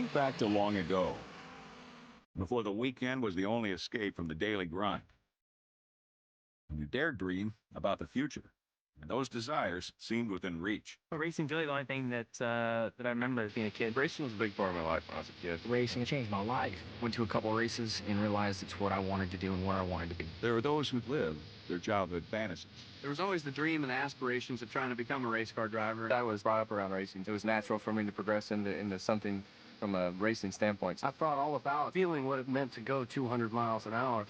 Think back to long ago, before the weekend was the only escape from the daily grind. And you dared dream about the future, and those desires seemed within reach. Racing's really the only thing that I remember as being a kid. Racing was a big part of my life when I was a kid. Racing changed my life. Went to a couple races and realized it's what I wanted to do and where I wanted to be. There are those who live their childhood fantasies. There was always the dream and the aspirations of trying to become a race car driver. I was brought up around racing. It was natural for me to progress into something from a racing standpoint. I thought all about feeling what it meant to go 200 miles an hour.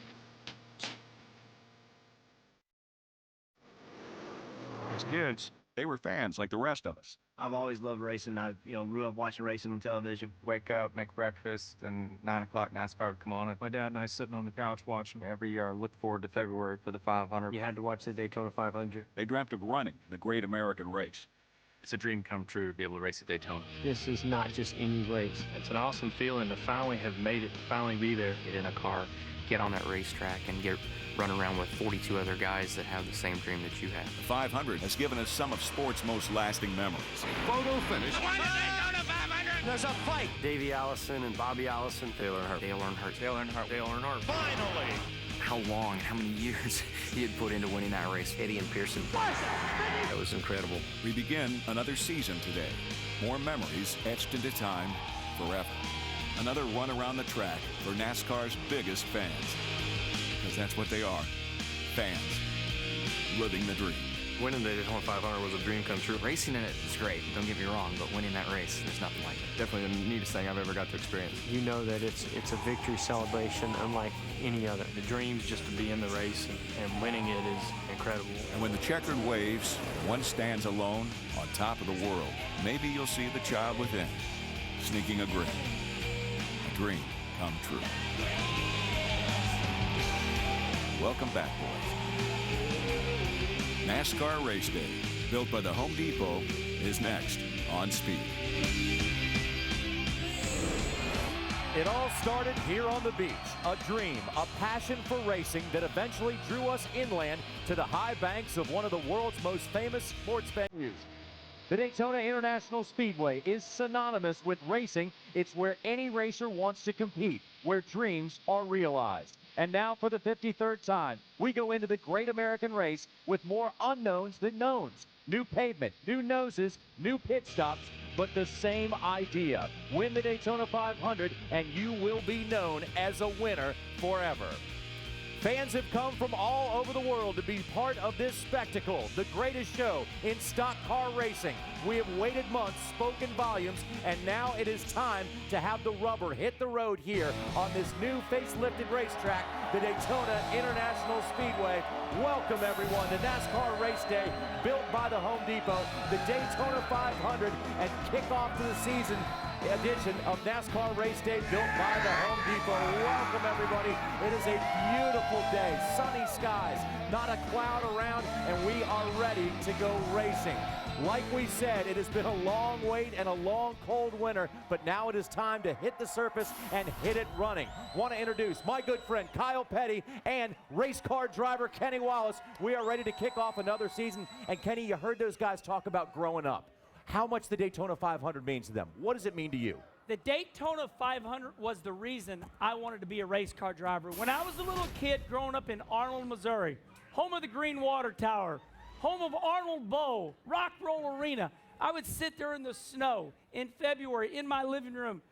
As kids, they were fans like the rest of us. I've always loved racing. I grew up watching racing on television. Wake up, make breakfast, and 9 o'clock NASCAR would come on. My dad and I sitting on the couch watching. Every year I look forward to February for the 500. You had to watch the Daytona 500. They dreamt of running the great American race. It's a dream come true to be able to race at Daytona. This is not just any race. It's an awesome feeling to finally have made it, finally be there. Get in a car, get on that racetrack, and run around with 42 other guys that have the same dream that you have. The 500 has given us some of sport's most lasting memories. Photo finish. There's a fight. Davey Allison and Bobby Allison. Dale Earnhardt. Finally. How long and how many years he had put into winning that race. Eddie and Pearson. That was incredible. We begin another season today. More memories etched into time forever. Another run around the track for NASCAR's biggest fans. Because that's what they are. Fans. Living the dream. Winning the Daytona 500 was a dream come true. Racing in it is great, don't get me wrong, but winning that race, there's nothing like it. Definitely the neatest thing I've ever got to experience. You know that it's a victory celebration unlike any other. The dream's just to be in the race, and winning it is incredible. And when the checkered waves, one stands alone on top of the world. Maybe you'll see the child within, sneaking a grin. A dream come true. Welcome back, boys. NASCAR Race Day, built by the Home Depot, is next on Speed. It all started here on the beach. A dream, a passion for racing that eventually drew us inland to the high banks of one of the world's most famous sports venues. The Daytona International Speedway is synonymous with racing. It's where any racer wants to compete, where dreams are realized. And now for the 53rd time, we go into the Great American Race with more unknowns than knowns. New pavement, new noses, new pit stops, but the same idea. Win the Daytona 500 and you will be known as a winner forever. Fans have come from all over the world to be part of this spectacle, the greatest show in stock car racing. We have waited months, spoken volumes, and now it is time to have the rubber hit the road here on this new facelifted racetrack, the Daytona International Speedway. Welcome everyone to NASCAR Race Day, built by the Home Depot, the Daytona 500, and kick off to the season edition of NASCAR Race Day, built by the Home Depot. Welcome everybody. It is a beautiful day, sunny skies, not a cloud around, and we are ready to go racing. Like we said, it has been a long wait and a long cold winter, but now it is time to hit the surface and hit it running. Want to introduce my good friend Kyle Petty and race car driver Kenny Wallace. We are ready to kick off another season, and Kenny, you heard those guys talk about growing up. How much the Daytona 500 means to them. What does it mean to you? The Daytona 500 was the reason I wanted to be a race car driver. When I was a little kid growing up in Arnold, Missouri, home of the Green Water Tower, home of Arnold Bowl, Rock Roll Arena, I would sit there in the snow in February in my living room,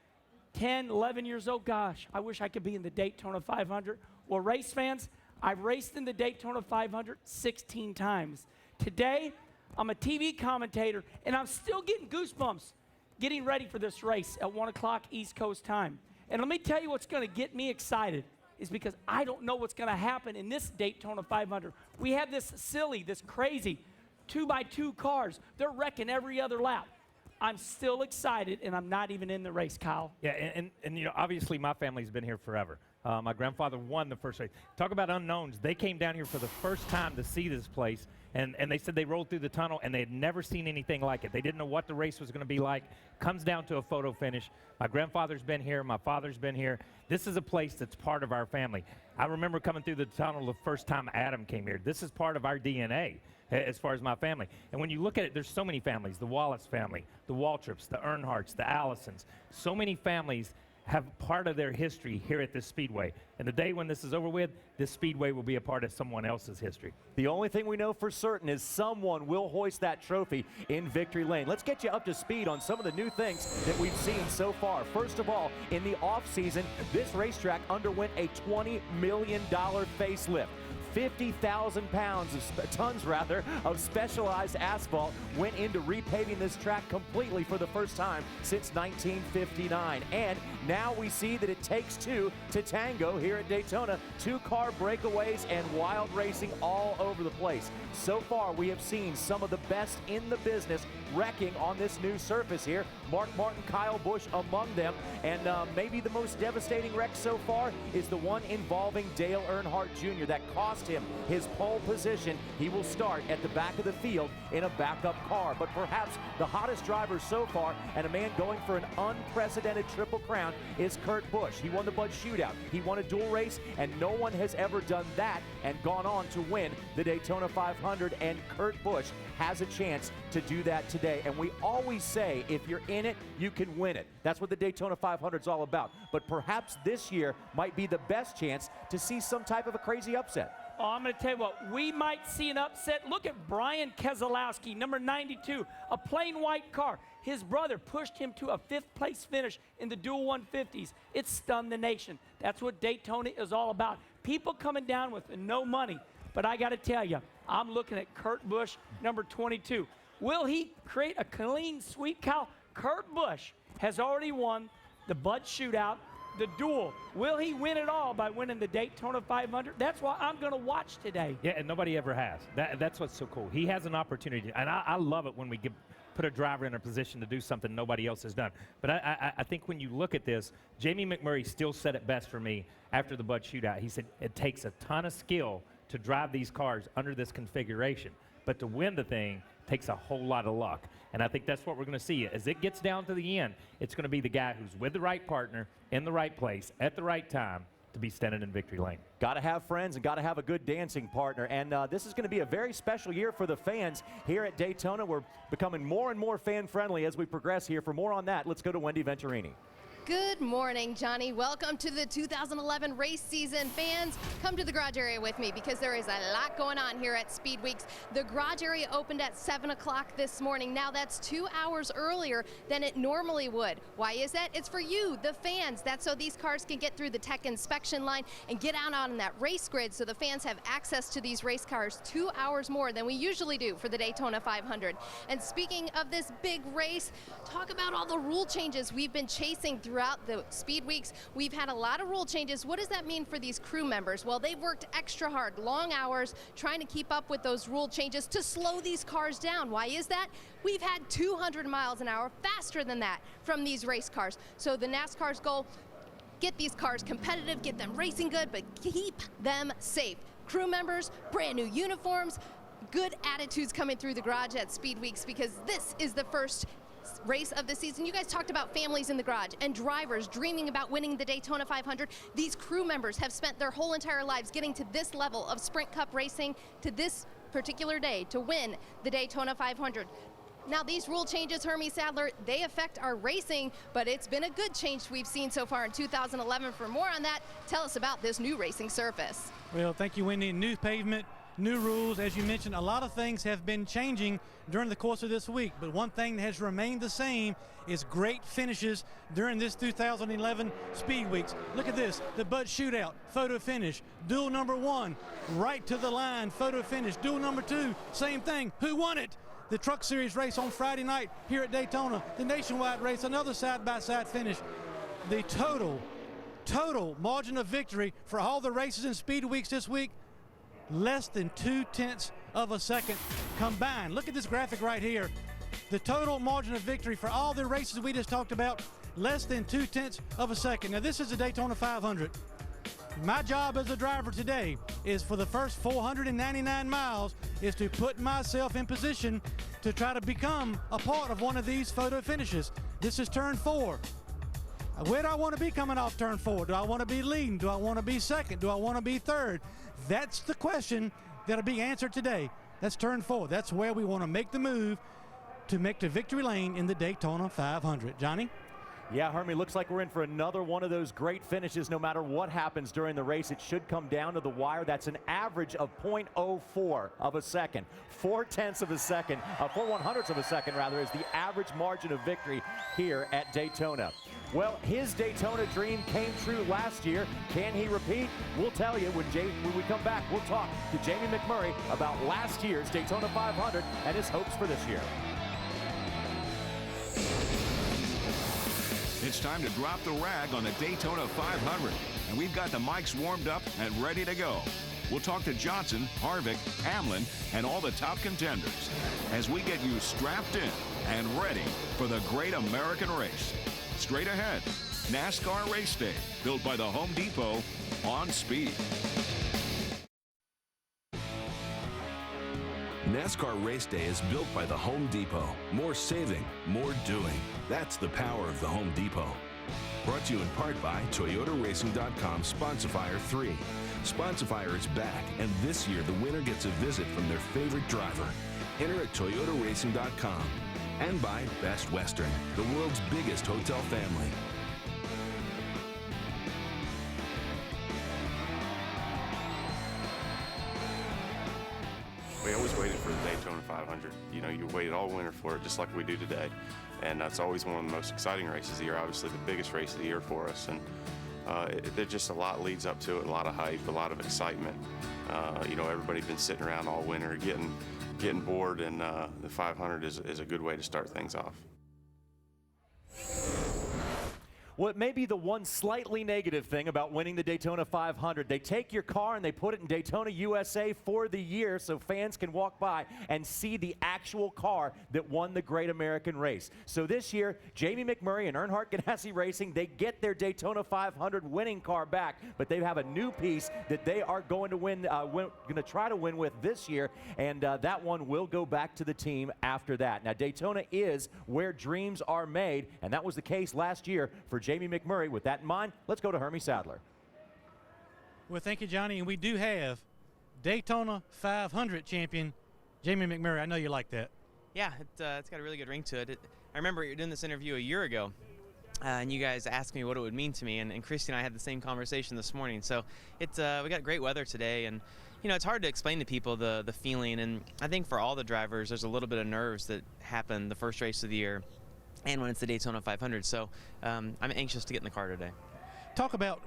10, 11 years old. Gosh, I wish I could be in the Daytona 500. Well, race fans, I've raced in the Daytona 500 16 times. Today, I'm a TV commentator, and I'm still getting goosebumps getting ready for this race at 1 o'clock East Coast time. And let me tell you what's going to get me excited is because I don't know what's going to happen in this Daytona 500. We have this silly, this crazy 2x2 cars. They're wrecking every other lap. I'm still excited, and I'm not even in the race, Kyle. Yeah, and you know, obviously my family's been here forever. My grandfather won the first race. Talk about unknowns. They came down here for the first time to see this place, and they said they rolled through the tunnel, and they had never seen anything like it. They didn't know what the race was going to be like. Comes down to a photo finish. My grandfather's been here. My father's been here. This is a place that's part of our family. I remember coming through the tunnel the first time Adam came here. This is part of our DNA as far as my family. And when you look at it, there's so many families. The Wallace family, the Waltrips, the Earnhardts, the Allisons. So many families have part of their history here at this speedway. And the day when this is over with, this speedway will be a part of someone else's history. The only thing we know for certain is someone will hoist that trophy in Victory Lane. Let's get you up to speed on some of the new things that we've seen so far. First of all, in the off-season, this racetrack underwent a $20 million facelift. 50,000 tons of specialized asphalt went into repaving this track completely for the first time since 1959. And now we see that it takes two to tango here at Daytona. 2-car breakaways and wild racing all over the place. So far, we have seen some of the best in the business wrecking on this new surface here. Mark Martin, Kyle Busch among them. And maybe the most devastating wreck so far is the one involving Dale Earnhardt Jr. that cost him his pole position. He will start at the back of the field in a backup car. But perhaps the hottest driver so far, and a man going for an unprecedented Triple Crown, is Kurt Busch. He won the Bud Shootout. He won a dual race, and no one has ever done that and gone on to win the Daytona 500. And Kurt Busch has a chance to do that today. And we always say, if you're in it, you can win it. That's what the Daytona 500 is all about. But perhaps this year might be the best chance to see some type of a crazy upset. Oh, I'm going to tell you what, we might see an upset. Look at Brian Keselowski, number 92, a plain white car. His brother pushed him to a 5th place finish in the dual 150s. It stunned the nation. That's what Daytona is all about. People coming down with no money. But I got to tell you, I'm looking at Kurt Busch, number 22. Will he create a clean sweep, Kyle? Kurt Busch has already won the Bud Shootout, the duel. Will he win it all by winning the Daytona 500? That's why I'm going to watch today. Yeah, and nobody ever has. That's what's so cool. He has an opportunity, and I love it when we put a driver in a position to do something nobody else has done. But I think when you look at this, Jamie McMurray still said it best for me after the Bud Shootout. He said it takes a ton of skill to drive these cars under this configuration, but to win the thing takes a whole lot of luck. And I think that's what we're going to see. As it gets down to the end, it's going to be the guy who's with the right partner, in the right place, at the right time, to be standing in victory lane. Got to have friends and got to have a good dancing partner. And this is going to be a very special year for the fans here at Daytona. We're becoming more and more fan-friendly as we progress here. For more on that, let's go to Wendy Venturini. Good morning, Johnny. Welcome to the 2011 race season. Fans, come to the garage area with me because there is a lot going on here at Speed Weeks. The garage area opened at 7 o'clock this morning. Now that's 2 hours earlier than it normally would. Why is that? It's for you, the fans. That's so these cars can get through the tech inspection line and get out on that race grid so the fans have access to these race cars 2 hours more than we usually do for the Daytona 500. And speaking of this big race, talk about all the rule changes we've been chasing throughout the Speed Weeks. We've had a lot of rule changes. What does that mean for these crew members? Well, they've worked extra hard, long hours, trying to keep up with those rule changes to slow these cars down. Why is that? We've had 200 miles an hour faster than that from these race cars. So the NASCAR's goal, get these cars competitive, get them racing good, but keep them safe. Crew members, brand new uniforms, good attitudes coming through the garage at Speed Weeks because this is the first race of the season. You guys talked about families in the garage and drivers dreaming about winning the Daytona 500. These crew members have spent their whole entire lives getting to this level of Sprint Cup racing to this particular day to win the Daytona 500. Now these rule changes, Hermie Sadler, they affect our racing, but it's been a good change we've seen so far in 2011. For more on that, tell us about this new racing surface. Well, thank you, Wendy. New pavement, new rules. As you mentioned, a lot of things have been changing during the course of this week, but one thing that has remained the same is great finishes during this 2011 Speed Weeks. Look at this, the Bud Shootout, photo finish. Duel number 1, right to the line, photo finish. Duel number 2, same thing. Who won it? The Truck Series race on Friday night here at Daytona. The Nationwide race, another side-by-side finish. The total margin of victory for all the races in Speed Weeks this week, less than 0.2 of a second combined. Look at this graphic right here. The total margin of victory for all the races we just talked about, less than 0.2 of a second. Now this is the Daytona 500. My job as a driver today is for the first 499 miles is to put myself in position to try to become a part of one of these photo finishes. This is turn 4. Where do I want to be coming off turn 4? Do I want to be leading? Do I want to be second? Do I want to be third? That's the question that'll be answered today. That's turn 4. That's where we want to make the move to make the victory lane in the Daytona 500. Johnny? Yeah, Hermie, looks like we're in for another one of those great finishes. No matter what happens during the race, it should come down to the wire. That's an average of 0.04 of a second. 4/10 of a second, 4/100ths of a second, rather, is the average margin of victory here at Daytona. Well, his Daytona dream came true last year. Can he repeat? We'll tell you when we come back. We'll talk to Jamie McMurray about last year's Daytona 500 and his hopes for this year. It's time to drop the rag on the Daytona 500, and we've got the mics warmed up and ready to go. We'll talk to Johnson, Harvick, Hamlin, and all the top contenders as we get you strapped in and ready for the great American race. Straight ahead, NASCAR Race Day, built by the Home Depot on Speed. NASCAR Race Day is built by the Home Depot. More saving, more doing. That's the power of the Home Depot. Brought to you in part by ToyotaRacing.com Sponsifier 3. Sponsifier is back, and this year the winner gets a visit from their favorite driver. Enter at ToyotaRacing.com. And by Best Western, the world's biggest hotel family. We always waited for the Daytona 500. You know, you waited all winter for it, just like we do today. And that's always one of the most exciting races of the year, obviously the biggest race of the year for us. And there's just a lot leads up to it, a lot of hype, a lot of excitement. You know, everybody's been sitting around all winter getting bored, and the 500 is a good way to start things off. Well, it may be the one slightly negative thing about winning the Daytona 500. They take your car and they put it in Daytona, USA for the year so fans can walk by and see the actual car that won the Great American Race. So this year, Jamie McMurray and Earnhardt Ganassi Racing, they get their Daytona 500 winning car back, but they have a new piece that they are going to going to try to win with this year, and that one will go back to the team after that. Now, Daytona is where dreams are made, and that was the case last year for Jamie McMurray. With that in mind, let's go to Hermie Sadler. Well, thank you, Johnny. And we do have Daytona 500 champion Jamie McMurray. I know you like that. Yeah, it's got a really good ring to it. I remember you were doing this interview a year ago, and you guys asked me what it would mean to me, and Christy and I had the same conversation this morning. So we got great weather today, and you know, it's hard to explain to people the feeling, and I think for all the drivers, there's a little bit of nerves that happen the first race of the year and when it's the Daytona 500. So I'm anxious to get in the car today. Talk about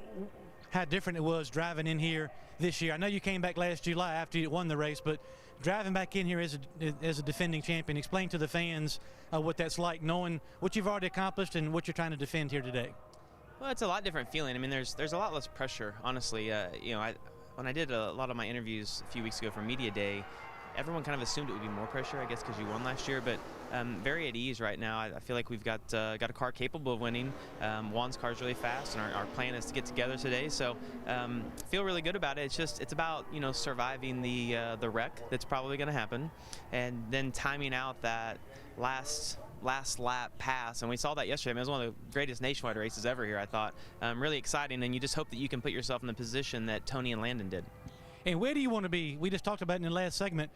how different it was driving in here this year. I know you came back last July after you won the race, but driving back in here as a defending champion, explain to the fans what that's like, knowing what you've already accomplished and what you're trying to defend here today. Well, it's a lot different feeling. I mean, there's a lot less pressure, honestly. You know, when I did a lot of my interviews a few weeks ago for Media Day, everyone kind of assumed it would be more pressure, I guess, because you won last year. But very at ease right now. I feel like we've got a car capable of winning. Juan's car is really fast, and our plan is to get together today. So feel really good about it. It's about, you know, surviving the wreck that's probably going to happen, and then timing out that last lap pass, and we saw that yesterday. I mean, it was one of the greatest nationwide races ever here, I thought. Really exciting, and you just hope that you can put yourself in the position that Tony and Landon did. And where do you want to be? We just talked about in the last segment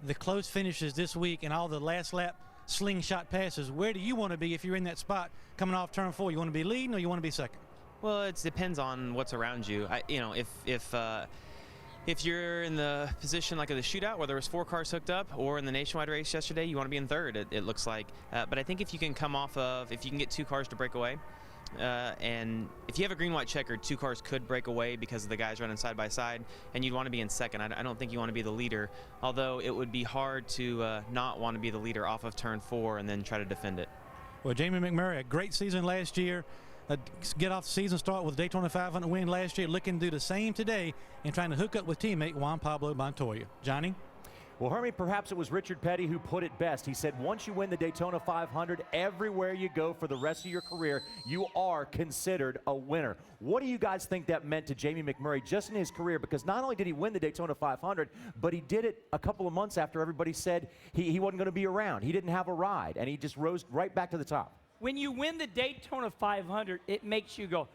the close finishes this week and all the last lap slingshot passes. Where do you want to be if you're in that spot coming off turn 4? You want to be leading or you want to be second? Well, it depends on what's around you. You know, if you're in the position like of the shootout where there was 4 cars hooked up, or in the nationwide race yesterday, you want to be in third, it looks like. But I think if you can if you can get 2 cars to break away, and if you have a green-white checkered, 2 cars could break away because of the guys running side by side, and you'd want to be in second. I don't think you want to be the leader, although it would be hard to not want to be the leader off of turn 4 and then try to defend it. Well, Jamie McMurray, a great season last year. Get off the season start with Daytona 500 win last year, looking to do the same today and trying to hook up with teammate Juan Pablo Montoya. Johnny? Well, Hermie, perhaps it was Richard Petty who put it best. He said, once you win the Daytona 500, everywhere you go for the rest of your career, you are considered a winner. What do you guys think that meant to Jamie McMurray just in his career? Because not only did he win the Daytona 500, but he did it a couple of months after everybody said he wasn't going to be around. He didn't have a ride, and he just rose right back to the top. When you win the Daytona 500, it makes you go,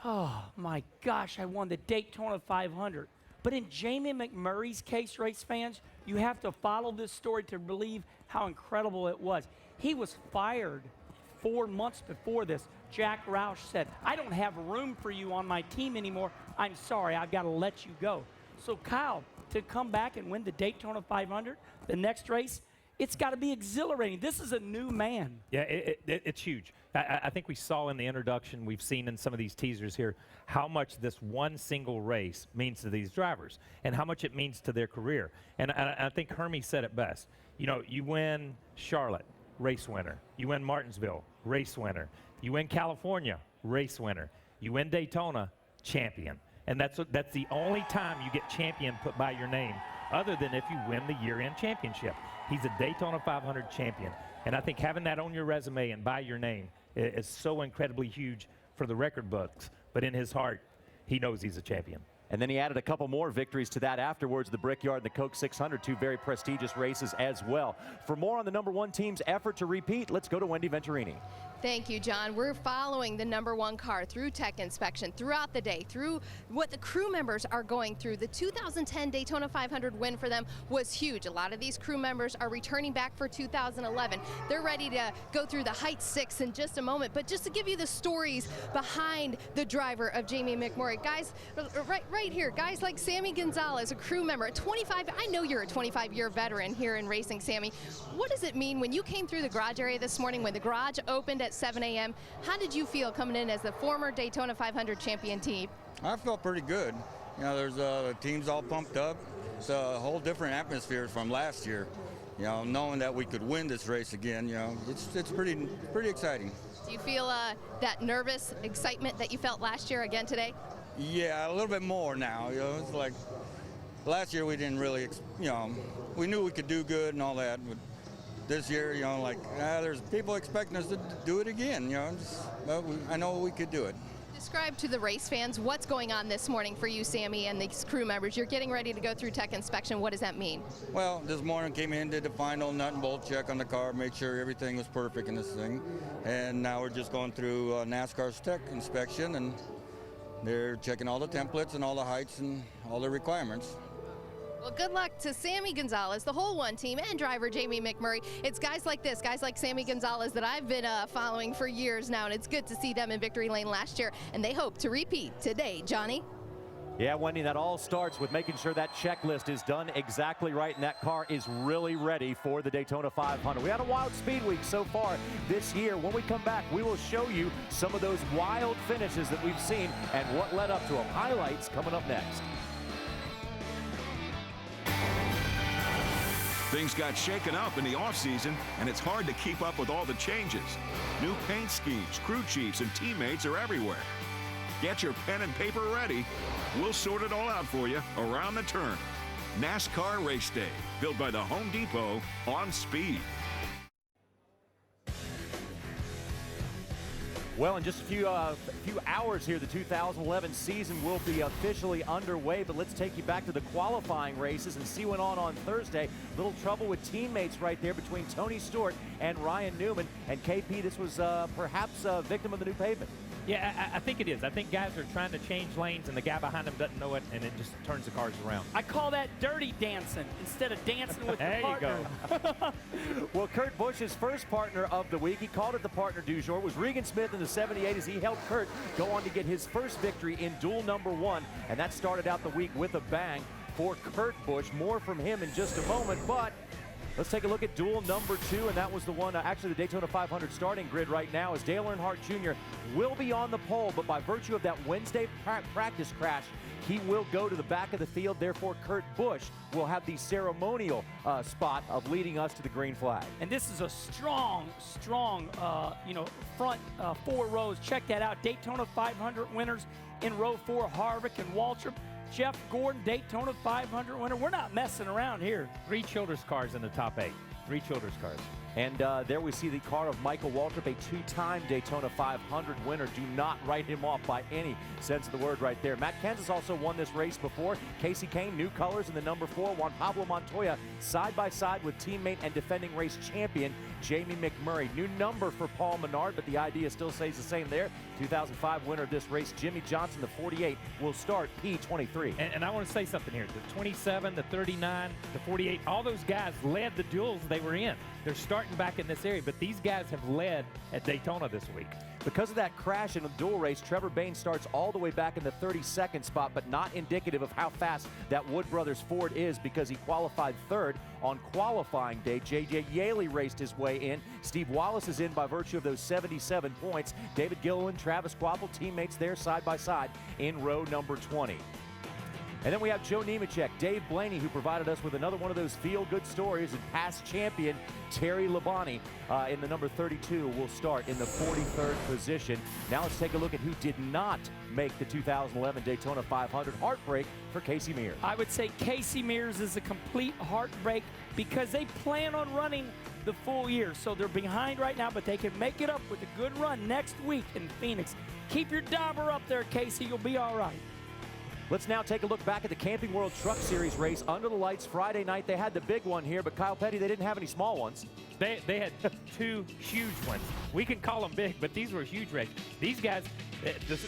oh, my gosh, I won the Daytona 500. But in Jamie McMurray's case, race fans, you have to follow this story to believe how incredible it was. He was fired 4 months before this. Jack Roush said, I don't have room for you on my team anymore. I'm sorry, I've got to let you go. So Kyle, to come back and win the Daytona 500, the next race, it's got to be exhilarating. This is a new man. Yeah, it's huge. I think we saw in the introduction, we've seen in some of these teasers here, how much this one single race means to these drivers and how much it means to their career. And I think Hermie said it best. You know, you win Charlotte, race winner. You win Martinsville, race winner. You win California, race winner. You win Daytona, champion. And that's the only time you get champion put by your name, other than if you win the year-end championship. He's a Daytona 500 champion. And I think having that on your resume and by your name is so incredibly huge for the record books. But in his heart, he knows he's a champion. And then he added a couple more victories to that afterwards, the Brickyard and the Coke 600, two very prestigious races as well. For more on the #1 team's effort to repeat, let's go to Wendy Venturini. Thank you, John. We're following the #1 car through tech inspection throughout the day, through what the crew members are going through. The 2010 Daytona 500 win for them was huge. A lot of these crew members are returning back for 2011. They're ready to go through the Heights 6 in just a moment. But just to give you the stories behind the driver of Jamie McMurray, guys, right here, guys like Sammy Gonzalez, a crew member, a 25, I know you're a 25-year veteran here in racing, Sammy. What does it mean when you came through the garage area this morning, when the garage opened at 7 a.m.? How did you feel coming in as the former Daytona 500 champion team? I felt pretty good. You know, there's the team's all pumped up. It's a whole different atmosphere from last year. You know, knowing that we could win this race again, you know, it's pretty exciting. Do you feel that nervous excitement that you felt last year again today? Yeah, a little bit more now. You know, it's like last year we didn't really, you know, we knew we could do good and all that, but this year, you know, like there's people expecting us to do it again. You know, but I know we could do it. Describe to the race fans what's going on this morning for you, Sammy, and these crew members. You're getting ready to go through tech inspection. What does that mean? Well, this morning came in, did the final nut and bolt check on the car, made sure everything was perfect in this thing, and now we're just going through NASCAR's tech inspection, and they're checking all the templates and all the heights and all the requirements. Well, good luck to Sammy Gonzalez, the whole one team, and driver Jamie McMurray. It's guys like this, guys like Sammy Gonzalez that I've been following for years now, and it's good to see them in victory lane last year, and they hope to repeat today. Johnny? Yeah, Wendy, that all starts with making sure that checklist is done exactly right, and that car is really ready for the Daytona 500. We had a wild speed week so far this year. When we come back, we will show you some of those wild finishes that we've seen and what led up to them. Highlights coming up next. Things got shaken up in the offseason, and it's hard to keep up with all the changes. New paint schemes, crew chiefs, and teammates are everywhere. Get your pen and paper ready. We'll sort it all out for you around the turn. NASCAR Race Day, built by the Home Depot on speed. Well, in just a few hours here, the 2011 season will be officially underway, but let's take you back to the qualifying races and see what went on Thursday. Little trouble with teammates right there between Tony Stewart and Ryan Newman. And KP, this was perhaps a victim of the new pavement. Yeah, I think it is. I think guys are trying to change lanes, and the guy behind them doesn't know it, and it just turns the cars around. I call that dirty dancing instead of dancing with your partner. There you go. Well, Kurt Busch's first partner of the week, he called it the partner du jour, was Regan Smith in the 78 as he helped Kurt go on to get his first victory in duel #1, and that started out the week with a bang for Kurt Busch. More from him in just a moment, but let's take a look at duel #2, and that was the one, actually the Daytona 500 starting grid right now, as Dale Earnhardt Jr. will be on the pole, but by virtue of that Wednesday practice crash, he will go to the back of the field. Therefore, Kurt Busch will have the ceremonial spot of leading us to the green flag. And this is a strong, front 4 rows. Check that out. Daytona 500 winners In row 4, Harvick and Waltrip. Jeff Gordon, Daytona 500 winner. We're not messing around here. 3 Childress cars in the top 8. 3 Childress cars. And there we see the car of Michael Waltrip, a 2-time Daytona 500 winner. Do not write him off by any sense of the word right there. Matt Kenseth also won this race before. Casey Kane, new colors in the number 4. Juan Pablo Montoya side by side with teammate and defending race champion Jamie McMurray. New number for Paul Menard, but the idea still stays the same there. 2005 winner of this race, Jimmy Johnson, the 48, will start P23. And I want to say something here. The 27, the 39, the 48, all those guys led the duels they were in. They're starting back in this area, but these guys have led at Daytona this week. Because of that crash in the dual race, Trevor Bayne starts all the way back in the 32nd spot, but not indicative of how fast that Wood Brothers Ford is because he qualified 3rd on qualifying day. J.J. Yaley raced his way in. Steve Wallace is in by virtue of those 77 points. David Gilliland, Travis Kvapil, teammates there side by side in row number 20. And then we have Joe Nemechek, Dave Blaney, who provided us with another one of those feel-good stories, and past champion Terry Labonte in the number 32 will start in the 43rd position. Now let's take a look at who did not make the 2011 Daytona 500. Heartbreak for Casey Mears. I would say Casey Mears is a complete heartbreak because they plan on running the full year. So they're behind right now, but they can make it up with a good run next week in Phoenix. Keep your dauber up there, Casey. You'll be all right. Let's now take a look back at the Camping World Truck Series race under the lights Friday night. They had the big one here, but Kyle Petty, they didn't have any small ones. They had 2 huge ones. We can call them big, but these were huge wrecks. These guys,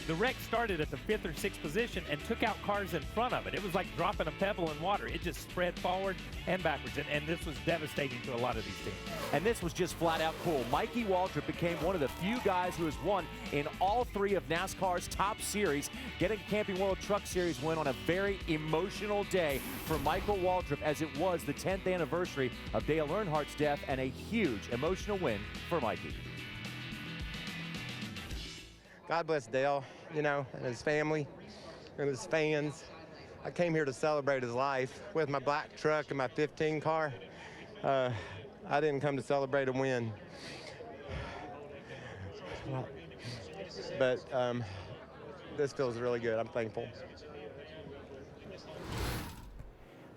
the wreck started at the 5th or 6th position and took out cars in front of it. It was like dropping a pebble in water. It just spread forward and backwards, and this was devastating to a lot of these teams. And this was just flat out cool. Mikey Waltrip became one of the few guys who has won in all 3 of NASCAR's top series, getting a Camping World Truck Series win on a very emotional day for Michael Waltrip, as it was the 10th anniversary of Dale Earnhardt's death, and a huge emotional win for Mikey. God bless Dale, you know, and his family and his fans. I came here to celebrate his life with my black truck and my 15 car. I didn't come to celebrate a win. But this feels really good. I'm thankful.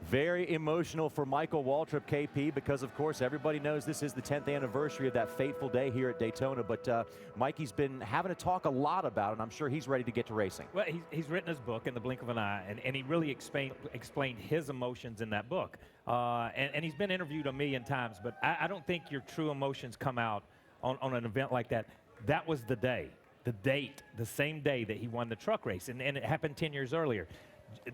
Very emotional for Michael Waltrip, KP, because, of course, everybody knows this is the 10th anniversary of that fateful day here at Daytona. But Mikey's been having to talk a lot about it, and I'm sure he's ready to get to racing. Well, he's written his book in the blink of an eye, and he really explained his emotions in that book. And he's been interviewed a million times, but I don't think your true emotions come out on an event like that. That was the day, the date, the same day that he won the truck race, and it happened 10 years earlier.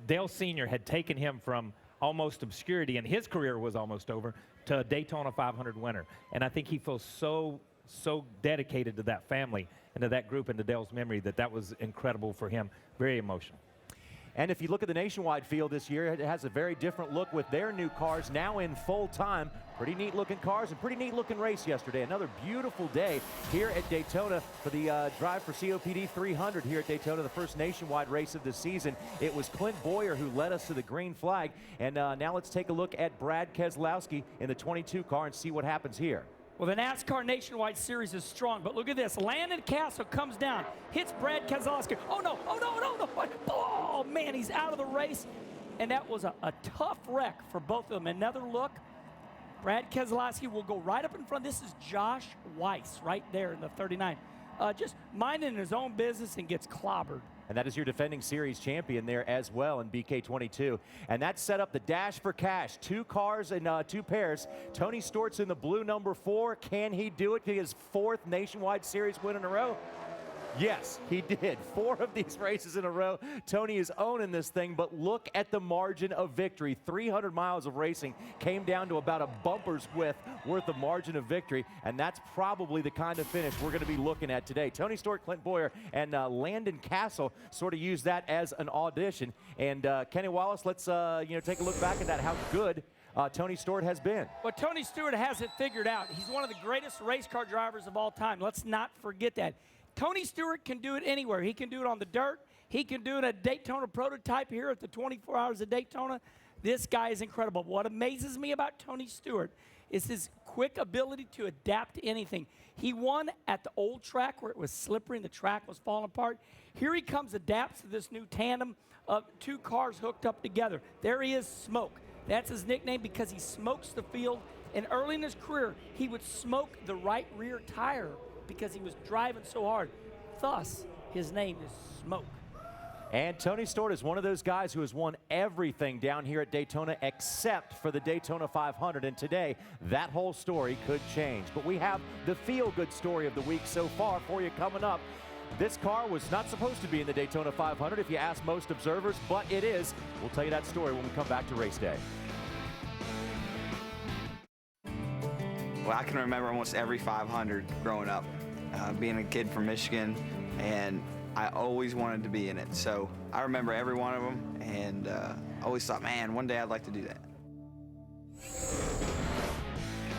Dale Sr. had taken him from almost obscurity, and his career was almost over, to a Daytona 500 winner. And I think he feels so dedicated to that family and to that group and to Dale's memory that was incredible for him. Very emotional. And if you look at the nationwide field this year, it has a very different look with their new cars now in full time. Pretty neat looking cars and pretty neat looking race yesterday. Another beautiful day here at Daytona for the Drive for COPD 300 here at Daytona, the first nationwide race of the season. It was Clint Boyer who led us to the green flag. And now let's take a look at Brad Keselowski in the 22 car and see what happens here. Well, the NASCAR Nationwide Series is strong, but look at this. Landon Castle comes down, hits Brad Keselowski. Oh, no. Oh, man, he's out of the race. And that was a tough wreck for both of them. Another look. Brad Keselowski will go right up in front. This is Josh Weiss right there in the 39. Just minding his own business and gets clobbered. And that is your defending series champion there as well in BK22. And that set up the Dash for Cash. 2 cars and 2 pairs. Tony Stewart's in the blue number 4. Can he do it? His 4th nationwide series win in a row? Yes, he did. 4 of these races in a row. Tony is owning this thing, but look at the margin of victory. 300 miles of racing came down to about a bumper's width worth of margin of victory, and that's probably the kind of finish we're going to be looking at today. Tony Stewart, Clint Boyer, and Landon Castle sort of used that as an audition. And Kenny Wallace, let's take a look back at that, how good Tony Stewart has been. Well, Tony Stewart has it figured out. He's one of the greatest race car drivers of all time. Let's not forget that. Tony Stewart can do it anywhere. He can do it on the dirt. He can do it at Daytona prototype here at the 24 Hours of Daytona. This guy is incredible. What amazes me about Tony Stewart is his quick ability to adapt to anything. He won at the old track where it was slippery and the track was falling apart. Here he comes, adapts to this new tandem of 2 cars hooked up together. There he is, Smoke. That's his nickname because he smokes the field. And early in his career, he would smoke the right rear tire because he was driving so hard. Thus, his name is Smoke. And Tony Stewart is one of those guys who has won everything down here at Daytona except for the Daytona 500. And today, that whole story could change. But we have the feel-good story of the week so far for you coming up. This car was not supposed to be in the Daytona 500 if you ask most observers, but it is. We'll tell you that story when we come back to race day. Well, I can remember almost every 500 growing up, being a kid from Michigan, and I always wanted to be in it. So I remember every one of them, and I always thought, man, one day I'd like to do that.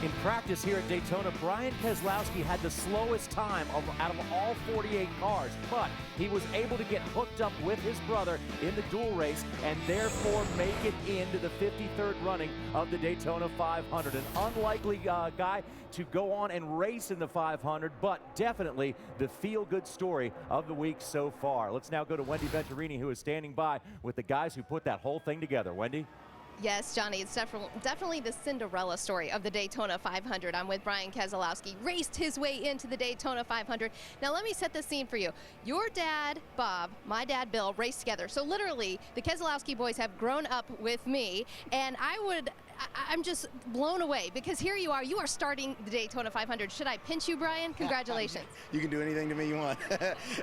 In practice here at Daytona, Brian Keselowski had the slowest time out of all 48 cars, but he was able to get hooked up with his brother in the dual race and therefore make it into the 53rd running of the Daytona 500. An unlikely guy to go on and race in the 500, but definitely the feel-good story of the week so far. Let's now go to Wendy Venturini, who is standing by with the guys who put that whole thing together. Wendy? Yes, Johnny, it's definitely the Cinderella story of the Daytona 500. I'm with Brian Keselowski, raced his way into the Daytona 500. Now, let me set the scene for you. Your dad, Bob, my dad, Bill, raced together. So literally, the Keselowski boys have grown up with me, and I'm just blown away because here you are starting the Daytona 500. Should I pinch you, Brian? Congratulations. You can do anything to me you want.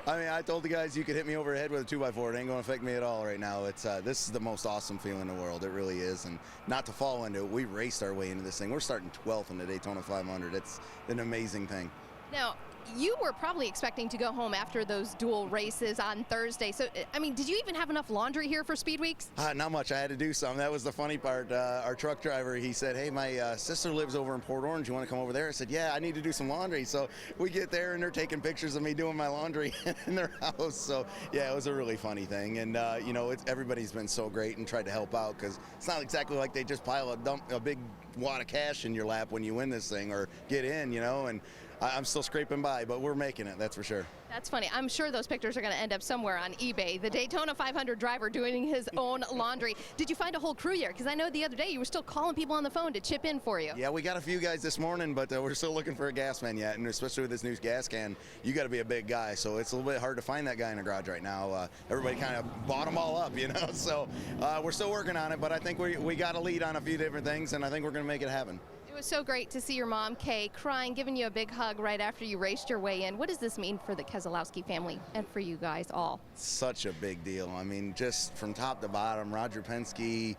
I mean, I told the guys you could hit me over the head with a 2x4. It ain't going to affect me at all right now. It's this is the most awesome feeling in the world. It really is. And not to fall into it, we raced our way into this thing. We're starting 12th in the Daytona 500. It's an amazing thing. Now, you were probably expecting to go home after those dual races on Thursday. So, I mean, did you even have enough laundry here for Speed Weeks? Not much. I had to do some. That was the funny part. Our truck driver, he said, hey, my sister lives over in Port Orange. You want to come over there? I said, yeah, I need to do some laundry. So we get there, and they're taking pictures of me doing my laundry in their house. So, yeah, it was a really funny thing. And, you know, everybody's been so great and tried to help out because it's not exactly like they just pile a big wad of cash in your lap when you win this thing or get in, you know. And I'm still scraping by, but we're making it, that's for sure. That's funny. I'm sure those pictures are going to end up somewhere on eBay. The Daytona 500 driver doing his own laundry. Did you find a whole crew here? Because I know the other day you were still calling people on the phone to chip in for you. Yeah, we got a few guys this morning, but we're still looking for a gas man yet, and especially with this new gas can, you got to be a big guy, so it's a little bit hard to find that guy in the garage right now. Everybody kind of bought them all up, you know, so we're still working on it, but I think we got a lead on a few different things, and I think we're going to make it happen. It was so great to see your mom, Kay, crying, giving you a big hug right after you raced your way in. What does this mean for the Keselowski family and for you guys all? Such a big deal. I mean, just from top to bottom, Roger Penske,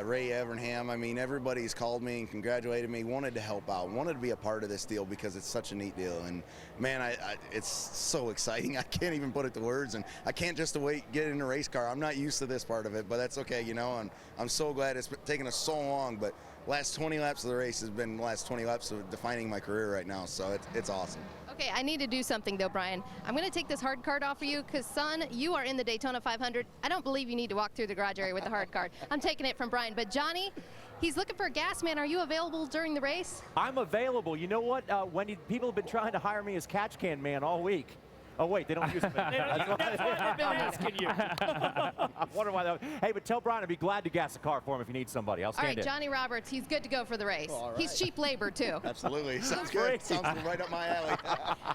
Ray Evernham, I mean, everybody's called me and congratulated me, wanted to help out, wanted to be a part of this deal because it's such a neat deal. And, man, it's so exciting. I can't even put it to words, and I can't just get in a race car. I'm not used to this part of it, but that's okay, you know, and I'm so glad it's taken us so long, but last 20 laps of the race has been the last 20 laps of defining my career right now, so it's awesome. Okay, I need to do something though, Brian. I'm going to take this hard card off of you because, son, you are in the Daytona 500. I don't believe you need to walk through the garage area with the hard card. I'm taking it from Brian. But, Johnny, he's looking for a gas man. Are you available during the race? I'm available. You know what, Wendy, people have been trying to hire me as catch can man all week. Oh, wait, they don't use it. That's why they've been asking you. I wonder why that. Hey, but tell Brian I'd be glad to gas a car for him if you need somebody. I'll stand in. All right, Johnny Roberts, he's good to go for the race. All right. He's cheap labor, too. Absolutely. Sounds good. Sounds right up my alley.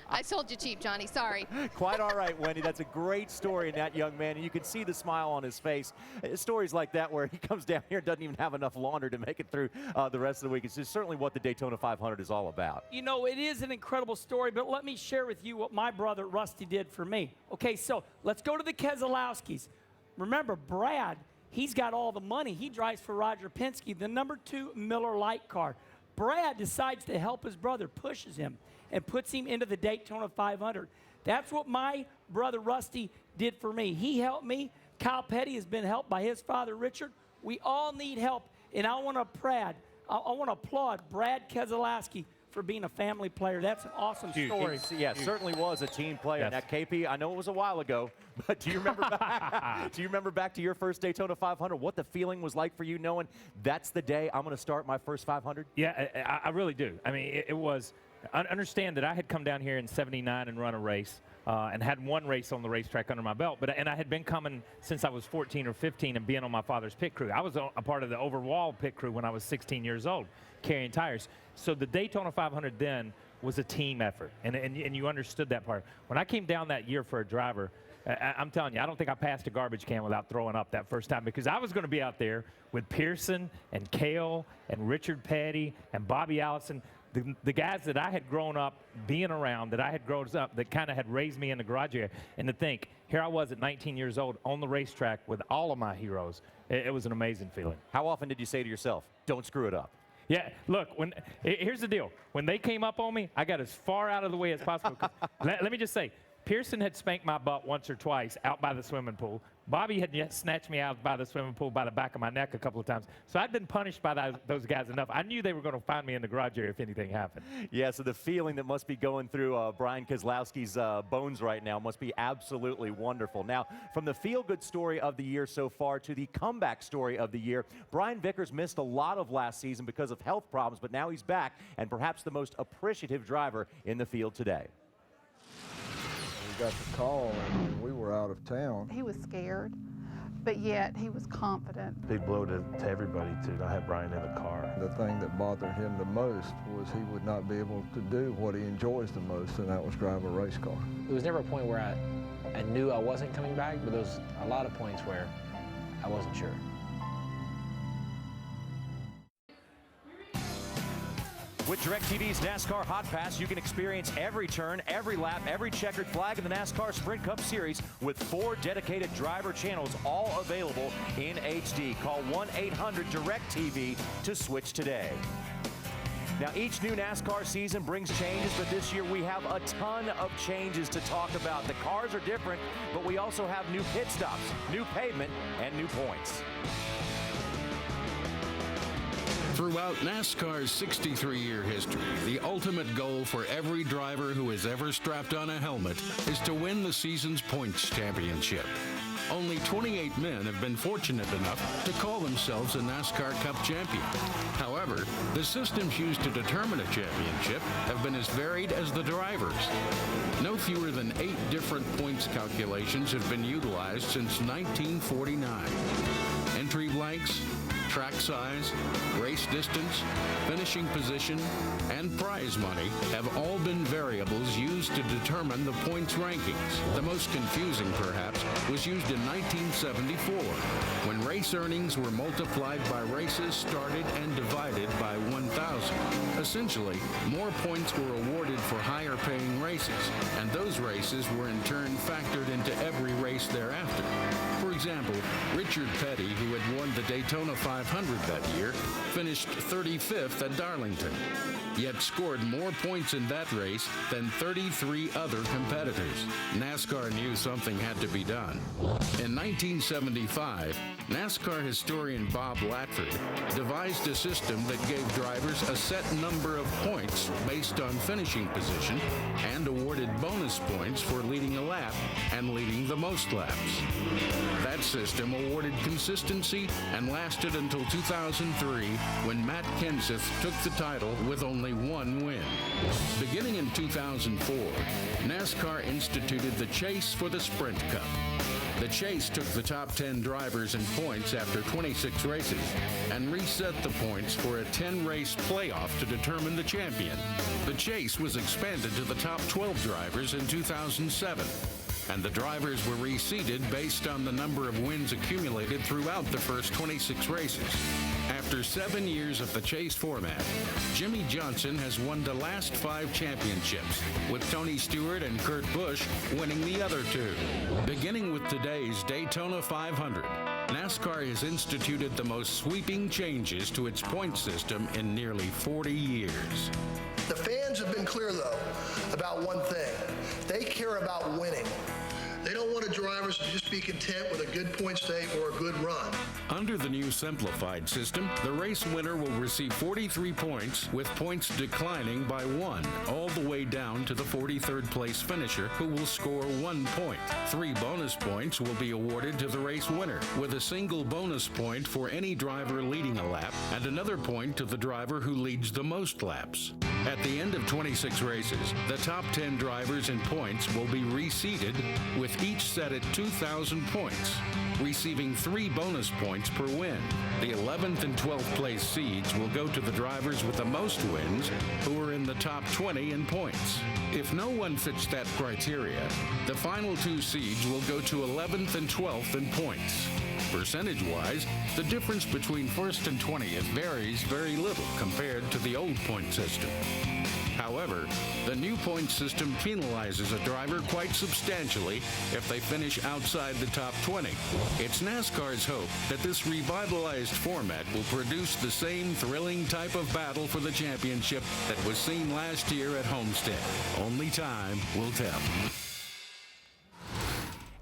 I sold you cheap, Johnny. Sorry. Quite all right, Wendy. That's a great story in that young man, and you can see the smile on his face. Stories like that where he comes down here and doesn't even have enough laundry to make it through the rest of the week. It's just certainly what the Daytona 500 is all about. You know, it is an incredible story, but let me share with you what my brother Rusty did for me. Okay, so let's go to the Keselowskis. Remember, Brad, he's got all the money. He drives for Roger Penske, the #2 Miller Lite car. Brad decides to help his brother, pushes him, and puts him into the Daytona 500. That's what my brother Rusty did for me. He helped me. Kyle Petty has been helped by his father, Richard. We all need help, and I want to applaud Brad Keselowski for being a family player. That's an awesome story. Yeah, certainly was a team player. Yes. Now, KP, I know it was a while ago, but do you remember back, do you remember back to your first Daytona 500, what the feeling was like for you knowing that's the day I'm going to start my first 500? Yeah, I really do. I mean, it was – understand that I had come down here in '79 and run a race and had one race on the racetrack under my belt, and I had been coming since I was 14 or 15 and being on my father's pit crew. I was a part of the overall pit crew when I was 16 years old, carrying tires. So the Daytona 500 then was a team effort, and you understood that part. When I came down that year for a driver, I'm telling you, I don't think I passed a garbage can without throwing up that first time, because I was going to be out there with Pearson and Cale and Richard Petty and Bobby Allison, the guys that I had grown up being around, that I had grown up, that kind of had raised me in the garage area. And to think, here I was at 19 years old on the racetrack with all of my heroes. It was an amazing feeling. How often did you say to yourself, don't screw it up? Yeah, look, here's the deal. When they came up on me, I got as far out of the way as possible. Let me just say, Pearson had spanked my butt once or twice out by the swimming pool. Bobby had snatched me out by the swimming pool by the back of my neck a couple of times. So I'd been punished by those guys enough. I knew they were going to find me in the garage area if anything happened. Yeah, so the feeling that must be going through Brian Keselowski's bones right now must be absolutely wonderful. Now, from the feel-good story of the year so far to the comeback story of the year, Brian Vickers missed a lot of last season because of health problems, but now he's back and perhaps the most appreciative driver in the field today. We got the call and we were out of town. He was scared, but yet he was confident. Big blow to everybody to not have Brian in the car. The thing that bothered him the most was he would not be able to do what he enjoys the most, and that was drive a race car. There was never a point where I knew I wasn't coming back, but there was a lot of points where I wasn't sure. With DirecTV's NASCAR Hot Pass, you can experience every turn, every lap, every checkered flag in the NASCAR Sprint Cup Series with 4 dedicated driver channels, all available in HD. Call 1-800-DIRECTV to switch today. Now, each new NASCAR season brings changes, but this year we have a ton of changes to talk about. The cars are different, but we also have new pit stops, new pavement, and new points. Throughout NASCAR's 63-year history, the ultimate goal for every driver who has ever strapped on a helmet is to win the season's points championship. Only 28 men have been fortunate enough to call themselves a NASCAR Cup champion. However, the systems used to determine a championship have been as varied as the drivers. No fewer than 8 different points calculations have been utilized since 1949. Entry blanks, track size, race distance, finishing position, and prize money have all been variables used to determine the points rankings. The most confusing, perhaps, was used in 1974, when race earnings were multiplied by races started and divided by 1,000. Essentially, more points were awarded for higher-paying races, and those races were in turn factored into every race thereafter. For example, Richard Petty, who had won the Daytona 500 that year, finished 35th at Darlington, yet scored more points in that race than 33 other competitors. NASCAR knew something had to be done. In 1975, NASCAR historian Bob Latford devised a system that gave drivers a set number of points based on finishing position and awarded bonus points for leading a lap and leading the most laps. That system awarded consistency and lasted until 2003, when Matt Kenseth took the title with only 1 win. Beginning in 2004, NASCAR instituted the chase for the Sprint Cup. The chase took the top 10 drivers in points after 26 races and reset the points for a 10-race playoff to determine the champion. The chase was expanded to the top 12 drivers in 2007. And the drivers were reseeded based on the number of wins accumulated throughout the first 26 races. After 7 years of the chase format, Jimmy Johnson has won the last 5 championships, with Tony Stewart and Kurt Busch winning the other 2. Beginning with today's Daytona 500, NASCAR has instituted the most sweeping changes to its point system in nearly 40 years. The fans have been clear, though, about one thing. They care about winning. They don't want the drivers to just be content with a good points day or a good run. Under the new simplified system, the race winner will receive 43 points, with points declining by 1, all the way down to the 43rd place finisher, who will score 1 point. 3 bonus points will be awarded to the race winner, with a single bonus point for any driver leading a lap, and another point to the driver who leads the most laps. At the end of 26 races, the top 10 drivers in points will be reseeded, with each set at 2,000 points, receiving 3 bonus points per win. The 11th and 12th place seeds will go to the drivers with the most wins, who are in the top 20 in points. If no one fits that criteria, the final 2 seeds will go to 11th and 12th in points. Percentage-wise, the difference between 1st and 20th varies very little compared to the old point system. However, the new point system penalizes a driver quite substantially if they finish outside the top 20. It's NASCAR's hope that this revitalized format will produce the same thrilling type of battle for the championship that was seen last year at Homestead. Only time will tell.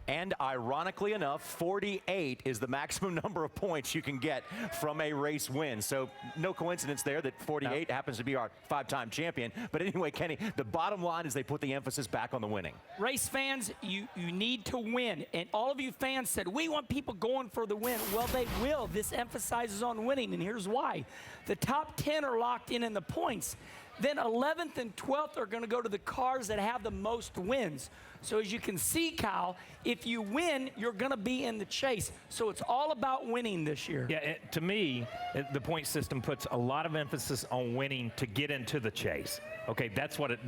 And ironically enough, 48 is the maximum number of points you can get from a race win. So no coincidence there that 48 happens to be our 5-time champion. But anyway, Kenny, the bottom line is they put the emphasis back on the winning. Race fans, you need to win. And all of you fans said, we want people going for the win. Well, they will. This emphasizes on winning, and here's why. The top 10 are locked in the points. Then 11th and 12th are going to go to the cars that have the most wins. So as you can see, Kyle, if you win, you're going to be in the chase. So it's all about winning this year. Yeah, to me, the point system puts a lot of emphasis on winning to get into the chase. Okay, that's what it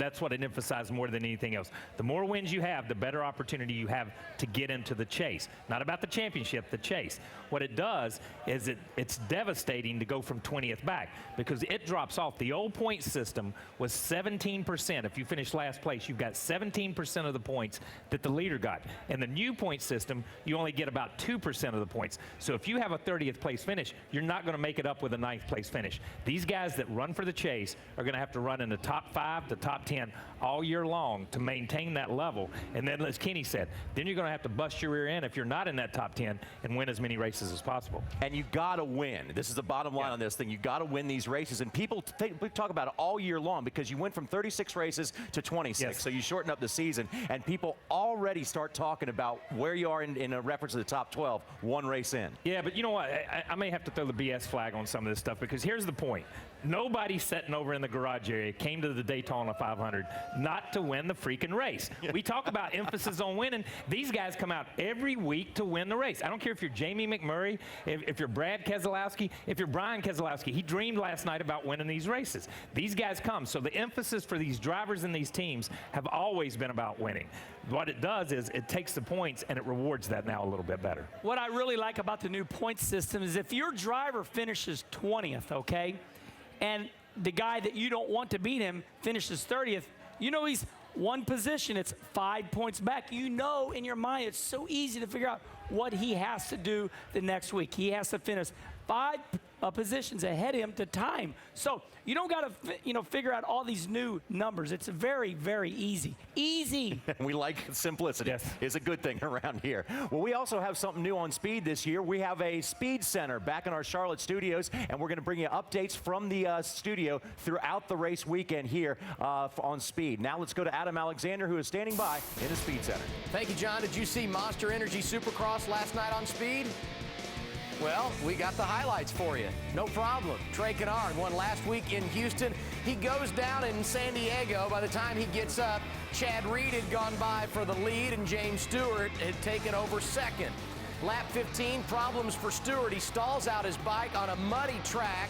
emphasizes more than anything else. The more wins you have, the better opportunity you have to get into the chase. Not about the championship, the chase. What it does is it's devastating to go from 20th back because it drops off. The old point system was 17%. If you finish last place, you've got 17% of the points that the leader got. In the new point system, you only get about 2% of the points. So if you have a 30th place finish, you're not going to make it up with a 9th place finish. These guys that run for the chase are going to have to run in the top 5 to top 10 all year long to maintain that level. And then, as Kenny said, then you're going to have to bust your rear end if you're not in that top 10 and win as many races as possible. And you got to win. This is the bottom line on this thing. You got to win these races. And people we talk about it all year long because you went from 36 races to 26. Yes. So you shorten up the season, and people already start talking about where you are in a reference to the top 12, 1 race in. Yeah, but you know what? I may have to throw the BS flag on some of this stuff because here's the point. Nobody sitting over in the garage area came to the Daytona 500 not to win the freaking race. We talk about emphasis on winning. These guys come out every week to win the race. I don't care if you're Jamie McMurray, if you're Brad Keselowski, if you're Brian Keselowski. He dreamed last night about winning these races. These guys come. So the emphasis for these drivers and these teams have always been about winning. What it does is it takes the points and it rewards that now a little bit better. What I really like about the new point system is if your driver finishes 20th, okay, and the guy that you don't want to beat him finishes 30th, you know he's 1 position. It's 5 points back. You know in your mind it's so easy to figure out what he has to do the next week. He has to finish 5 positions ahead of him to time. So you don't got to figure out all these new numbers. It's very, very easy. Easy. We like simplicity. Yes. It's a good thing around here. Well, we also have something new on speed this year. We have a speed center back in our Charlotte studios, and we're going to bring you updates from the studio throughout the race weekend here on speed. Now let's go to Adam Alexander, who is standing by in the speed center. Thank you, John. Did you see Monster Energy Supercross last night on speed? Well, we got the highlights for you. No problem. Trey Canard won last week in Houston. He goes down in San Diego. By the time he gets up, Chad Reed had gone by for the lead, and James Stewart had taken over second. Lap 15, problems for Stewart. He stalls out his bike on a muddy track.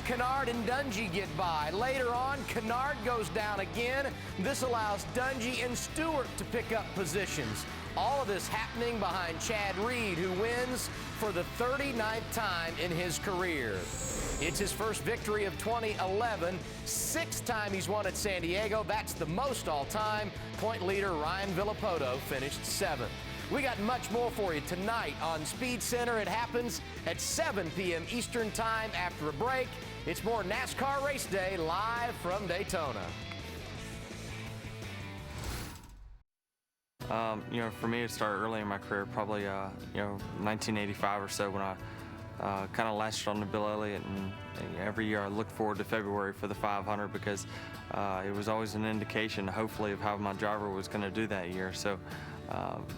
Canard and Dungey get by. Later on, Canard goes down again. This allows Dungey and Stewart to pick up positions. All of this happening behind Chad Reed, who wins for the 39th time in his career. It's his first victory of 2011, 6th time he's won at San Diego. That's the most all time. Point leader Ryan Villopoto finished 7th. We got much more for you tonight on Speed Center. It happens at 7 p.m. Eastern Time after a break. It's more NASCAR Race Day live from Daytona. You know, for me, it started early in my career, probably, you know, 1985 or so when I kind of latched on to Bill Elliott, and every year I look forward to February for the 500 because it was always an indication, hopefully, of how my driver was going to do that year. So,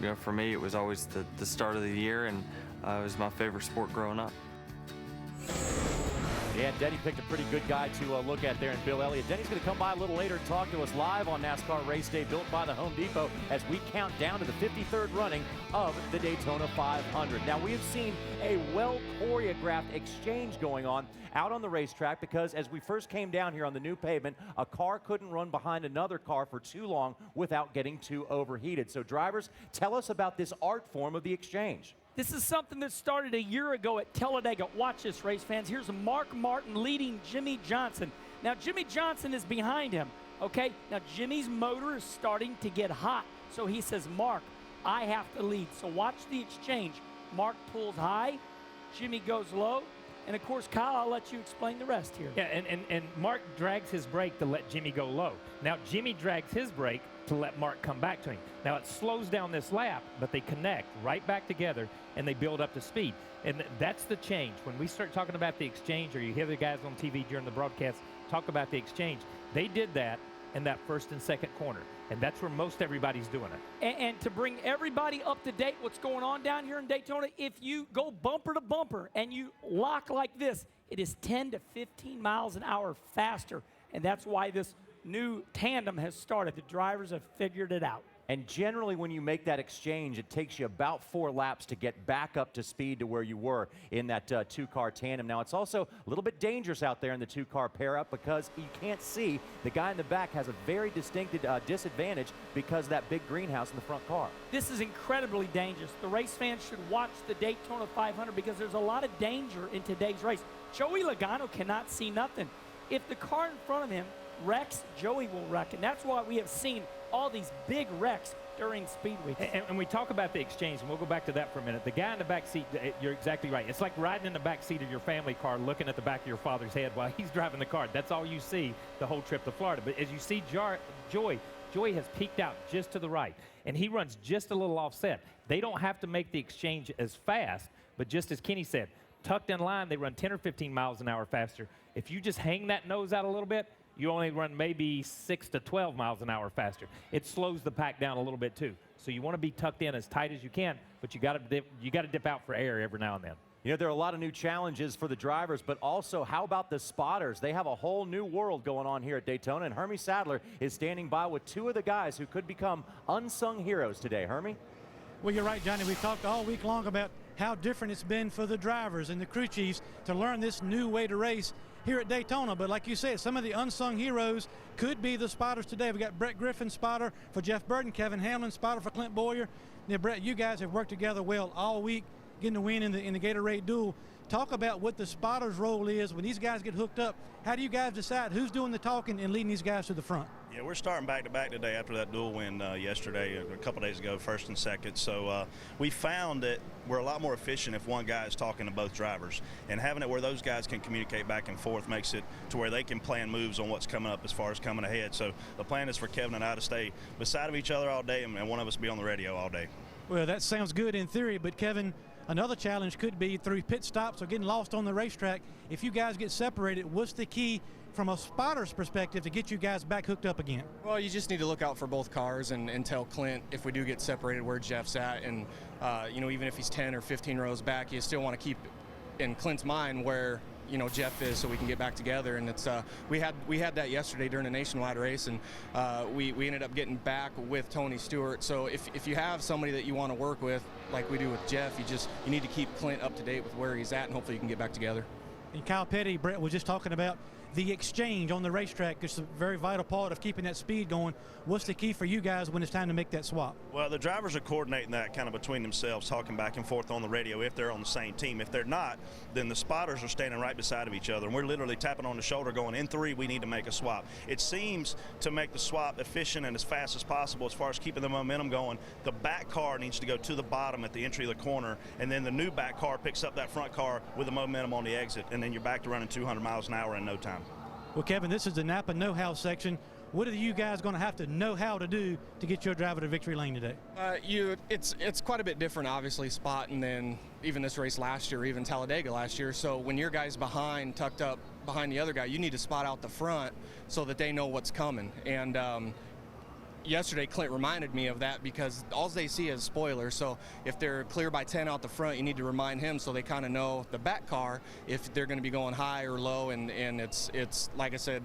you know, for me, it was always the start of the year, and it was my favorite sport growing up. Yeah, Denny picked a pretty good guy to look at there in Bill Elliott. Denny's going to come by a little later and talk to us live on NASCAR Race Day, built by the Home Depot, as we count down to the 53rd running of the Daytona 500. Now, we have seen a well-choreographed exchange going on out on the racetrack because as we first came down here on the new pavement, a car couldn't run behind another car for too long without getting too overheated. So, drivers, tell us about this art form of the exchange. This is something that started a year ago at Talladega. Watch this, race fans. Here's Mark Martin leading Jimmy Johnson. Now, Jimmy Johnson is behind him, okay? Now, Jimmy's motor is starting to get hot. So he says, Mark, I have to lead. So watch the exchange. Mark pulls high, Jimmy goes low. And, of course, Kyle, I'll let you explain the rest here. Yeah, and Mark drags his brake to let Jimmy go low. Now, Jimmy drags his brake to let Mark come back to him. Now, it slows down this lap, but they connect right back together, and they build up to speed. And that's the change. When we start talking about the exchange, or you hear the guys on TV during the broadcast talk about the exchange, they did that in that first and second corner. And that's where most everybody's doing it. And to bring everybody up to date what's going on down here in Daytona, if you go bumper to bumper and you lock like this, it is 10 to 15 miles an hour faster. And that's why this new tandem has started. The drivers have figured it out. And generally when you make that exchange, it takes you about 4 laps to get back up to speed to where you were in that two-car tandem. Now, it's also a little bit dangerous out there in the two-car pair-up because you can't see. The guy in the back has a very distinct disadvantage because of that big greenhouse in the front car. This is incredibly dangerous. The race fans should watch the Daytona 500 because there's a lot of danger in today's race. Joey Logano cannot see nothing. If the car in front of him wrecks, Joey will wreck. And that's why we have seen all these big wrecks during speed weeks. And we talk about the exchange, and we'll go back to that for a minute. The guy in the back seat, you're exactly right. It's like riding in the back seat of your family car looking at the back of your father's head while he's driving the car. That's all you see the whole trip to Florida. But as you see Joey has peeked out just to the right, and he runs just a little offset. They don't have to make the exchange as fast, but just as Kenny said, tucked in line, they run 10 or 15 miles an hour faster. If you just hang that nose out a little bit, you only run maybe 6 to 12 miles an hour faster. It slows the pack down a little bit too. So you want to be tucked in as tight as you can, but you got to dip out for air every now and then. You know, there are a lot of new challenges for the drivers, but also how about the spotters? They have a whole new world going on here at Daytona, and Hermie Sadler is standing by with 2 of the guys who could become unsung heroes today. Hermie? Well, you're right, Johnny. We've talked all week long about how different it's been for the drivers and the crew chiefs to learn this new way to race here at Daytona. But like you said, some of the unsung heroes could be the spotters today. We got Brett Griffin, spotter for Jeff Burton, Kevin Hamlin, spotter for Clint Boyer. Now, Brett, you guys have worked together well all week, getting a win in the Gatorade Duel. Talk about what the spotter's role is when these guys get hooked up. How do you guys decide who's doing the talking and leading these guys to the front? Yeah, we're starting back-to-back today after that duel win yesterday, a couple days ago, first and second. So we found that we're a lot more efficient if one guy is talking to both drivers. And having it where those guys can communicate back and forth makes it to where they can plan moves on what's coming up as far as coming ahead. So the plan is for Kevin and I to stay beside of each other all day and one of us be on the radio all day. Well, that sounds good in theory, but Kevin, another challenge could be through pit stops or getting lost on the racetrack. If you guys get separated, what's the key from a spotter's perspective to get you guys back hooked up again? Well, you just need to look out for both cars and tell Clint if we do get separated where Jeff's at. And, you know, even if he's 10 or 15 rows back, you still want to keep in Clint's mind where, you know, Jeff is so we can get back together. And it's we had that yesterday during a nationwide race, and we ended up getting back with Tony Stewart. So if you have somebody that you want to work with, like we do with Jeff, you need to keep Clint up to date with where he's at, and hopefully you can get back together. And Kyle Petty, Brett was just talking about the exchange on the racetrack. It's a very vital part of keeping that speed going. What's the key for you guys when it's time to make that swap? Well, the drivers are coordinating that kind of between themselves, talking back and forth on the radio if they're on the same team. If they're not, then the spotters are standing right beside of each other, and we're literally tapping on the shoulder going, in 3, we need to make a swap. It seems to make the swap efficient and as fast as possible as far as keeping the momentum going. The back car needs to go to the bottom at the entry of the corner, and then the new back car picks up that front car with the momentum on the exit, and then you're back to running 200 miles an hour in no time. Well, Kevin, this is the Napa know-how section. What are you guys going to have to know how to do to get your driver to victory lane today? It's quite a bit different, obviously, spotting than even this race last year, or even Talladega last year. So when your guy's behind, tucked up behind the other guy, you need to spot out the front so that they know what's coming. And yesterday, Clint reminded me of that because all they see is spoilers. So if they're clear by 10 out the front, you need to remind him so they kind of know the back car if they're going to be going high or low. And it's like I said,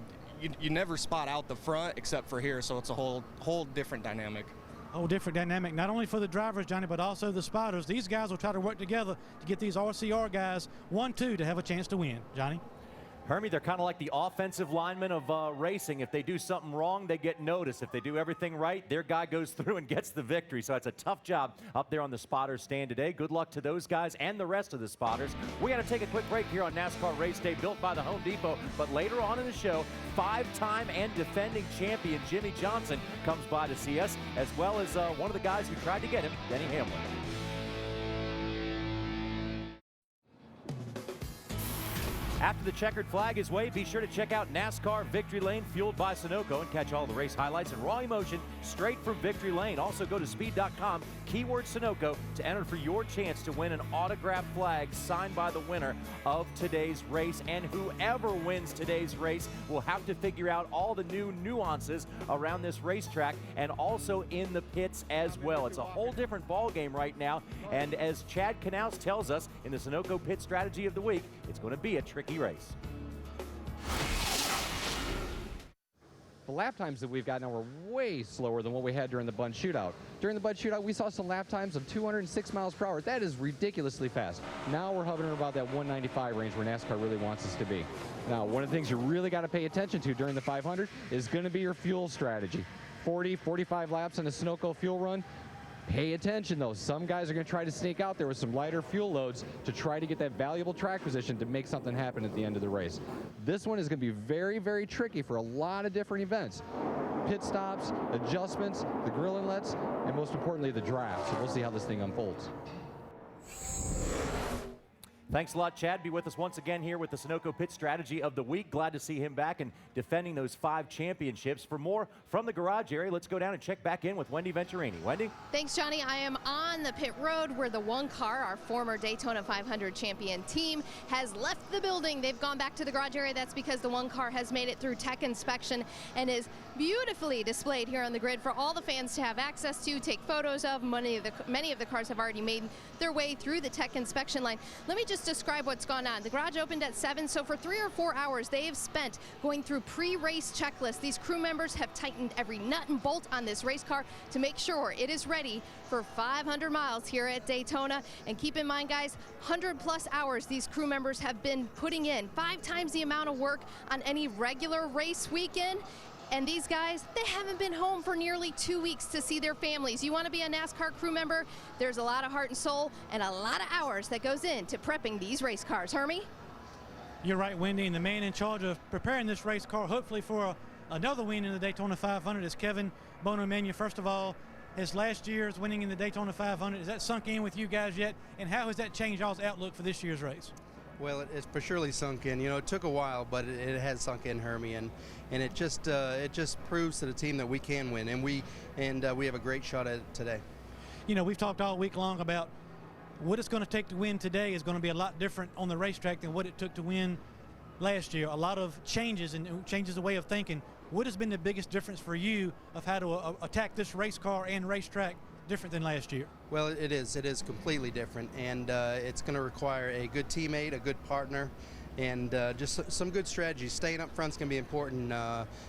you never spot out the front except for here. So it's a whole different dynamic. Whole different dynamic, not only for the drivers, Johnny, but also the spotters. These guys will try to work together to get these RCR guys 1-2 to have a chance to win. Johnny? Hermie, they're kind of like the offensive linemen of racing. If they do something wrong, they get noticed. If they do everything right, their guy goes through and gets the victory. So it's a tough job up there on the spotters stand today. Good luck to those guys and the rest of the spotters. We got to take a quick break here on NASCAR Race Day, built by the Home Depot. But later on in the show, 5-time and defending champion Jimmy Johnson comes by to see us, as well as one of the guys who tried to get him, Denny Hamlin. After the checkered flag is waved, be sure to check out NASCAR Victory Lane, fueled by Sunoco, and catch all the race highlights and raw emotion straight from Victory Lane. Also go to speed.com, keyword Sunoco, to enter for your chance to win an autographed flag signed by the winner of today's race. And whoever wins today's race will have to figure out all the new nuances around this racetrack and also in the pits as well. It's a whole different ball game right now. And as Chad Knaus tells us in the Sunoco Pit Strategy of the Week, it's going to be a tricky race. The lap times that we've got now are way slower than what we had during the Bud Shootout. During the Bud Shootout, we saw some lap times of 206 miles per hour. That is ridiculously fast. Now we're hovering about that 195 range where NASCAR really wants us to be. Now, one of the things you really got to pay attention to during the 500 is going to be your fuel strategy. 40, 45 laps in a Sunoco fuel run. Pay attention, though. Some guys are going to try to sneak out there with some lighter fuel loads to try to get that valuable track position to make something happen at the end of the race. This one is going to be very, very tricky for a lot of different events. Pit stops, adjustments, the grill inlets, and most importantly, the draft. So we'll see how this thing unfolds. Thanks a lot, Chad. Be with us once again here with the Sunoco Pit Strategy of the Week. Glad to see him back and defending those 5 championships. For more from the garage area, let's go down and check back in with Wendy Venturini. Wendy? Thanks, Johnny. I am on the pit road where the one car, our former Daytona 500 champion team, has left the building. They've gone back to the garage area. That's because the one car has made it through tech inspection and is beautifully displayed here on the grid for all the fans to have access to, take photos of. Many of the cars have already made their way through the tech inspection line. Let me just describe what's gone on. The garage opened at 7, so for 3 or 4 hours they have spent going through pre-race checklists. These crew members have tightened every nut and bolt on this race car to make sure it is ready for 500 miles here at Daytona. And keep in mind, guys, 100+ hours these crew members have been putting in, 5 times the amount of work on any regular race weekend. And these guys, they haven't been home for nearly 2 weeks to see their families. You want to be a NASCAR crew member? There's a lot of heart and soul and a lot of hours that goes into prepping these race cars. Hermie? You're right, Wendy, and the man in charge of preparing this race car, hopefully for another win in the Daytona 500, is Kevin Bonamania. First of all, his last year's winning in the Daytona 500, is that sunk in with you guys yet? And how has that changed y'all's outlook for this year's race? Well, it's for surely sunk in. You know, it took a while, but it has sunk in, Hermie, and it just proves to the team that we can win, and we have a great shot at it today. You know, we've talked all week long about what it's going to take to win today is going to be a lot different on the racetrack than what it took to win last year. A lot of changes and changes the way of thinking. What has been the biggest difference for you of how to attack this race car and racetrack different than last year? Well, it is completely different, and it's going to require a good teammate, a good partner, and just some good strategy. Staying up front is going to be important.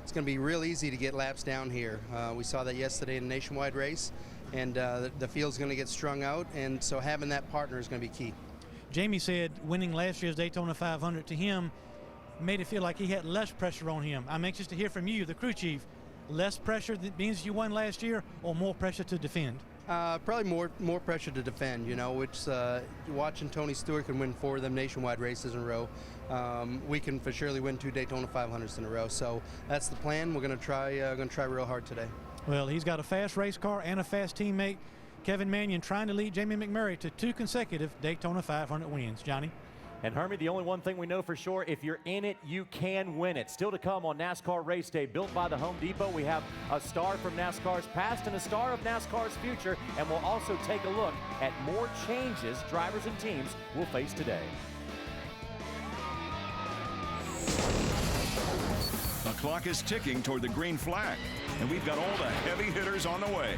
It's going to be real easy to get laps down here. We saw that yesterday in the nationwide race, and the field's going to get strung out, and so having that partner is going to be key. Jamie said winning last year's Daytona 500 to him made it feel like he had less pressure on him. I'm anxious to hear from you, the crew chief. Less pressure that means you won last year, or more pressure to defend? Probably more pressure to defend, you know, which watching Tony Stewart can win 4 of them nationwide races in a row. We can for surely win 2 Daytona 500s in a row. So that's the plan. We're going to try real hard today. Well, he's got a fast race car and a fast teammate. Kevin Manion trying to lead Jamie McMurray to 2 consecutive Daytona 500 wins. Johnny? And Hermie, the only one thing we know for sure, if you're in it, you can win it. Still to come on NASCAR Race Day, built by the Home Depot, we have a star from NASCAR's past and a star of NASCAR's future, and we'll also take a look at more changes drivers and teams will face today. The clock is ticking toward the green flag, and we've got all the heavy hitters on the way.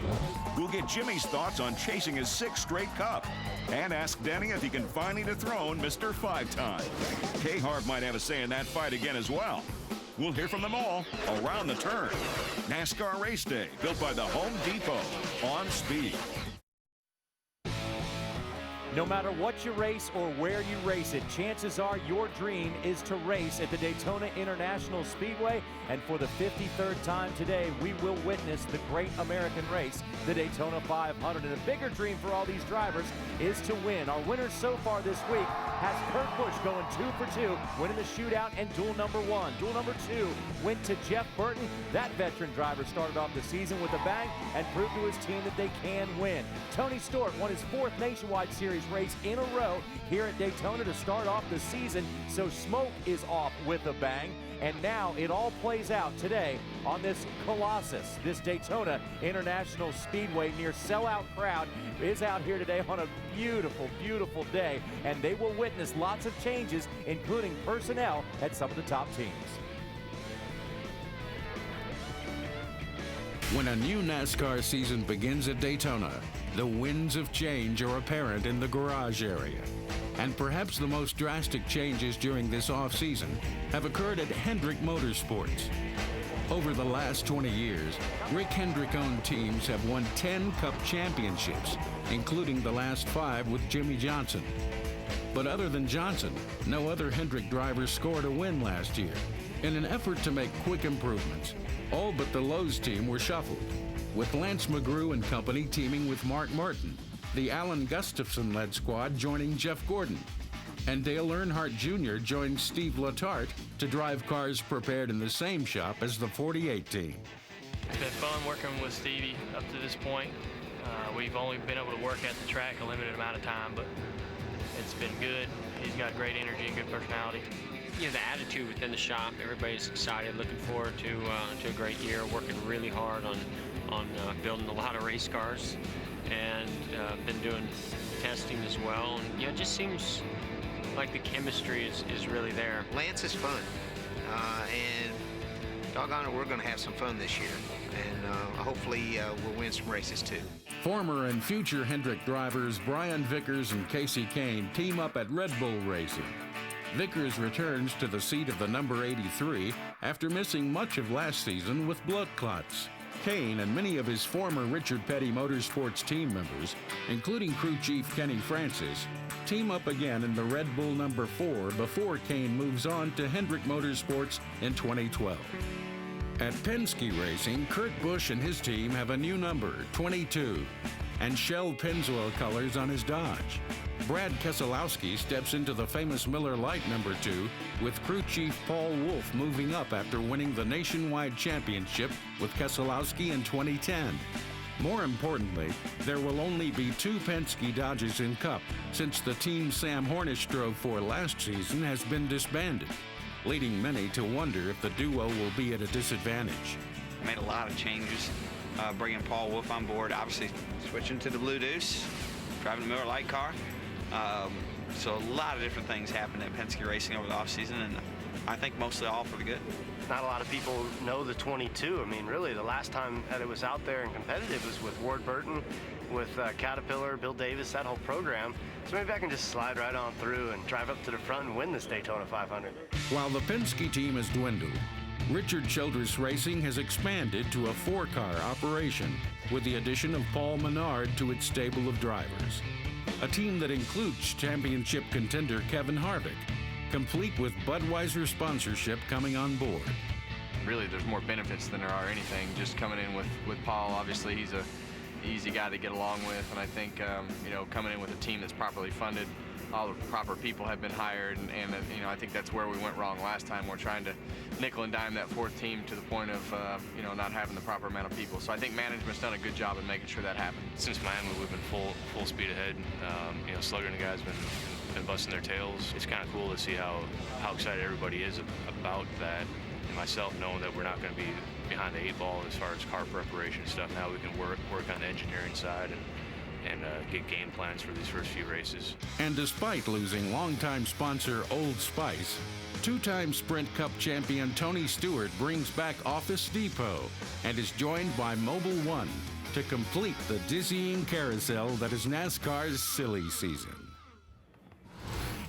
We'll get Jimmy's thoughts on chasing his 6th straight cup, and ask Denny if he can finally dethrone Mr. 5-time. K-Harv might have a say in that fight again as well. We'll hear from them all around the turn. NASCAR Race Day, built by the Home Depot, on Speed. No matter what you race or where you race it, chances are your dream is to race at the Daytona International Speedway. And for the 53rd time today, we will witness the great American race, the Daytona 500. And a bigger dream for all these drivers is to win. Our winner so far this week has Kurt Busch going 2 for 2, winning the shootout and duel number 1. Duel number 2 went to Jeff Burton. That veteran driver started off the season with a bang and proved to his team that they can win. Tony Stewart won his 4th Nationwide Series race in a row here at Daytona to start off the season, so smoke is off with a bang. And now it all plays out today on this Colossus. This Daytona International Speedway near sellout crowd is out here today on a beautiful, beautiful day, and they will witness lots of changes, including personnel at some of the top teams. When a new NASCAR season begins at Daytona, the winds of change are apparent in the garage area. And perhaps the most drastic changes during this off-season have occurred at Hendrick Motorsports. Over the last 20 years, Rick Hendrick-owned teams have won 10 Cup championships, including the last 5 with Jimmy Johnson. But other than Johnson, no other Hendrick driver scored a win last year. In an effort to make quick improvements, all but the Lowe's team were shuffled, with Lance McGrew and company teaming with Mark Martin, the Alan Gustafson-led squad joining Jeff Gordon, and Dale Earnhardt Jr. joined Steve Letarte to drive cars prepared in the same shop as the 48 team. It's been fun working with Stevie up to this point. We've only been able to work at the track a limited amount of time, but it's been good. He's got great energy and good personality. You know, the attitude within the shop, everybody's excited, looking forward to a great year, working really hard on building a lot of race cars, and been doing testing as well. And you know, it just seems like the chemistry is really there. Lance is fun, and doggone it, we're going to have some fun this year, and hopefully we'll win some races too. Former and future Hendrick drivers Brian Vickers and Casey Kane team up at Red Bull Racing. Vickers returns to the seat of the number 83 after missing much of last season with blood clots. Kane and many of his former Richard Petty Motorsports team members, including crew chief Kenny Francis, team up again in the Red Bull number 4 before Kane moves on to Hendrick Motorsports in 2012. At Penske Racing, Kurt Busch and his team have a new number, 22, and Shell Pennzoil colors on his Dodge. Brad Keselowski steps into the famous Miller Lite number 2, with crew chief Paul Wolfe moving up after winning the nationwide championship with Keselowski in 2010. More importantly, there will only be 2 Penske Dodges in Cup, since the team Sam Hornish drove for last season has been disbanded, leading many to wonder if the duo will be at a disadvantage. Made a lot of changes, bringing Paul Wolfe on board, obviously switching to the Blue Deuce, driving the Miller Lite car. So a lot of different things happened at Penske Racing over the offseason, and I think mostly all for the good. Not a lot of people know the 22. I mean, really, the last time that it was out there and competitive was with Ward Burton, with Caterpillar, Bill Davis, that whole program. So maybe I can just slide right on through and drive up to the front and win this Daytona 500. While the Penske team has dwindled, Richard Childress Racing has expanded to a 4-car operation with the addition of Paul Menard to its stable of drivers. A team that includes championship contender Kevin Harvick, complete with Budweiser sponsorship coming on board. Really, there's more benefits than there are anything. Just coming in with Paul, obviously he's a easy guy to get along with, and I think you know, coming in with a team that's properly funded, all the proper people have been hired, and you know, I think that's where we went wrong last time. We're trying to nickel and dime that 4th team to the point of you know, not having the proper amount of people. So I think management's done a good job in making sure that happens. Since Miami, we've been full speed ahead. You know, Slugger and the guys been been busting their tails. It's kind of cool to see how excited everybody is about that. And myself knowing that we're not going to be behind the 8 ball as far as car preparation stuff. Now we can work on the engineering side and get game plans for these first few races. And despite losing longtime sponsor Old Spice, 2-time Sprint Cup champion Tony Stewart brings back Office Depot and is joined by Mobil 1 to complete the dizzying carousel that is NASCAR's silly season.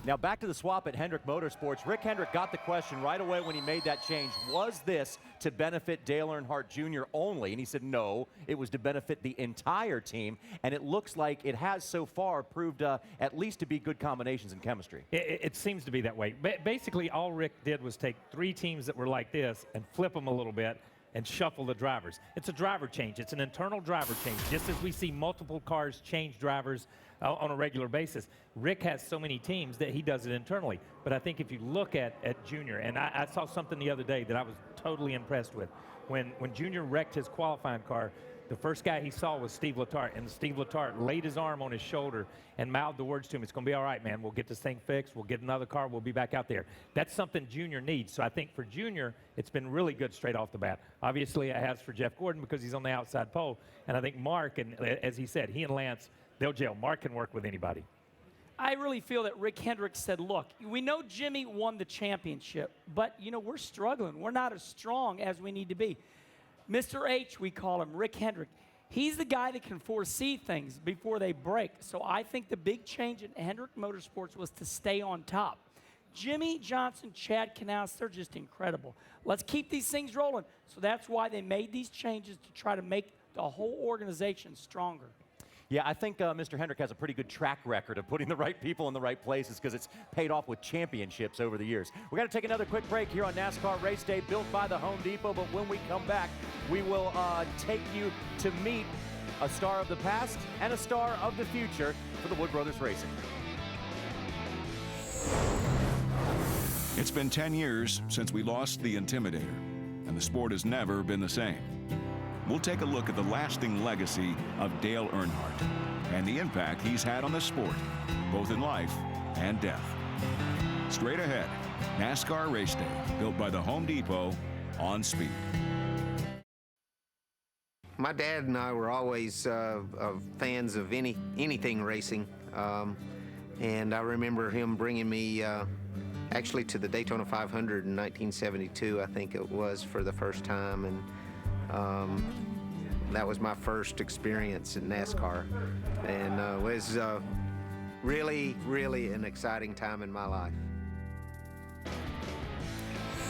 Now back to the swap at Hendrick Motorsports. Rick Hendrick got the question right away when he made that change. Was this to benefit Dale Earnhardt Jr. only? And he said no, it was to benefit the entire team. And it looks like it has so far proved at least to be good combinations in chemistry. It seems to be that way. Basically, all Rick did was take 3 teams that were like this and flip them a little bit and shuffle the drivers. It's a driver change. It's an internal driver change. Just as we see multiple cars change drivers on a regular basis, Rick has so many teams that he does it internally. But I think if you look at Junior, and I saw something the other day that I was totally impressed with. When Junior wrecked his qualifying car, the first guy he saw was Steve Letarte, and Steve Letarte laid his arm on his shoulder and mouthed the words to him, "It's going to be all right, man. We'll get this thing fixed. We'll get another car. We'll be back out there." That's something Junior needs. So I think for Junior, it's been really good straight off the bat. Obviously, it has for Jeff Gordon because he's on the outside pole. And I think Mark, and as he said, he and Lance, they'll gel. Mark can work with anybody. I really feel that Rick Hendrick said, look, we know Jimmy won the championship, but, you know, we're struggling. We're not as strong as we need to be. Mr. H, we call him, Rick Hendrick. He's the guy that can foresee things before they break. So I think the big change in Hendrick Motorsports was to stay on top. Jimmy Johnson, Chad Knaus, they're just incredible. Let's keep these things rolling. So that's why they made these changes to try to make the whole organization stronger. Yeah, I think Mr. Hendrick has a pretty good track record of putting the right people in the right places because it's paid off with championships over the years. We're going to take another quick break here on NASCAR Race Day, built by the Home Depot. But when we come back, we will take you to meet a star of the past and a star of the future for the Wood Brothers Racing. It's been 10 years since we lost the Intimidator, and the sport has never been the same. We'll take a look at the lasting legacy of Dale Earnhardt and the impact he's had on the sport, both in life and death. Straight ahead, NASCAR Race Day, built by the Home Depot on Speed. My dad and I were always fans of anything racing, and I remember him bringing me actually to the Daytona 500 in 1972, I think it was, for the first time, and that was my first experience in NASCAR, and it was really, really an exciting time in my life.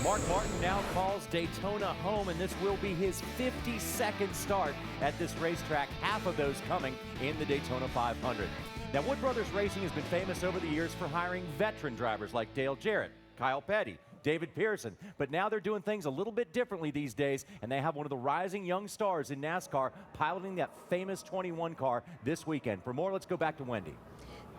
Mark Martin now calls Daytona home, and this will be his 52nd start at this racetrack, half of those coming in the Daytona 500. Now, Wood Brothers Racing has been famous over the years for hiring veteran drivers like Dale Jarrett, Kyle Petty, David Pearson, but now they're doing things a little bit differently these days, and they have one of the rising young stars in NASCAR piloting that famous 21 car this weekend. For more, let's go back to Wendy.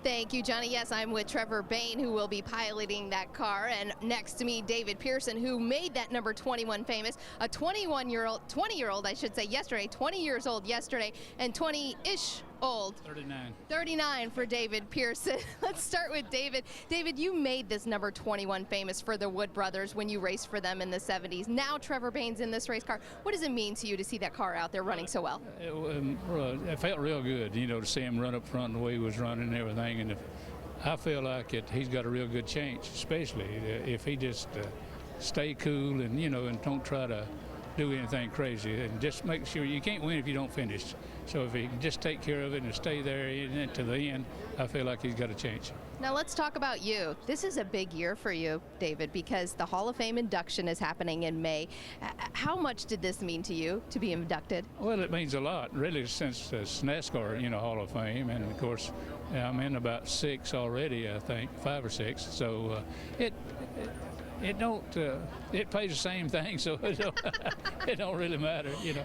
Thank you, Johnny. Yes, I'm with Trevor Bayne, who will be piloting that car, and next to me, David Pearson, who made that number 21 famous. A 20-year-old, I should say, yesterday, 20 years old yesterday, and 20-ish old. 39. 39 for David Pearson. Let's start with David. David, you made this number 21 famous for the Wood Brothers when you raced for them in the 70s. Now Trevor Bayne's in this race car. What does it mean to you to see that car out there running so well? It felt real good, you know, to see him run up front the way he was running and everything. And I feel like he's got a real good chance, especially if he just stay cool and, you know, and don't try to do anything crazy, and just make sure you can't win if you don't finish. So if he can just take care of it and stay there to the end, I feel like he's got a chance. Now let's talk about you. This is a big year for you, David, because the Hall of Fame induction is happening in May. How much did this mean to you to be inducted? Well, it means a lot, really, since it's NASCAR, you know, Hall of Fame, and of course I'm in about 6 already, I think, 5 or 6. So it pays the same thing, so it don't really matter, you know.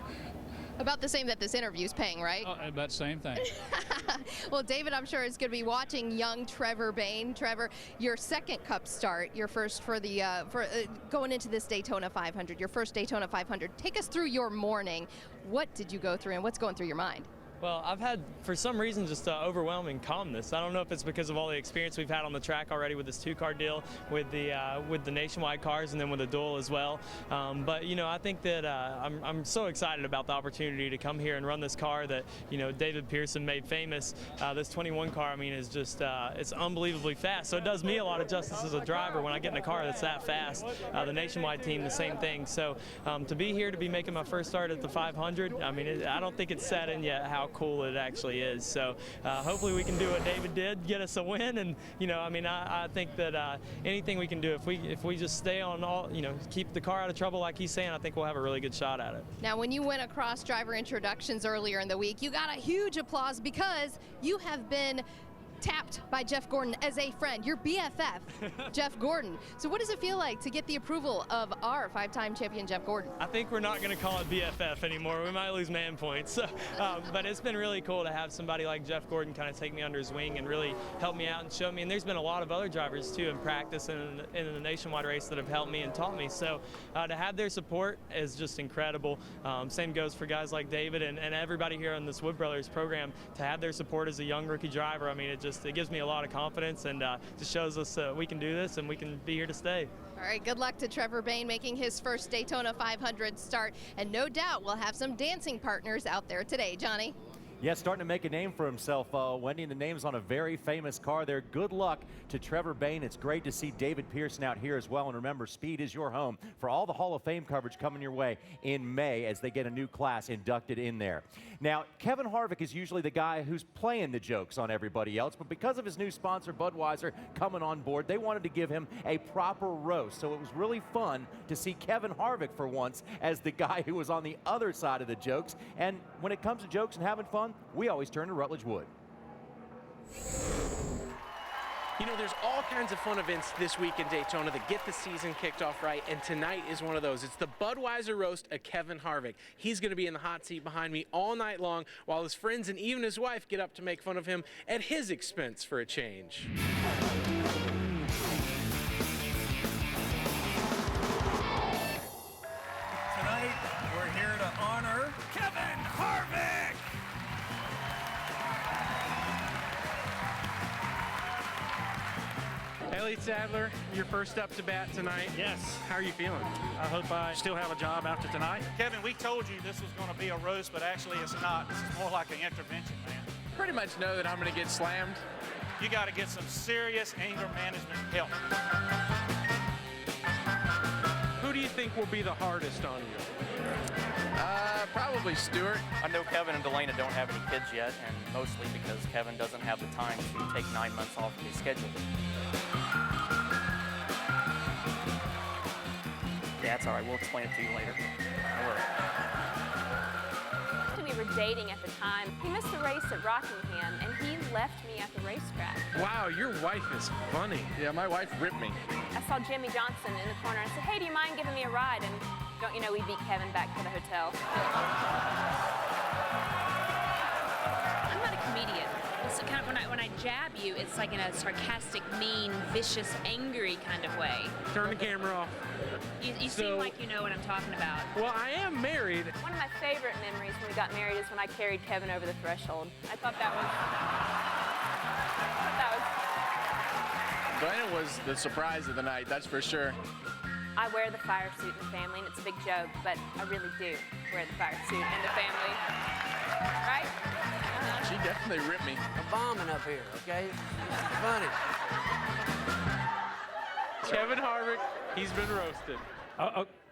About the same that this interview's paying, right? About the same thing. Well, David, I'm sure is going to be watching young Trevor Bayne. Trevor, your second Cup start, your first for the going into this Daytona 500, your first Daytona 500. Take us through your morning. What did you go through, and what's going through your mind? Well, I've had, for some reason, just overwhelming calmness. I don't know if it's because of all the experience we've had on the track already with this 2-car deal, with the nationwide cars, and then with the duel as well. But you know, I think that I'm so excited about the opportunity to come here and run this car that David Pearson made famous. This 21 car, I mean, is just it's unbelievably fast. So it does me a lot of justice as a driver when I get in a car that's that fast. The nationwide team, the same thing. So to be here, to be making my first start at the 500, I mean, I don't think it's set in yet how cool it actually is. So hopefully we can do what David did, get us a win. And I mean, I think that anything we can do, if we just stay on all, keep the car out of trouble like he's saying, I think we'll have a really good shot at it. Now, when you went across driver introductions earlier in the week, you got a huge applause because you have been tapped by Jeff Gordon as a friend, your BFF, Jeff Gordon. So what does it feel like to get the approval of our 5-time champion, Jeff Gordon? I think we're not going to call it BFF anymore. We might lose man points. But it's been really cool to have somebody like Jeff Gordon kind of take me under his wing and really help me out and show me. And there's been a lot of other drivers, too, in practice and in the nationwide race that have helped me and taught me. So to have their support is just incredible. Same goes for guys like David and everybody here on this Wood Brothers program. To have their support as a young rookie driver, I mean, it gives me a lot of confidence and just shows us we can do this and we can be here to stay. All right, good luck to Trevor Bayne making his first Daytona 500 start, and no doubt we'll have some dancing partners out there today. Johnny? Yeah, starting to make a name for himself, Wendy, and the name's on a very famous car there. Good luck to Trevor Bayne. It's great to see David Pearson out here as well. And remember, Speed is your home for all the Hall of Fame coverage coming your way in May as they get a new class inducted in there. Now, Kevin Harvick is usually the guy who's playing the jokes on everybody else, but because of his new sponsor, Budweiser, coming on board, they wanted to give him a proper roast. So it was really fun to see Kevin Harvick for once as the guy who was on the other side of the jokes. And when it comes to jokes and having fun, we always turn to Rutledge Wood. There's all kinds of fun events this week in Daytona that get the season kicked off right, and tonight is one of those. It's the Budweiser roast of Kevin Harvick. He's going to be in the hot seat behind me all night long while his friends and even his wife get up to make fun of him at his expense for a change. Tonight, we're here to honor Kevin Harvick. Elliott Sadler, you're first up to bat tonight. Yes. How are you feeling? I hope I still have a job after tonight. Kevin, we told you this was going to be a roast, but actually it's not. This is more like an intervention, man. Pretty much know that I'm going to get slammed. You got to get some serious anger management help. Who do you think will be the hardest on you? Probably Stewart. I know Kevin and Daytona don't have any kids yet, and mostly because Kevin doesn't have the time to take 9 months off of his schedule. Yeah, it's all right. We'll explain it to you later. Don't worry. We were dating at the time. He missed the race at Rockingham, and he left me at the racetrack. Wow, your wife is funny. Yeah, my wife ripped me. I saw Jimmy Johnson in the corner and I said, hey, do you mind giving me a ride? And don't you know, we beat Kevin back to the hotel. I'm not a comedian. It's kind of when I jab you, it's like in a sarcastic, mean, vicious, angry kind of way. Turn the camera off. You seem like you know what I'm talking about. Well, I am married. One of my favorite memories when we got married is when I carried Kevin over the threshold. I thought that was... Daytona was the surprise of the night, that's for sure. I wear the fire suit in the family, and it's a big joke, but I really do wear the fire suit in the family. Right? She definitely ripped me. I'm bombing up here, okay? It's funny. Kevin Harvick, he's been roasted.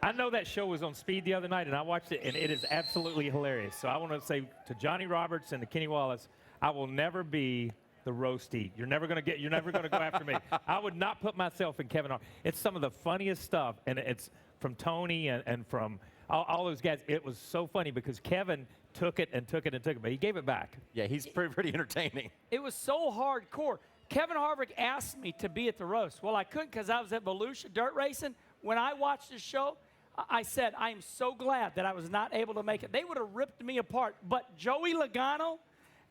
I know that show was on Speed the other night, and I watched it, and it is absolutely hilarious. So I want to say to Johnny Roberts and to Kenny Wallace, I will never be the roasty. You're never going to go after me. I would not put myself in Kevin Harvick. It's some of the funniest stuff, and it's from Tony and from all those guys. It was so funny because Kevin took it, but he gave it back. Yeah, he's pretty entertaining. It was so hardcore. Kevin Harvick asked me to be at the roast. Well, I couldn't because I was at Volusia dirt racing. When I watched the show, I said, I am so glad that I was not able to make it. They would have ripped me apart. But Joey Logano,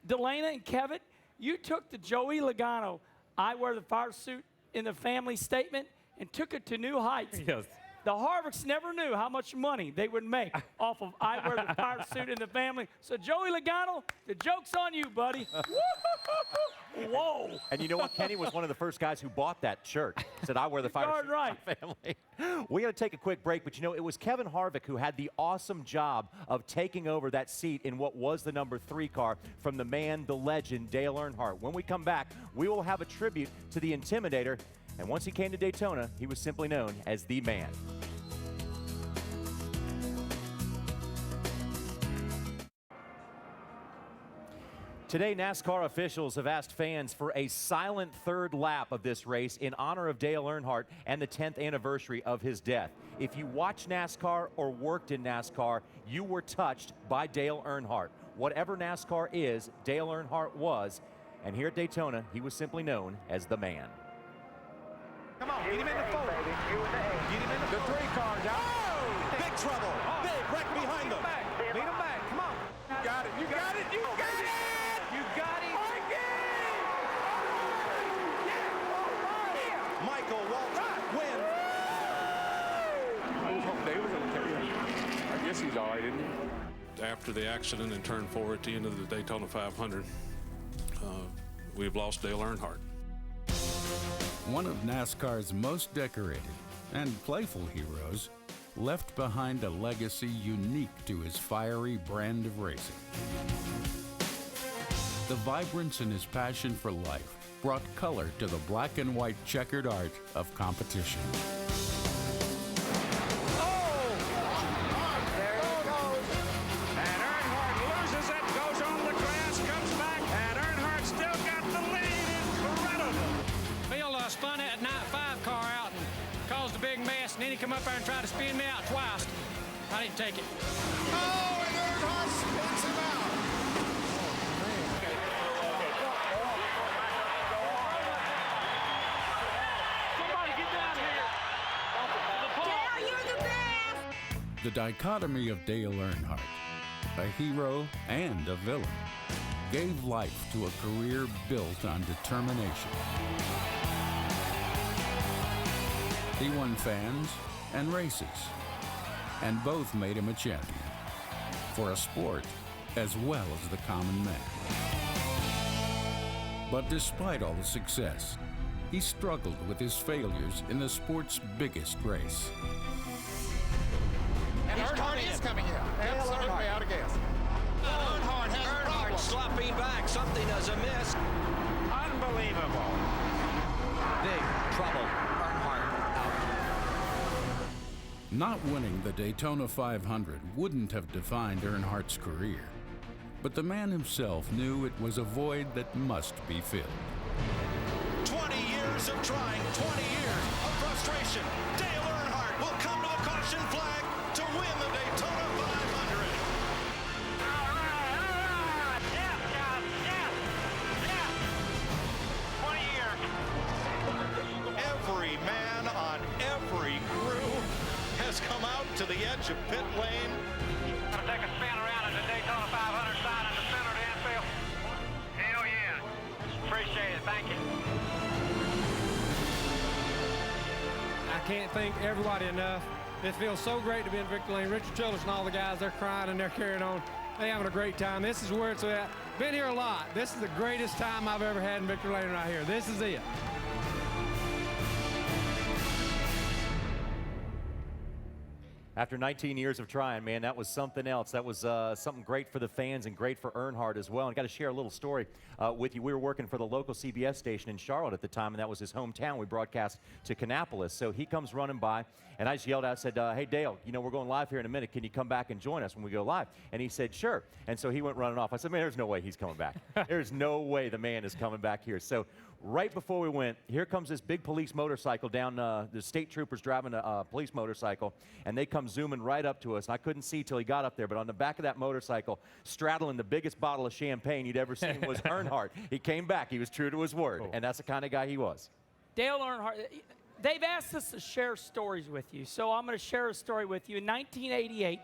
Daytona, and Kevin, you took the Joey Logano, I wear the fire suit in the family statement, and took it to new heights. Yes. The Harvicks never knew how much money they would make off of I Wear the Fire Suit in the Family. So, Joey Logano, the joke's on you, buddy. Whoa. And you know what? Kenny was one of the first guys who bought that shirt. He said, I wear the Fire Suit in the Family. We got to take a quick break, but you know, it was Kevin Harvick who had the awesome job of taking over that seat in what was the number 3 car from the man, the legend, Dale Earnhardt. When we come back, we will have a tribute to the Intimidator. And once he came to Daytona, he was simply known as the man. Today, NASCAR officials have asked fans for a silent third lap of this race in honor of Dale Earnhardt and the 10th anniversary of his death. If you watch NASCAR or worked in NASCAR, you were touched by Dale Earnhardt. Whatever NASCAR is, Dale Earnhardt was. And here at Daytona, he was simply known as the man. Come on, get him in the fold. Get him in the 3 cars. Oh! Big trouble. Oh. Big wreck behind them. Beat him back. Come on. You got it. You got it. You got it. You got it. Michael Waltrip wins. I was hoping Dave was okay. I guess he's all right, isn't he? After the accident in turn 4 at the end of the Daytona 500, we've lost Dale Earnhardt. One of NASCAR's most decorated and playful heroes left behind a legacy unique to his fiery brand of racing. The vibrance in his passion for life brought color to the black and white checkered art of competition. And then he come up there and tried to spin me out twice. I didn't take it. Oh, and Earnhardt spins him out. Somebody get down here. Dale, you're the best. The dichotomy of Dale Earnhardt, a hero and a villain, gave life to a career built on determination. He won fans and races, and both made him a champion for a sport as well as the common man. But despite all the success, he struggled with his failures in the sport's biggest race. And Earnhardt is coming in. Absolutely out of gas. Earnhardt has problems. Slopping back. Something is amiss. Unbelievable. Big trouble. Not winning the Daytona 500 wouldn't have defined Earnhardt's career, but the man himself knew it was a void that must be filled. 20 years of trying, 20 years of frustration. Dale Earnhardt will come to the caution flag to win the Daytona 500. All right. Yeah. 20 years. Every man on every crew has come out to the edge of pit lane. Gonna take a spin around at the Daytona 500 sign in the center of the infield. Hell yeah. Appreciate it. Thank you. I can't thank everybody enough. It feels so great to be in Victory Lane. Richard Childress and all the guys, they're crying and they're carrying on. They're having a great time. This is where it's at. Been here a lot. This is the greatest time I've ever had in Victory Lane right here. This is it. After 19 years of trying, man, that was something else. That was something great for the fans and great for Earnhardt as well. And got to share a little story with you. We were working for the local CBS station in Charlotte at the time, and that was his hometown. We broadcast to Kannapolis. So he comes running by, and I just yelled out, I said, hey, Dale, you know, we're going live here in a minute. Can you come back and join us when we go live? And he said, sure. And so he went running off. I said, man, there's no way he's coming back. There's no way the man is coming back here. So right before we went, here comes this big police motorcycle down, the state troopers driving a police motorcycle, and they come zooming right up to us. And I couldn't see till he got up there, but on the back of that motorcycle, straddling the biggest bottle of champagne you'd ever seen was Earnhardt. He came back. He was true to his word, and that's the kind of guy he was. Dale Earnhardt, they've asked us to share stories with you, so I'm going to share a story with you. In 1988,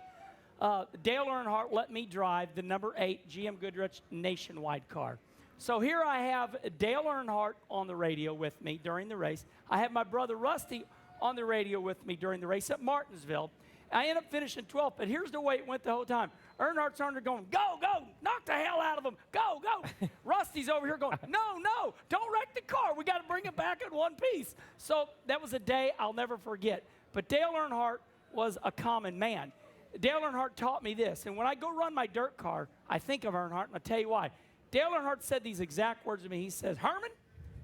Dale Earnhardt let me drive the number 8 GM Goodrich Nationwide car. So here I have Dale Earnhardt on the radio with me during the race. I have my brother Rusty on the radio with me during the race at Martinsville. I ended up finishing 12th, but here's the way it went the whole time. Earnhardt's under going, go, go, knock the hell out of him, go, go. Rusty's over here going, no, no, don't wreck the car. We got to bring it back in one piece. So that was a day I'll never forget. But Dale Earnhardt was a common man. Dale Earnhardt taught me this, and when I go run my dirt car, I think of Earnhardt, and I'll tell you why. Dale Earnhardt said these exact words to me. He says, Herman,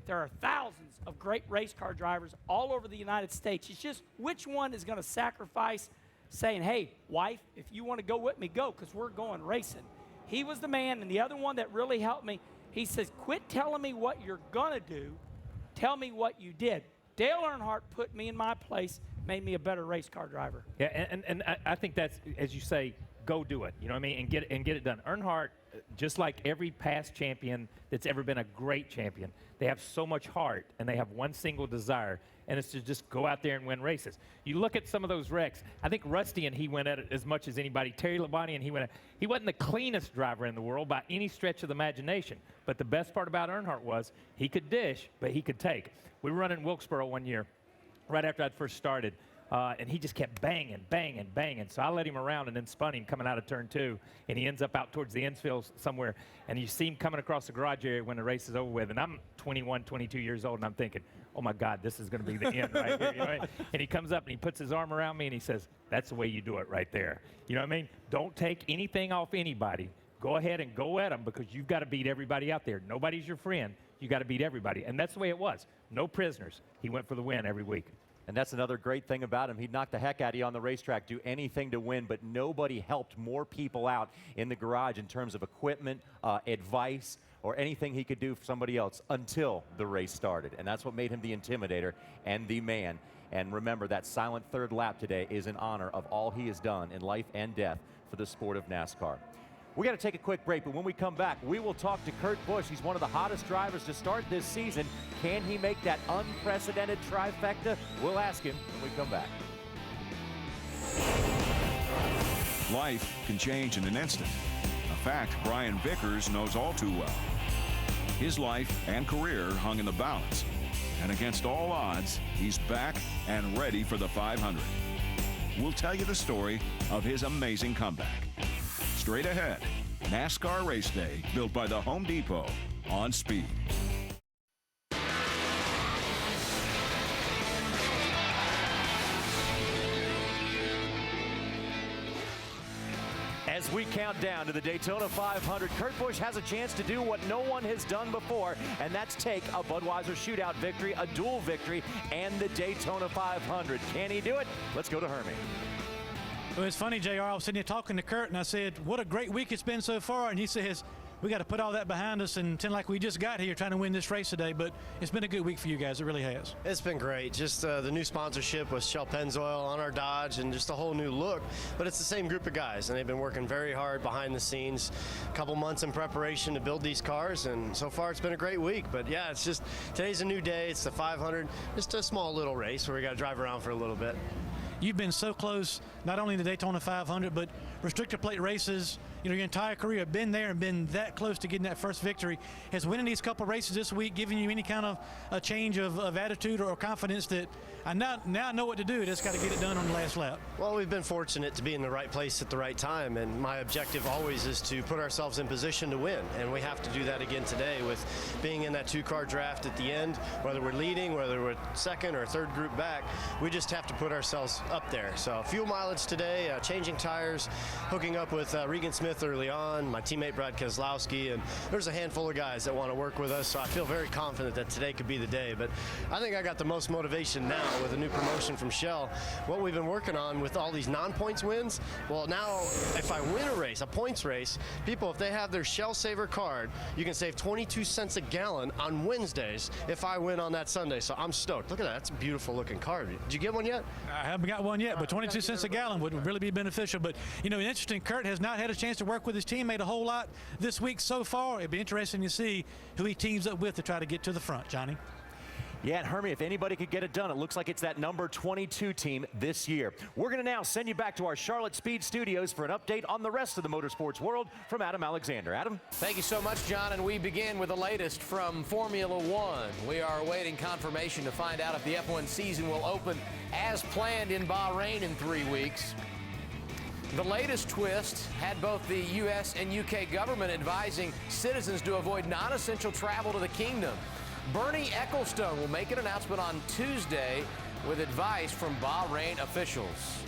there are thousands of great race car drivers all over the United States. It's just which one is going to sacrifice saying, hey, wife, if you want to go with me, go, because we're going racing. He was the man, and the other one that really helped me, he says, quit telling me what you're going to do. Tell me what you did. Dale Earnhardt put me in my place, made me a better race car driver. Yeah, and I think that's, as you say, go do it. You know what I mean? And get it done. Earnhardt, just like every past champion that's ever been a great champion, they have so much heart, and they have one single desire, and it's to just go out there and win races. You look at some of those wrecks. I think Rusty and he went at it as much as anybody. Terry Labonte and he went at it. He wasn't the cleanest driver in the world by any stretch of the imagination. But the best part about Earnhardt was he could dish, but he could take. We were running Wilkesboro one year, right after I'd first started. And he just kept banging, banging, banging. So I let him around and then spun him coming out of turn 2. And he ends up out towards the infield somewhere. And you see him coming across the garage area when the race is over with. And I'm 21, 22 years old, and I'm thinking, oh, my God, this is going to be the end right here. You know what I mean? And he comes up and he puts his arm around me and he says, that's the way you do it right there. You know what I mean? Don't take anything off anybody. Go ahead and go at them because you've got to beat everybody out there. Nobody's your friend. You got to beat everybody. And that's the way it was. No prisoners. He went for the win every week. And that's another great thing about him. He'd knock the heck out of you on the racetrack, do anything to win, but nobody helped more people out in the garage in terms of equipment, advice, or anything he could do for somebody else until the race started. And that's what made him the intimidator and the man. And remember, that silent third lap today is in honor of all he has done in life and death for the sport of NASCAR. We got to take a quick break, but when we come back, we will talk to Kurt Busch. He's one of the hottest drivers to start this season. Can he make that unprecedented trifecta? We'll ask him when we come back. Life can change in an instant, a fact Brian Vickers knows all too well. His life and career hung in the balance, and against all odds, he's back and ready for the 500. We'll tell you the story of his amazing comeback. Straight ahead, NASCAR Race Day, built by the Home Depot on Speed. As we count down to the Daytona 500, Kurt Busch has a chance to do what no one has done before, and that's take a Budweiser shootout victory, a dual victory, and the Daytona 500. Can he do it? Let's go to Hermie. Well, it's funny, JR. I was sitting here talking to Kurt, and I said, what a great week it's been so far. And he says, we got to put all that behind us and pretend like we just got here trying to win this race today. But it's been a good week for you guys. It really has. It's been great. Just the new sponsorship with Shell Pennzoil on our Dodge and just a whole new look. But it's the same group of guys, and they've been working very hard behind the scenes. A couple months in preparation to build these cars, and so far it's been a great week. But yeah, it's just today's a new day. It's the 500. Just a small little race where we got to drive around for a little bit. You've been so close, not only to the Daytona 500, but restrictor plate races. You know, your entire career have been there and been that close to getting that first victory. Has winning these couple races this week given you any kind of a change of attitude or confidence that I now know what to do? Just got to get it done on the last lap. Well, we've been fortunate to be in the right place at the right time, and my objective always is to put ourselves in position to win, and we have to do that again today with being in that two-car draft at the end. Whether we're leading, whether we're second or third group back, we just have to put ourselves up there. So fuel mileage today, changing tires, hooking up with Regan Smith early on, my teammate Brad Keselowski, and there's a handful of guys that want to work with us, so I feel very confident that today could be the day. But I think I got the most motivation now with a new promotion from Shell. What we've been working on with all these non-points wins, well, now if I win a race, a points race, people, if they have their Shell Saver card, you can save 22 cents a gallon on Wednesdays if I win on that Sunday. So I'm stoked. Look at that. That's a beautiful looking card. Did you get one yet? I haven't got one yet, but 22 cents a gallon would really be beneficial. But, you know, interesting, Kurt has not had a chance to work with his teammate a whole lot this week so far. It'd be interesting to see who he teams up with to try to get to the front, Johnny. Yeah, and Hermie, if anybody could get it done, it looks like it's that number 22 team this year. We're going to now send you back to our Charlotte Speed Studios for an update on the rest of the motorsports world from Adam Alexander. Adam? Thank you so much, John, and we begin with the latest from Formula One. We are awaiting confirmation to find out if the F1 season will open as planned in Bahrain in 3 weeks. The latest twist had both the U.S. and U.K. government advising citizens to avoid non-essential travel to the kingdom. Bernie Ecclestone will make an announcement on Tuesday with advice from Bahrain officials.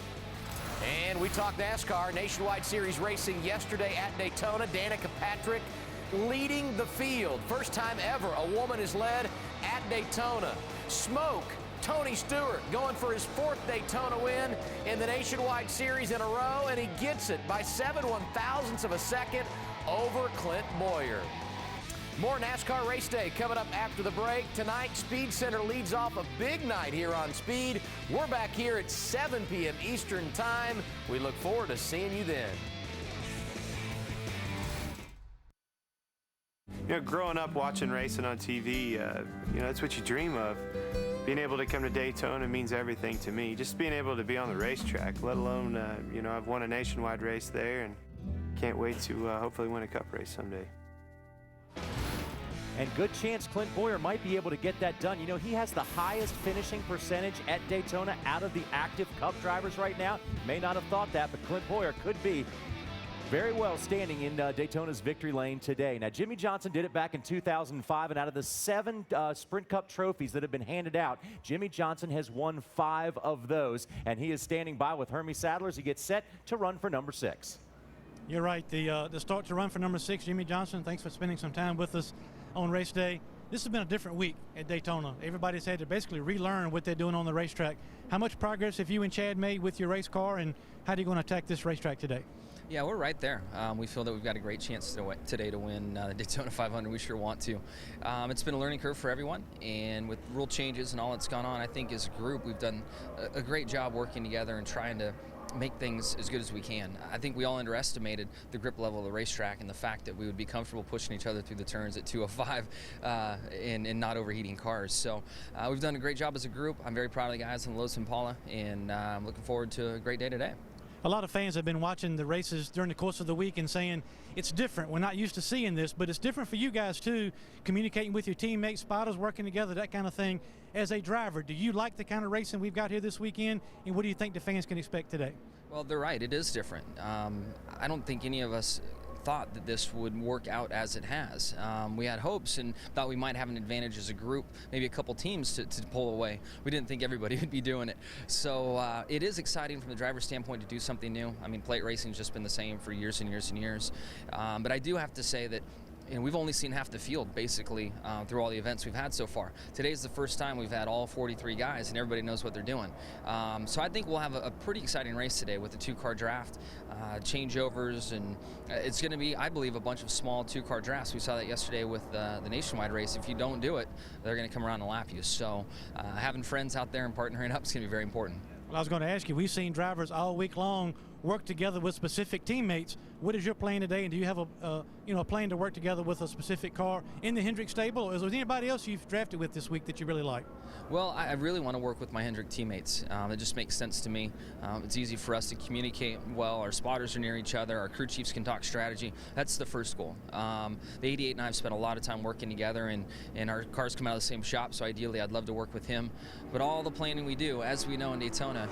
And we talked NASCAR Nationwide Series racing yesterday at Daytona. Danica Patrick leading the field. First time ever a woman is led at Daytona. Smoke Tony Stewart going for his 4th Daytona win in the Nationwide Series in a row, and he gets it by 7 1/1000ths of a second over Clint Boyer. More NASCAR race day coming up after the break. Tonight, Speed Center leads off a big night here on Speed. We're back here at 7 p.m. Eastern Time. We look forward to seeing you then. You know, growing up watching racing on TV, you know, that's what you dream of. Being able to come to Daytona means everything to me. Just being able to be on the racetrack, let alone, you know, I've won a nationwide race there and can't wait to hopefully win a cup race someday. And good chance Clint Boyer might be able to get that done. You know, he has the highest finishing percentage at Daytona out of the active Cup drivers right now. May not have thought that, but Clint Boyer could be very well standing in Daytona's victory lane today. Now, Jimmy Johnson did it back in 2005, and out of the 7 Sprint Cup trophies that have been handed out, Jimmy Johnson has won 5 of those, and he is standing by with Hermie Sadler as he gets set to run for number 6. You're right. The start to run for number 6, Jimmy Johnson, thanks for spending some time with us on race day. This has been a different week at Daytona. Everybody's had to basically relearn what they're doing on the racetrack. How much progress have you and Chad made with your race car, and how are you going to attack this racetrack today? Yeah, we're right there. We feel that we've got a great chance today to win the Daytona 500. We sure want to. It's been a learning curve for everyone, and with rule changes and all that's gone on, I think as a group we've done a great job working together and trying to make things as good as we can. I think we all underestimated the grip level of the racetrack and the fact that we would be comfortable pushing each other through the turns at 205 and not overheating cars. So we've done a great job as a group. I'm very proud of the guys in Lotus Impala, and I'm looking forward to a great day today. A lot of fans have been watching the races during the course of the week and saying it's different. We're not used to seeing this, but it's different for you guys too, communicating with your teammates, spotters working together, that kind of thing. As a driver, do you like the kind of racing we've got here this weekend, and what do you think the fans can expect today? Well, they're right. It is different. I don't think any of us thought that this would work out as it has. We had hopes and thought we might have an advantage as a group, maybe a couple teams to pull away. We didn't think everybody would be doing it. So it is exciting from the driver's standpoint to do something new. I mean, plate racing's just been the same for years and years and years. But I do have to say that we've only seen half the field basically through all the events we've had so far. Today's the first time we've had all 43 guys and everybody knows what they're doing. So I think we'll have a pretty exciting race today with the 2-car draft, changeovers, and it's going to be, I believe, a bunch of small 2-car drafts. We saw that yesterday with the nationwide race. If you don't do it, they're going to come around and lap you. So having friends out there and partnering up is going to be very important. Well, I was going to ask you, we've seen drivers all week long work together with specific teammates. What is your plan today, and do you have a plan to work together with a specific car in the Hendrick stable, or is there anybody else you've drafted with this week that you really like? Well, I really want to work with my Hendrick teammates. It just makes sense to me. It's easy for us to communicate well. Our spotters are near each other. Our crew chiefs can talk strategy. That's the first goal. The 88 and I have spent a lot of time working together, and our cars come out of the same shop, so ideally I'd love to work with him. But all the planning we do, as we know in Daytona,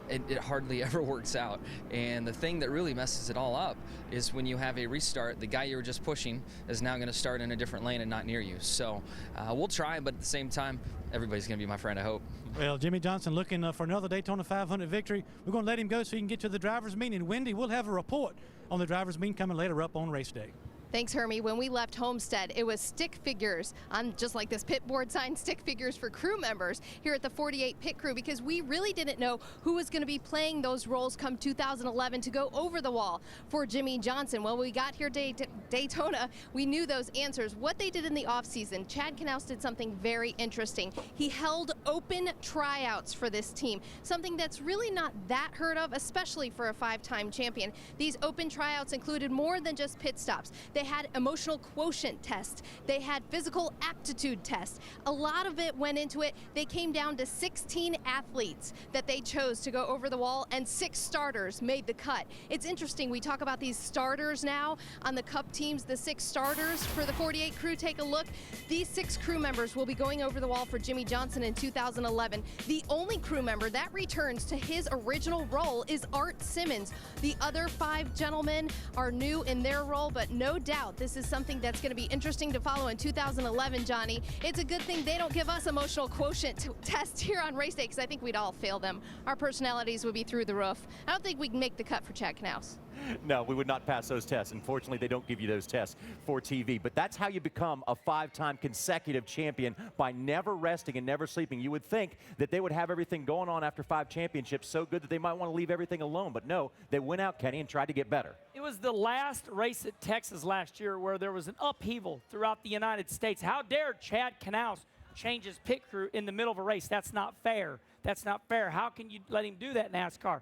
it hardly ever works out. And the thing that really messes it all up is when you have a restart, the guy you were just pushing is now going to start in a different lane and not near you. So we'll try, but at the same time, everybody's going to be my friend, I hope. Well, Jimmy Johnson looking for another Daytona 500 victory. We're going to let him go so he can get to the driver's meeting. And Wendy, we'll have a report on the driver's meeting coming later up on race day. Thanks, Hermie. When we left Homestead, it was stick figures on just like this pit board sign, stick figures for crew members here at the 48 pit crew, because we really didn't know who was going to be playing those roles come 2011 to go over the wall for Jimmy Johnson. Well, we got here Daytona, we knew those answers. What they did in the offseason, Chad Knaus did something very interesting. He held open tryouts for this team, something that's really not that heard of, especially for a 5-time champion. These open tryouts included more than just pit stops. They They had emotional quotient tests. They had physical aptitude tests. A lot of it went into it. They came down to 16 athletes that they chose to go over the wall, and 6 starters made the cut. It's interesting, we talk about these starters now on the Cup teams, the 6 starters for the 48 crew. Take a look. These 6 crew members will be going over the wall for Jimmy Johnson in 2011. The only crew member that returns to his original role is Art Simmons. The other 5 gentlemen are new in their role, but no doubt this is something that's going to be interesting to follow in 2011, Johnny. It's a good thing they don't give us emotional quotient tests here on race day, because I think we'd all fail them. Our personalities would be through the roof. I don't think we can make the cut for Chad Knaus. No, we would not pass those tests. Unfortunately, they don't give you those tests for TV. But that's how you become a 5-time consecutive champion, by never resting and never sleeping. You would think that they would have everything going on after 5 championships so good that they might want to leave everything alone. But no, they went out, Kenny, and tried to get better. It was the last race at Texas last year where there was an upheaval throughout the United States. How dare Chad Knaus change his pit crew in the middle of a race? That's not fair. That's not fair. How can you let him do that, NASCAR?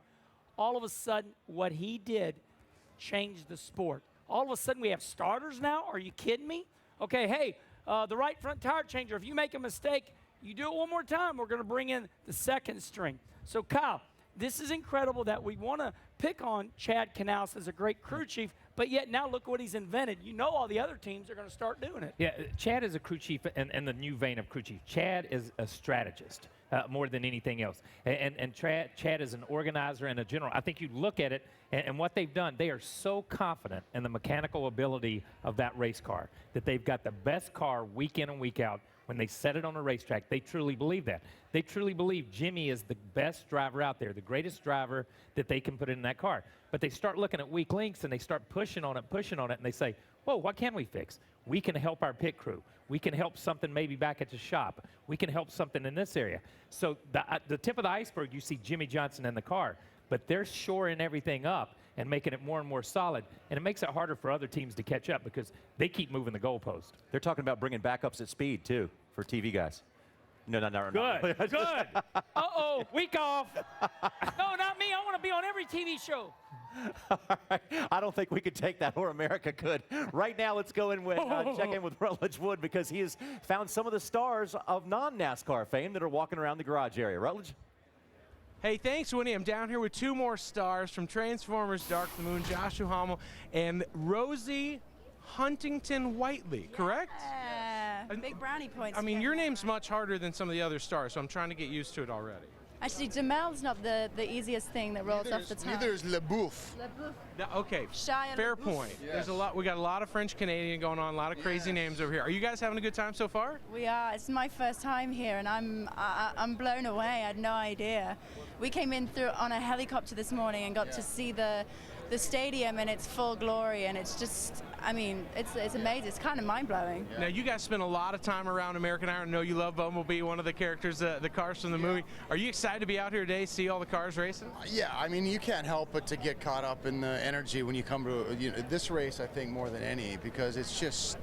All of a sudden, what he did changed the sport. All of a sudden, we have starters now? Are you kidding me? Okay, hey, the right front tire changer, if you make a mistake, you do it one more time, we're going to bring in the second string. So, Kyle, this is incredible that we want to pick on Chad Knaus as a great crew chief, but yet now look what he's invented. You know all the other teams are going to start doing it. Yeah, Chad is a crew chief in the new vein of crew chief. Chad is a strategist more than anything else. And Chad is an organizer and a general. I think you look at it and what they've done, they are so confident in the mechanical ability of that race car that they've got the best car week in and week out. When they set it on a racetrack, they truly believe that. They truly believe Jimmy is the best driver out there, the greatest driver that they can put in that car. But they start looking at weak links and they start pushing on it, and they say, whoa, what can we fix? We can help our pit crew. We can help something maybe back at the shop. We can help something in this area. So the tip of the iceberg, you see Jimmy Johnson in the car, but they're shoring everything up and making it more and more solid, and it makes it harder for other teams to catch up because they keep moving the goalpost. They're talking about bringing backups at speed, too, for TV guys. No. Good, good. Uh-oh, week off. No, not me. I want to be on every TV show. All right. I don't think we could take that, or America could. Right now, let's go in with check in with Rutledge Wood, because he has found some of the stars of non-NASCAR fame that are walking around the garage area. Rutledge? Hey, thanks, Winnie. I'm down here with 2 more stars from Transformers Dark the Moon, Josh Duhamel and Rosie Huntington-Whiteley, correct? Yeah, big brownie points. I mean, your name's much harder than some of the other stars, so I'm trying to get used to it already. Actually, Jamel's not the easiest thing that rolls off the tongue. Neither is LeBouf. Okay, Shia fair LaBeouf. point. Yes. There's a lot. We got a lot of French Canadian going on, a lot of crazy names over here. Are you guys having a good time so far? We are. It's my first time here, and I'm blown away. I had no idea. We came in on a helicopter this morning and got to see the stadium in its full glory, and it's just, I mean, it's amazing. It's kind of mind-blowing. Now, you guys spend a lot of time around American Iron. I know you love Bumblebee, one of the characters, the cars from the movie. Are you excited to be out here today, see all the cars racing? Yeah, I mean, you can't help but to get caught up in the energy when you come to this race, I think, more than any, because it's just,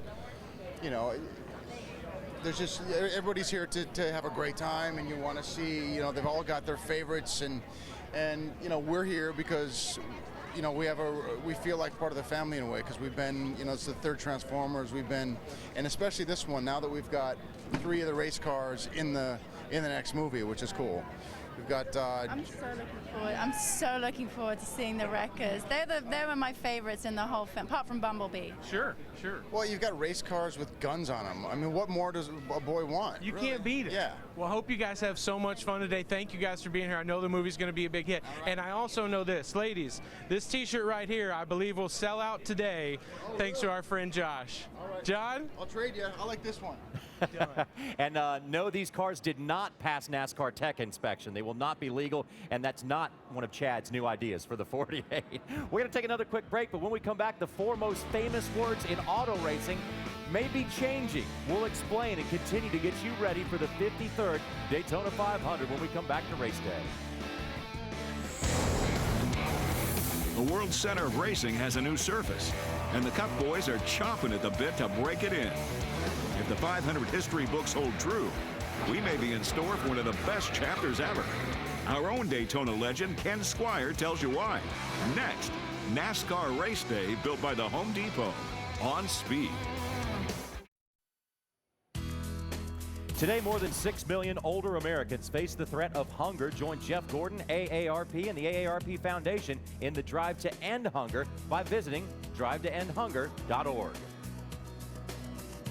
there's just, everybody's here to have a great time, and you want to see, they've all got their favorites, and we're here because we feel like part of the family in a way, because we've been, it's the 3rd Transformers, and especially this one, now that we've got 3 of the race cars in the next movie, which is cool. We've got. I'm so looking forward to seeing the wreckers. They were my favorites in the whole film, apart from Bumblebee. Sure. Well, you've got race cars with guns on them. I mean, what more does a boy want? You can't beat it. Yeah. Well, I hope you guys have so much fun today. Thank you guys for being here. I know the movie's going to be a big hit. Right. And I also know this, ladies, this T-shirt right here, I believe will sell out today, thanks to our friend Josh. Right. John? I'll trade you. I like this one. And no, these cars did not pass NASCAR tech inspection. They will not be legal, and that's not one of Chad's new ideas for the 48. We're going to take another quick break, but when we come back, the 4 most famous words in auto racing may be changing. We'll explain and continue to get you ready for the 53rd Daytona 500 when we come back to race day. The World Center of Racing has a new surface, and the Cup boys are chomping at the bit to break it in. If the 500 history books hold true, we may be in store for one of the best chapters ever. Our own Daytona legend, Ken Squire, tells you why. Next, NASCAR Race Day built by the Home Depot. on Speed. Today, more than 6 million older Americans face the threat of hunger. Join Jeff Gordon, AARP, and the AARP Foundation in the drive to end hunger by visiting drivetoendhunger.org.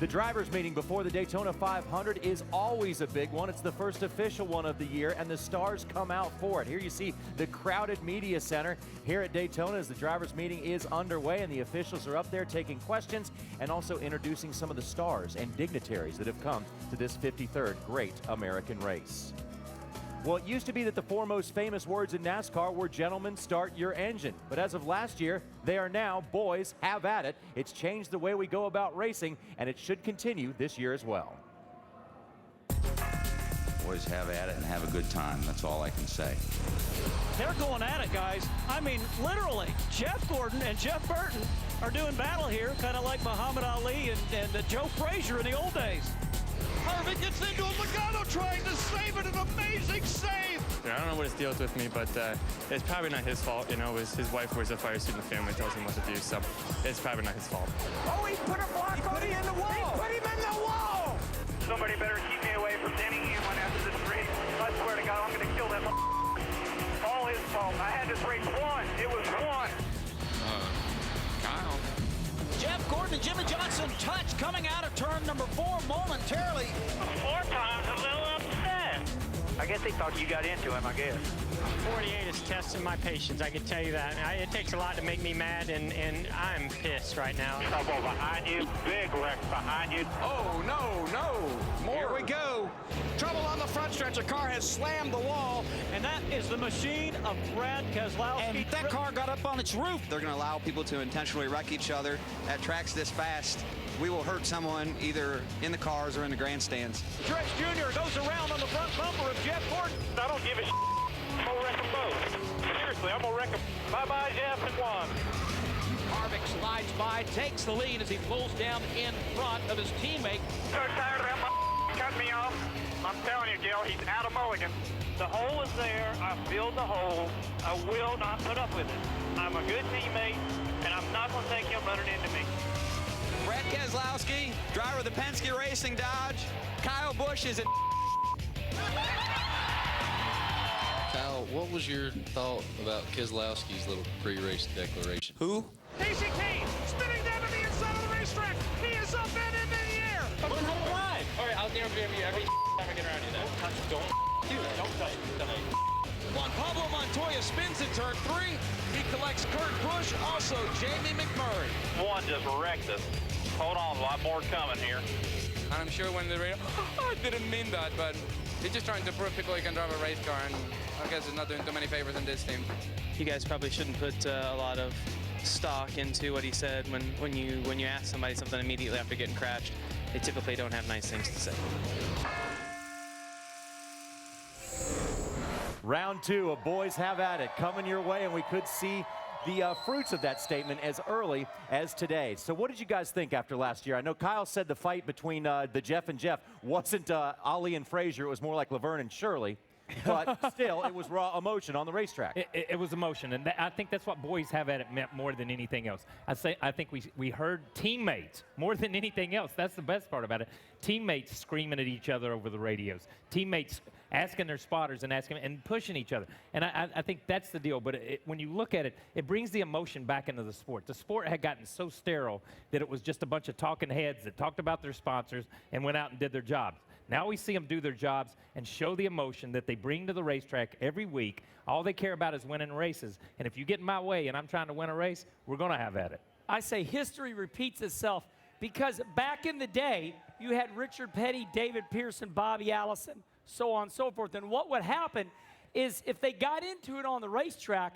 The drivers' meeting before the Daytona 500 is always a big one. It's the first official one of the year, and the stars come out for it. Here you see the crowded media center here at Daytona as the drivers' meeting is underway, and the officials are up there taking questions and also introducing some of the stars and dignitaries that have come to this 53rd Great American Race. Well, it used to be that the four most famous words in NASCAR were "gentlemen, start your engine." But as of last year, they are now "boys, have at it." It's changed the way we go about racing, and it should continue this year as well. Boys, have at it and have a good time. That's all I can say. They're going at it, guys. I mean, literally, Jeff Gordon and Jeff Burton are doing battle here, kind of like Muhammad Ali and Joe Frazier in the old days. Harvick gets into a Logano trying to save it, an amazing save. I don't know what his deal is with me, but it's probably not his fault. You know, his wife wears a fire suit and the family tells him what to do, so it's probably not his fault. Oh, he put a block on him in the wall. He put him in the wall. Somebody better keep me away from Denny Hamlin after this race. I swear to God, I'm going to kill that all his fault. I had this race won. It was won. Kyle. Jeff Gordon and Jimmy Johnson touch coming out of turn number 4 momentarily. 4 times, a little upset. I guess they thought you got into him, I guess. 48 is testing my patience, I can tell you that. It takes a lot to make me mad, and I'm pissed right now. Trouble behind you, big wreck behind you. Oh, no. More. Here we go. Trouble on the front stretch. The car has slammed the wall, and that is the machine of Brad Keselowski. And that car got up on its roof. They're going to allow people to intentionally wreck each other at tracks this fast. We will hurt someone either in the cars or in the grandstands. Trish Jr. goes around on the front bumper of Jeff Gordon. I don't give a I'm going to wreck them both. Seriously, I'm going to wreck them. Bye-bye, Jeff, and one. Harvick slides by, takes the lead as he pulls down in front of his teammate. So tired of that cut me off. I'm telling you, Gil, he's out of mulligan. The hole is there. I filled the hole. I will not put up with it. I'm a good teammate, and I'm not going to take him running into me. Brad Keselowski, driver of the Penske Racing Dodge. Kyle Busch is at... Kyle, what was your thought about Keselowski's little pre-race declaration? Who? DCT spinning down to the inside of the racetrack. He is up and into the air. Fucking home run. All right, I'll guarantee you every time I get around you. Don't do that. Don't touch me. Juan Pablo Montoya spins in turn 3. He collects Kurt Busch, also Jamie McMurray. One just wrecked us. Hold on, a lot more coming here. I'm sure when the radio, I didn't mean that, but he's just trying to prove people he can drive a race car, and I guess he's not doing too many favors in this team. You guys probably shouldn't put a lot of stock into what he said when you ask somebody something immediately after getting crashed. They typically don't have nice things to say. Round 2 of Boys Have At It coming your way, and we could see the fruits of that statement as early as today. So what did you guys think after last year? I know Kyle said the fight between the Jeff and Jeff wasn't Ali and Frazier. It was more like Laverne and Shirley. But still, it was raw emotion on the racetrack. It was emotion, and I think that's what Boys Have At It meant more than anything else. I think we heard teammates more than anything else. That's the best part about it. Teammates screaming at each other over the radios. Teammates asking their spotters and pushing each other. And I think that's the deal. But when you look at it, it brings the emotion back into the sport. The sport had gotten so sterile that it was just a bunch of talking heads that talked about their sponsors and went out and did their jobs. Now we see them do their jobs and show the emotion that they bring to the racetrack every week. All they care about is winning races. And if you get in my way and I'm trying to win a race, we're going to have at it. I say history repeats itself because back in the day, you had Richard Petty, David Pearson, Bobby Allison, so on and so forth. And what would happen is if they got into it on the racetrack,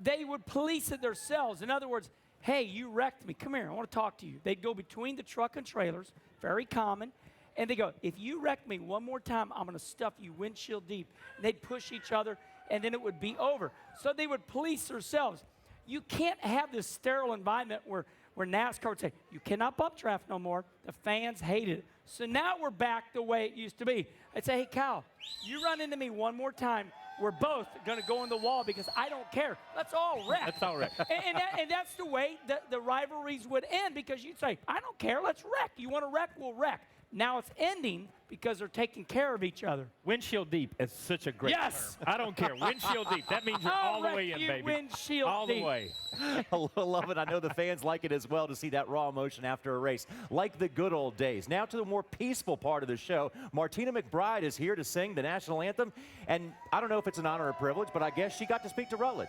they would police it themselves. In other words, hey, you wrecked me. Come here, I want to talk to you. They'd go between the truck and trailers, very common. And they go, if you wreck me one more time, I'm going to stuff you windshield deep. And they'd push each other, and then it would be over. So they would police themselves. You can't have this sterile environment where NASCAR would say, you cannot bump traffic no more. The fans hated it. So now we're back the way it used to be. I'd say, hey, Kyle, you run into me one more time, we're both going to go in the wall because I don't care. Let's all wreck. Let's all wreck. and that's the way the rivalries would end, because you'd say, I don't care, let's wreck. You want to wreck, we'll wreck. Now it's ending because they're taking care of each other. Windshield deep is such a great term. I don't care. Windshield deep. That means you're all the way in, baby. Windshield all deep. the way. I love it. I know the fans like it as well to see that raw emotion after a race, like the good old days. Now to the more peaceful part of the show. Martina McBride is here to sing the national anthem, and I don't know if it's an honor or privilege, but I guess she got to speak to Rutledge.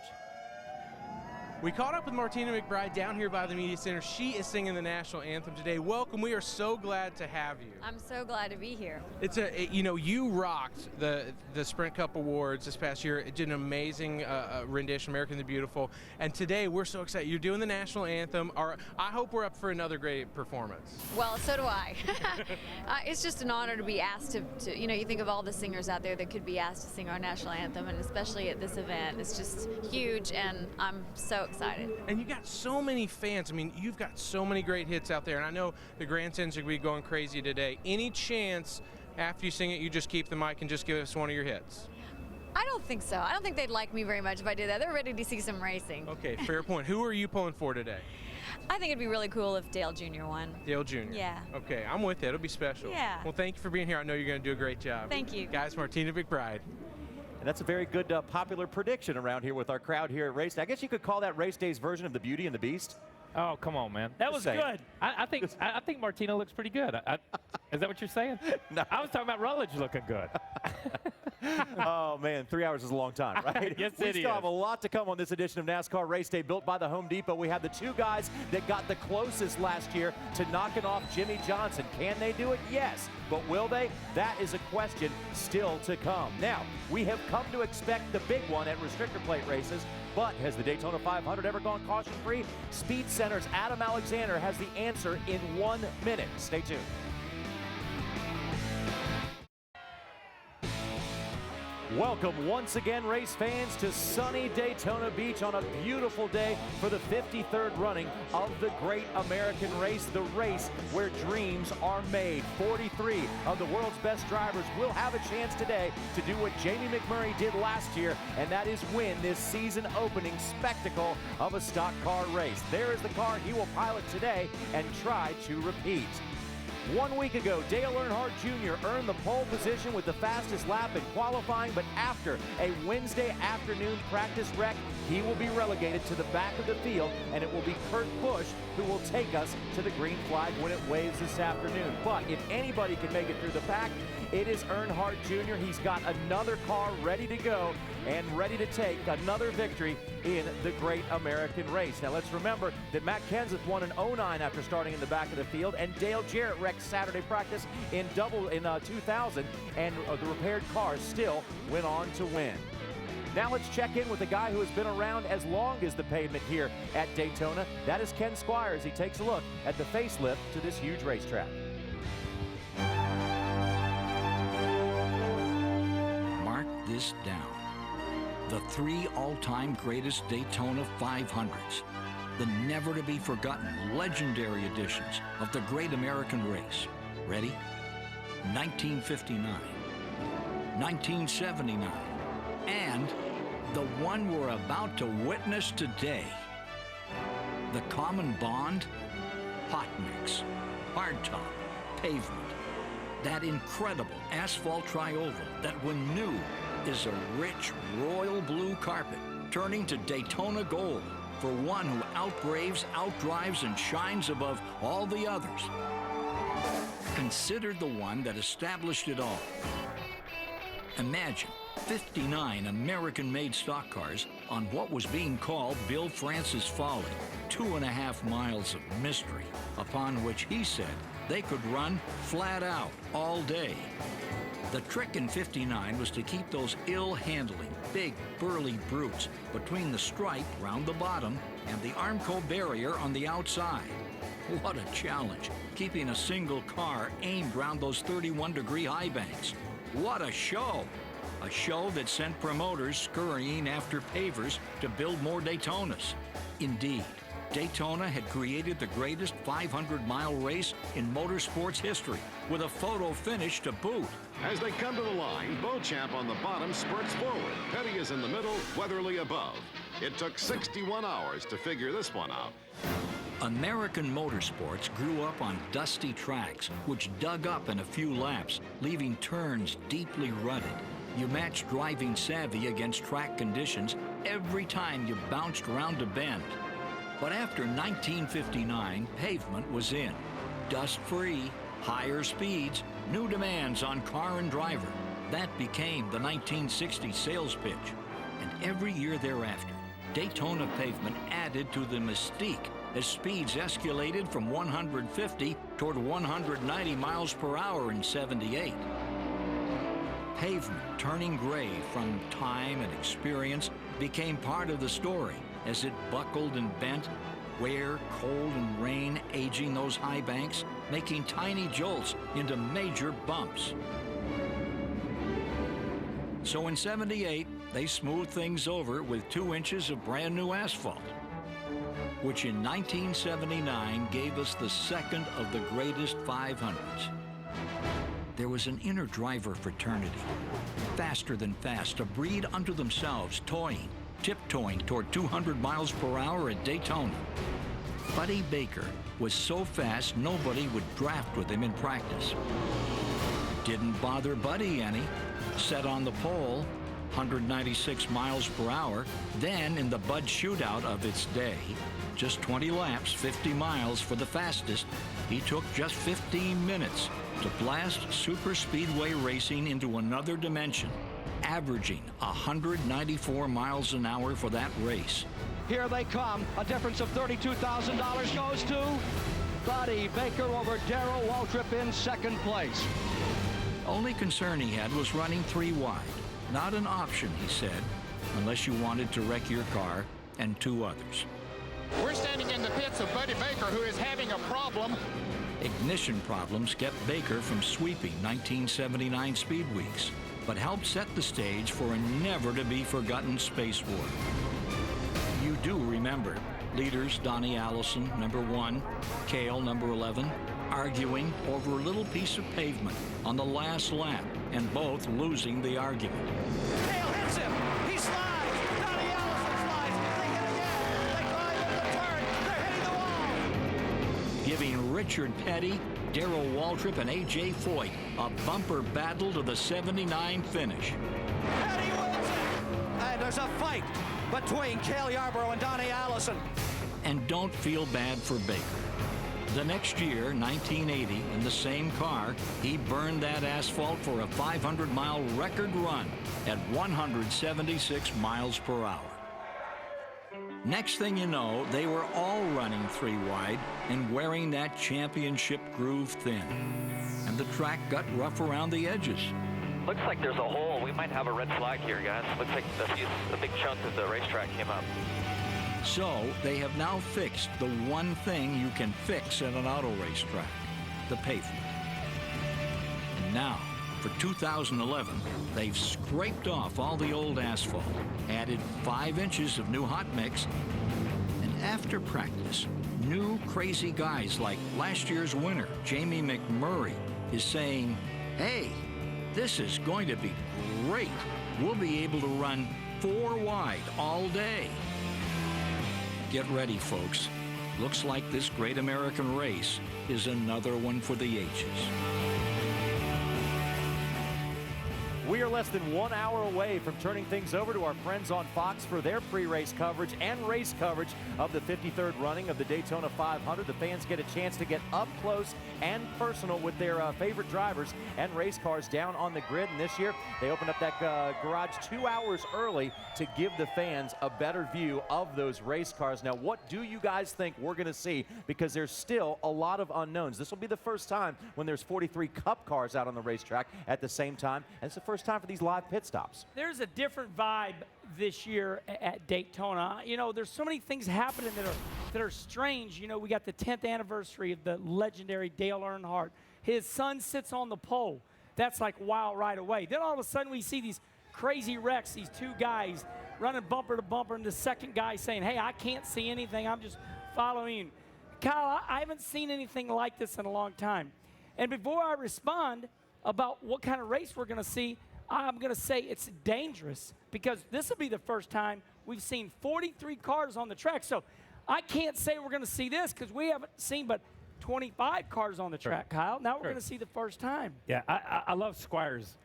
We caught up with Martina McBride down here by the Media Center. She is singing the national anthem today. Welcome. We are so glad to have you. I'm so glad to be here. You rocked the Sprint Cup Awards this past year. It did an amazing rendition, American the Beautiful. And today we're so excited. You're doing the national anthem. I hope we're up for another great performance. Well, so do I. It's just an honor to be asked to, you think of all the singers out there that could be asked to sing our national anthem, and especially at this event. It's just huge, and I'm so excited. And you got so many fans. I mean, you've got so many great hits out there, and I know the grandstands are going to be going crazy today. Any chance after you sing it, you just keep the mic and just give us one of your hits? I don't think so. I don't think they'd like me very much if I did that. They're ready to see some racing. Okay, fair point. Who are you pulling for today? I think it'd be really cool if Dale Jr. won. Dale Jr.? Yeah. Okay, I'm with it. It'll be special. Yeah. Well, thank you for being here. I know you're going to do a great job. Thank you. Guys, Martina McBride. And that's a very good popular prediction around here with our crowd here at Race Day. I guess you could call that Race Day's version of the Beauty and the Beast. Oh, come on, man. That was good. I think Martina looks pretty good. Is that what you're saying? No. I was talking about Rutledge looking good. Oh, man, 3 hours is a long time, right? Yes, we it still is. have a lot to come on this edition of NASCAR Race Day, built by the Home Depot. We have the two guys that got the closest last year to knocking off Jimmy Johnson. Can they do it? Yes. But will they? That is a question still to come. Now, we have come to expect the big one at restrictor plate races, but has the Daytona 500 ever gone caution-free? Speed Center's Adam Alexander has the answer in 1 minute. Stay tuned. Welcome once again, race fans, to sunny Daytona Beach on a beautiful day for the 53rd running of the Great American Race, the race where dreams are made. 43 of the world's best drivers will have a chance today to do what Jamie McMurray did last year, and that is win this season-opening spectacle of a stock car race. There is the car he will pilot today and try to repeat. 1 week ago, Dale Earnhardt Jr. earned the pole position with the fastest lap in qualifying, but after a Wednesday afternoon practice wreck, he will be relegated to the back of the field, and it will be Kurt Busch who will take us to the green flag when it waves this afternoon. But if anybody can make it through the pack, it is Earnhardt Jr. He's got another car ready to go and ready to take another victory in the Great American Race. Now let's remember that Matt Kenseth won in 09 after starting in the back of the field, and Dale Jarrett wrecked Saturday practice in 2000, and the repaired cars still went on to win. Now let's check in with the guy who has been around as long as the pavement here at Daytona. That is Ken Squires. He takes a look at the facelift to this huge racetrack. Mark this down. The 3 all-time greatest Daytona 500s. The never-to-be-forgotten legendary editions of the Great American Race. Ready? 1959, 1979, and the one we're about to witness today. The common bond? Hot mix, hardtop, pavement. That incredible asphalt trioval that when new is a rich royal blue carpet turning to Daytona gold for one who outbraves, outdrives, and shines above all the others. Considered the one that established it all. Imagine 59 American-made stock cars on what was being called Bill Francis Folly, 2.5 miles of mystery, upon which he said they could run flat out all day. The trick in 59 was to keep those ill-handling, big, burly brutes between the stripe round the bottom and the Armco barrier on the outside. What a challenge, keeping a single car aimed round those 31-degree high banks. What a show! a show that sent promoters scurrying after pavers to build more Daytonas. Indeed, Daytona had created the greatest 500-mile race in motorsports history, with a photo finish to boot. As they come to the line, Beauchamp on the bottom spurts forward. Petty is in the middle, Weatherly above. It took 61 hours to figure this one out. American motorsports grew up on dusty tracks, which dug up in a few laps, leaving turns deeply rutted. You matched driving savvy against track conditions every time you bounced around a bend. But after 1959, pavement was in. Dust-free, higher speeds, new demands on car and driver. That became the 1960 sales pitch. And every year thereafter, Daytona pavement added to the mystique as speeds escalated from 150 toward 190 miles per hour in '78. Pavement turning gray from time and experience became part of the story as it buckled and bent, wear, cold, and rain aging those high banks, making tiny jolts into major bumps. So in '78, they smoothed things over with 2 inches of brand new asphalt, which in 1979 gave us the second of the greatest 500s. There was an inner driver fraternity, faster than fast, a breed unto themselves, toying, tiptoeing toward 200 miles per hour at Daytona. Buddy Baker was so fast nobody would draft with him in practice. Didn't bother Buddy any. Set on the pole, 196 miles per hour. Then in the Bud shootout of its day, just 20 laps, 50 miles for the fastest, he took just 15 minutes to blast super speedway racing into another dimension, averaging 194 miles an hour for that race. Here they come. A difference of $32,000 goes to Buddy Baker over Darrell Waltrip in second place. Only concern he had was running 3 wide. Not an option, he said, unless you wanted to wreck your car and 2 others. We're standing in the pits of Buddy Baker, who is having a problem. Ignition problems kept Baker from sweeping 1979 Speed Weeks, but helped set the stage for a never-to-be-forgotten space war. You do remember leaders Donnie Allison, number 1, Cale, number 11, arguing over a little piece of pavement on the last lap, and both losing the argument. Cale hits him. He slides. Donnie Allison slides. They hit again. They climb into the turn. They're hitting the wall. Giving Richard Petty, Darrell Waltrip, and A.J. Foyt a bumper battle to the '79 finish. Petty wins it. And there's a fight between Cale Yarborough and Donnie Allison. And don't feel bad for Baker. The next year, 1980, in the same car, he burned that asphalt for a 500-mile record run at 176 miles per hour. Next thing you know, they were all running 3 wide and wearing that championship groove thin. And the track got rough around the edges. Looks like there's a hole. We might have a red flag here, guys. Looks like a big chunk of the racetrack came up. So they have now fixed the one thing you can fix at an auto racetrack, the pavement. And now, for 2011, they've scraped off all the old asphalt, added 5 inches of new hot mix, and after practice, new crazy guys like last year's winner, Jamie McMurray, is saying, hey, this is going to be great. We'll be able to run 4 wide all day. Get ready, folks. Looks like this great American race is another one for the ages. We are less than 1 hour away from turning things over to our friends on Fox for their pre-race coverage and race coverage of the 53rd running of the Daytona 500. The fans get a chance to get up close and personal with their favorite drivers and race cars down on the grid. And this year, they opened up that garage 2 hours early to give the fans a better view of those race cars. Now, what do you guys think we're going to see? Because there's still a lot of unknowns. This will be the first time when there's 43 Cup cars out on the racetrack at the same time. And it's the first time for these live pit stops. There's a different vibe this year at Daytona. You know, there's so many things happening that are strange. You know, we got the 10th anniversary of the legendary Dale Earnhardt. His son sits on the pole. That's like wow right away. Then all of a sudden we see these crazy wrecks, these two guys running bumper to bumper, and the second guy saying, hey, I can't see anything, I'm just following you. Kyle, I haven't seen anything like this in a long time. And before I respond about what kind of race we're going to see, I'm going to say it's dangerous, because this will be the first time we've seen 43 cars on the track. So I can't say we're going to see this, because we haven't seen but 25 cars on the track, Kyle. Now we're going to see the first time. Yeah, I love Squire's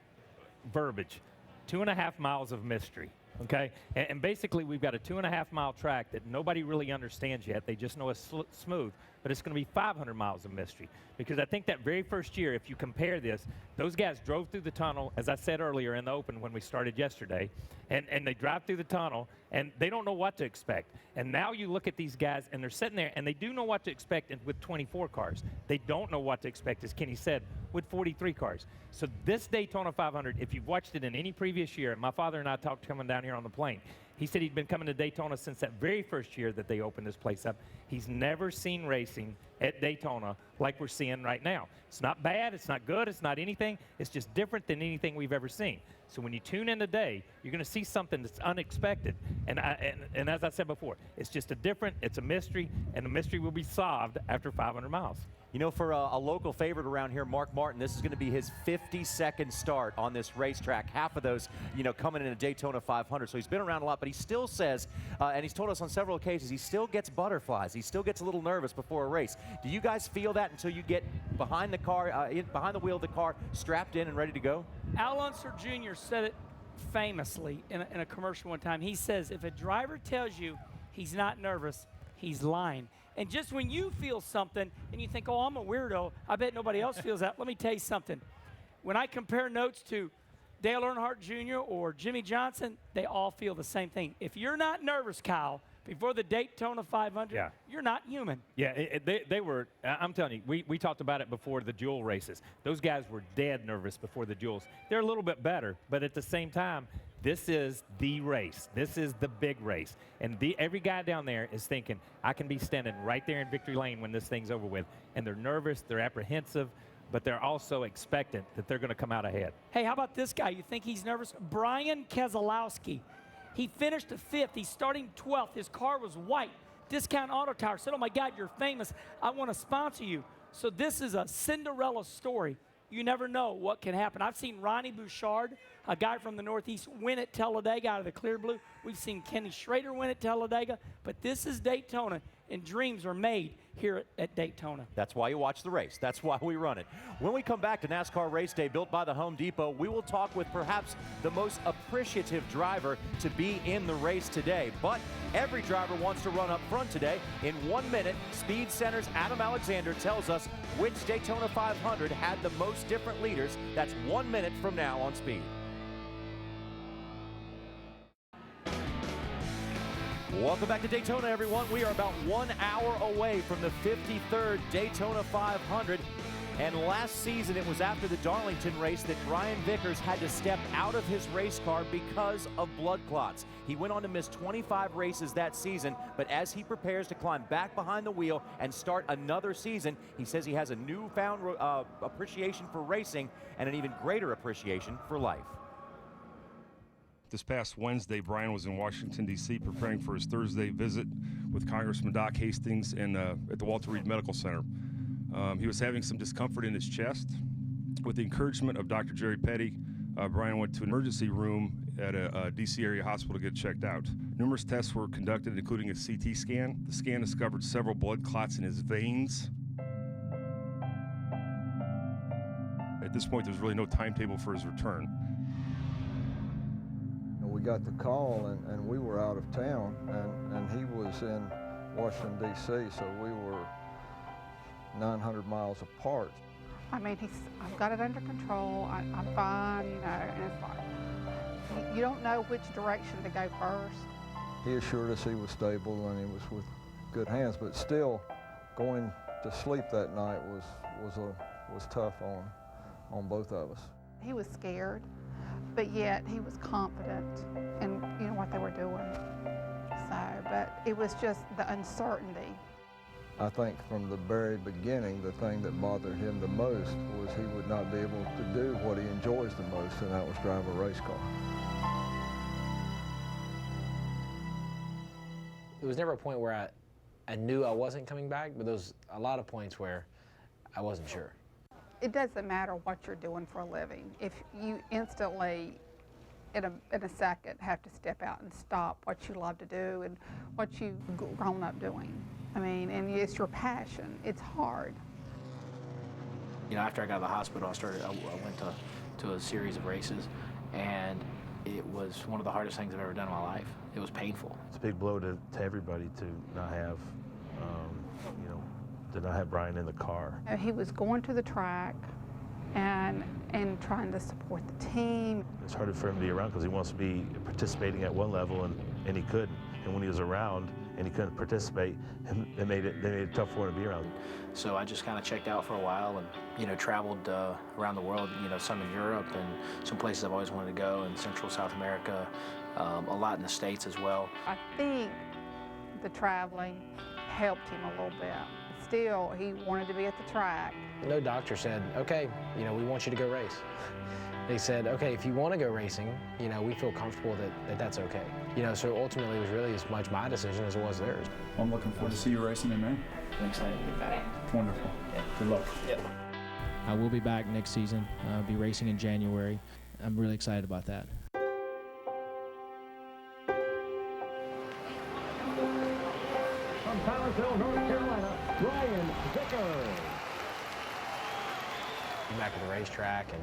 verbiage. 2.5 miles of mystery. Okay, and basically we've got a 2.5-mile track that nobody really understands yet. They just know it's smooth, but it's going to be 500 miles of mystery, because I think that very first year, if you compare this, those guys drove through the tunnel, as I said earlier in the open when we started yesterday, and they drive through the tunnel, and they don't know what to expect. And now you look at these guys, and they're sitting there, and they do know what to expect with 24 cars. They don't know what to expect, as Kenny said, with 43 cars. So this Daytona 500, if you've watched it in any previous year, my father and I talked coming down here on the plane. He said he'd been coming to Daytona since that very first year that they opened this place up. He's never seen racing at Daytona like we're seeing right now. It's not bad, it's not good, it's not anything. It's just different than anything we've ever seen. So when you tune in today, you're going to see something that's unexpected. And as I said before, it's just it's a mystery, and the mystery will be solved after 500 miles. You know, for a local favorite around here, Mark Martin, this is going to be his 52nd start on this racetrack. Half of those, you know, coming in a Daytona 500. So he's been around a lot, but he still says, and he's told us on several occasions, he still gets butterflies. He still gets a little nervous before a race. Do you guys feel that until you get behind the car, behind the wheel of the car, strapped in and ready to go? Al Unser Jr. said it famously in a commercial one time. He says, if a driver tells you he's not nervous, he's lying. And just when you feel something and you think, oh, I'm a weirdo, I bet nobody else feels that. Let me tell you something. When I compare notes to Dale Earnhardt Jr. or Jimmy Johnson, they all feel the same thing. If you're not nervous, Kyle, before the Daytona 500, you're not human. Yeah, they were, I'm telling you, we talked about it before the Jewel races. Those guys were dead nervous before the Jewels. They're a little bit better, but at the same time, this is the race. This is the big race. And every guy down there is thinking, I can be standing right there in victory lane when this thing's over with. And they're nervous, they're apprehensive, but they're also expectant that they're going to come out ahead. Hey, how about this guy? You think he's nervous? Brian Keselowski. He finished 5th. He's starting 12th. His car was white. Discount Auto Tire said, oh, my God, you're famous. I want to sponsor you. So this is a Cinderella story. You never know what can happen. I've seen Ronnie Bouchard, a guy from the Northeast, win at Talladega out of the Clear Blue. We've seen Kenny Schrader win at Talladega. But this is Daytona, and dreams are made here at Daytona. That's why you watch the race. That's why we run it. When we come back to NASCAR Race Day, built by the Home Depot, we will talk with perhaps the most appreciative driver to be in the race today. But every driver wants to run up front today. In 1 minute, Speed Center's Adam Alexander tells us which Daytona 500 had the most different leaders. That's 1 minute from now on Speed. Welcome back to Daytona, everyone. We are about 1 hour away from the 53rd Daytona 500. And last season, it was after the Darlington race that Brian Vickers had to step out of his race car because of blood clots. He went on to miss 25 races that season, but as he prepares to climb back behind the wheel and start another season, he says he has a newfound appreciation for racing and an even greater appreciation for life. This past Wednesday, Brian was in Washington, D.C. preparing for his Thursday visit with Congressman Doc Hastings at the Walter Reed Medical Center. He was having some discomfort in his chest. With the encouragement of Dr. Jerry Petty, Brian went to an emergency room at a D.C. area hospital to get checked out. Numerous tests were conducted, including a CT scan. The scan discovered several blood clots in his veins. At this point, there's really no timetable for his return. We got the call, and we were out of town, and he was in Washington, D.C., so we were 900 miles apart. I mean, I've got it under control, I'm fine, you know, and it's like, you don't know which direction to go first. He assured us he was stable and he was with good hands, but still going to sleep that night was tough on both of us. He was scared, but yet he was confident in, you know, what they were doing. So, but it was just the uncertainty. I think from the very beginning, the thing that bothered him the most was he would not be able to do what he enjoys the most, and that was drive a race car. It was never a point where I knew I wasn't coming back, but there was a lot of points where I wasn't sure. It doesn't matter what you're doing for a living. If you instantly, in a second, have to step out and stop what you love to do and what you've grown up doing. I mean, and it's your passion. It's hard. You know, after I got out of the hospital, I went to a series of races, and it was one of the hardest things I've ever done in my life. It was painful. It's a big blow to everybody to not have, to not have Brian in the car. He was going to the track and trying to support the team. It's harder for him to be around because he wants to be participating at one level, and he couldn't. And when he was around and he couldn't participate, they made it tough for him to be around. So I just kind of checked out for a while and, traveled around the world, some in Europe and some places I've always wanted to go in Central South America, a lot in the States as well. I think the traveling helped him a little bit. Still, he wanted to be at the track. No doctor said, okay, we want you to go race. They said, okay, if you want to go racing, we feel comfortable that that's okay. So ultimately it was really as much my decision as it was theirs. I'm looking forward to see you racing in May. I'm excited to get back. Wonderful. Yeah. Good luck. Yep. I will be back next season. I'll be racing in January. I'm really excited about that. From Townsville, North Carolina, Brian Vickers. Back at the racetrack and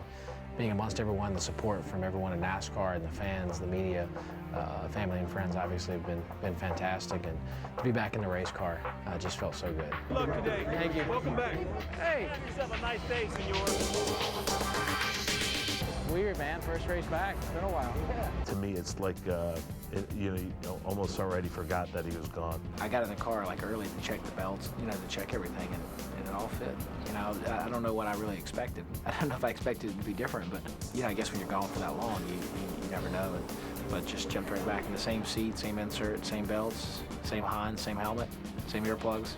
being amongst everyone, the support from everyone in NASCAR and the fans, the media, family and friends obviously have been fantastic, and to be back in the race car just felt so good. Good luck today. Thank you. Welcome back. Hey, have a nice day, senor. Weird, man. First race back. It's been a while. Yeah. To me, it's like, almost already forgot that he was gone. I got in the car early to check the belts, to check everything, and it all fit. I don't know what I really expected. I don't know if I expected it to be different, but I guess when you're gone for that long, you never know. But just jumped right back in the same seat, same insert, same belts, same Hans, same helmet, same earplugs.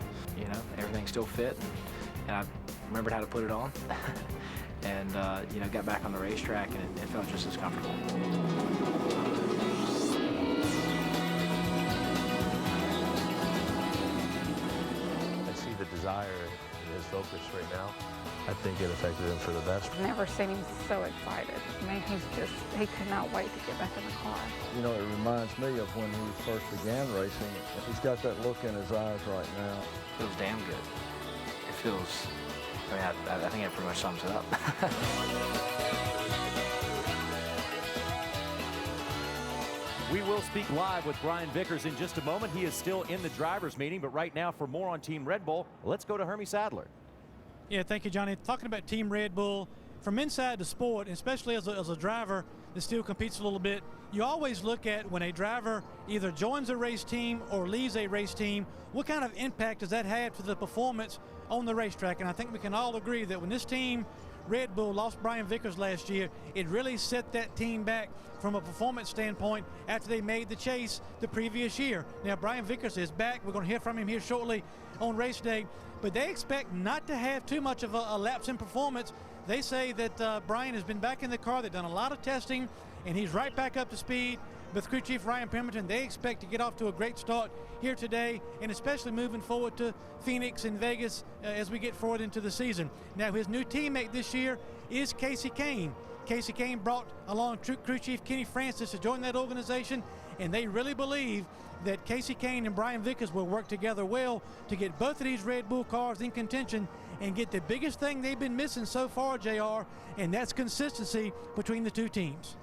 Everything still fit, and I remembered how to put it on. And got back on the racetrack, and it felt just as comfortable. I see the desire in his focus right now. I think it affected him for the best. I've never seen him so excited. I mean, he could not wait to get back in the car. It reminds me of when he first began racing. He's got that look in his eyes right now. It feels damn good. It feels, I think it pretty much sums it up. We will speak live with Brian Vickers in just a moment. He is still in the driver's meeting, but right now, for more on Team Red Bull, let's go to Hermie Sadler. Yeah, thank you, Johnny. Talking about Team Red Bull, from inside the sport, especially as a driver that still competes a little bit, you always look at when a driver either joins a race team or leaves a race team, what kind of impact does that have to the performance on the racetrack? And I think we can all agree that when this team, Red Bull, lost Brian Vickers last year, it really set that team back from a performance standpoint after they made the chase the previous year. Now, Brian Vickers is back. We're going to hear from him here shortly on race day, but they expect not to have too much of a lapse in performance. They say that Brian has been back in the car. They've done a lot of testing, and he's right back up to speed. With crew chief Ryan Pemberton, they expect to get off to a great start here today, and especially moving forward to Phoenix and Vegas as we get forward into the season. Now, his new teammate this year is Casey Kane. Casey Kane brought along crew chief Kenny Francis to join that organization, and they really believe that Casey Kane and Brian Vickers will work together well to get both of these Red Bull cars in contention and get the biggest thing they've been missing so far, JR, and that's consistency between the two teams.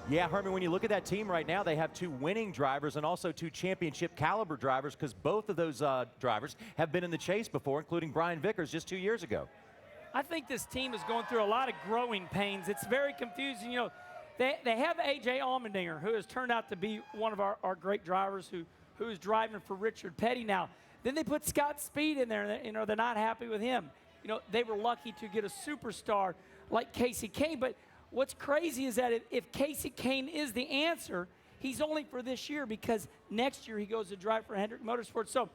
Yeah, Herman, when you look at that team right now, they have two winning drivers and also two championship caliber drivers, because both of those drivers have been in the chase before, including Brian Vickers just 2 years ago. I think this team is going through a lot of growing pains. It's very confusing. They have A.J. Allmendinger, who has turned out to be one of our great drivers who is driving for Richard Petty now. Then they put Scott Speed in there, and they're not happy with him. They were lucky to get a superstar like Casey Kane, but what's crazy is that if Casey Kane is the answer, he's only for this year, because next year he goes to drive for Hendrick Motorsports. So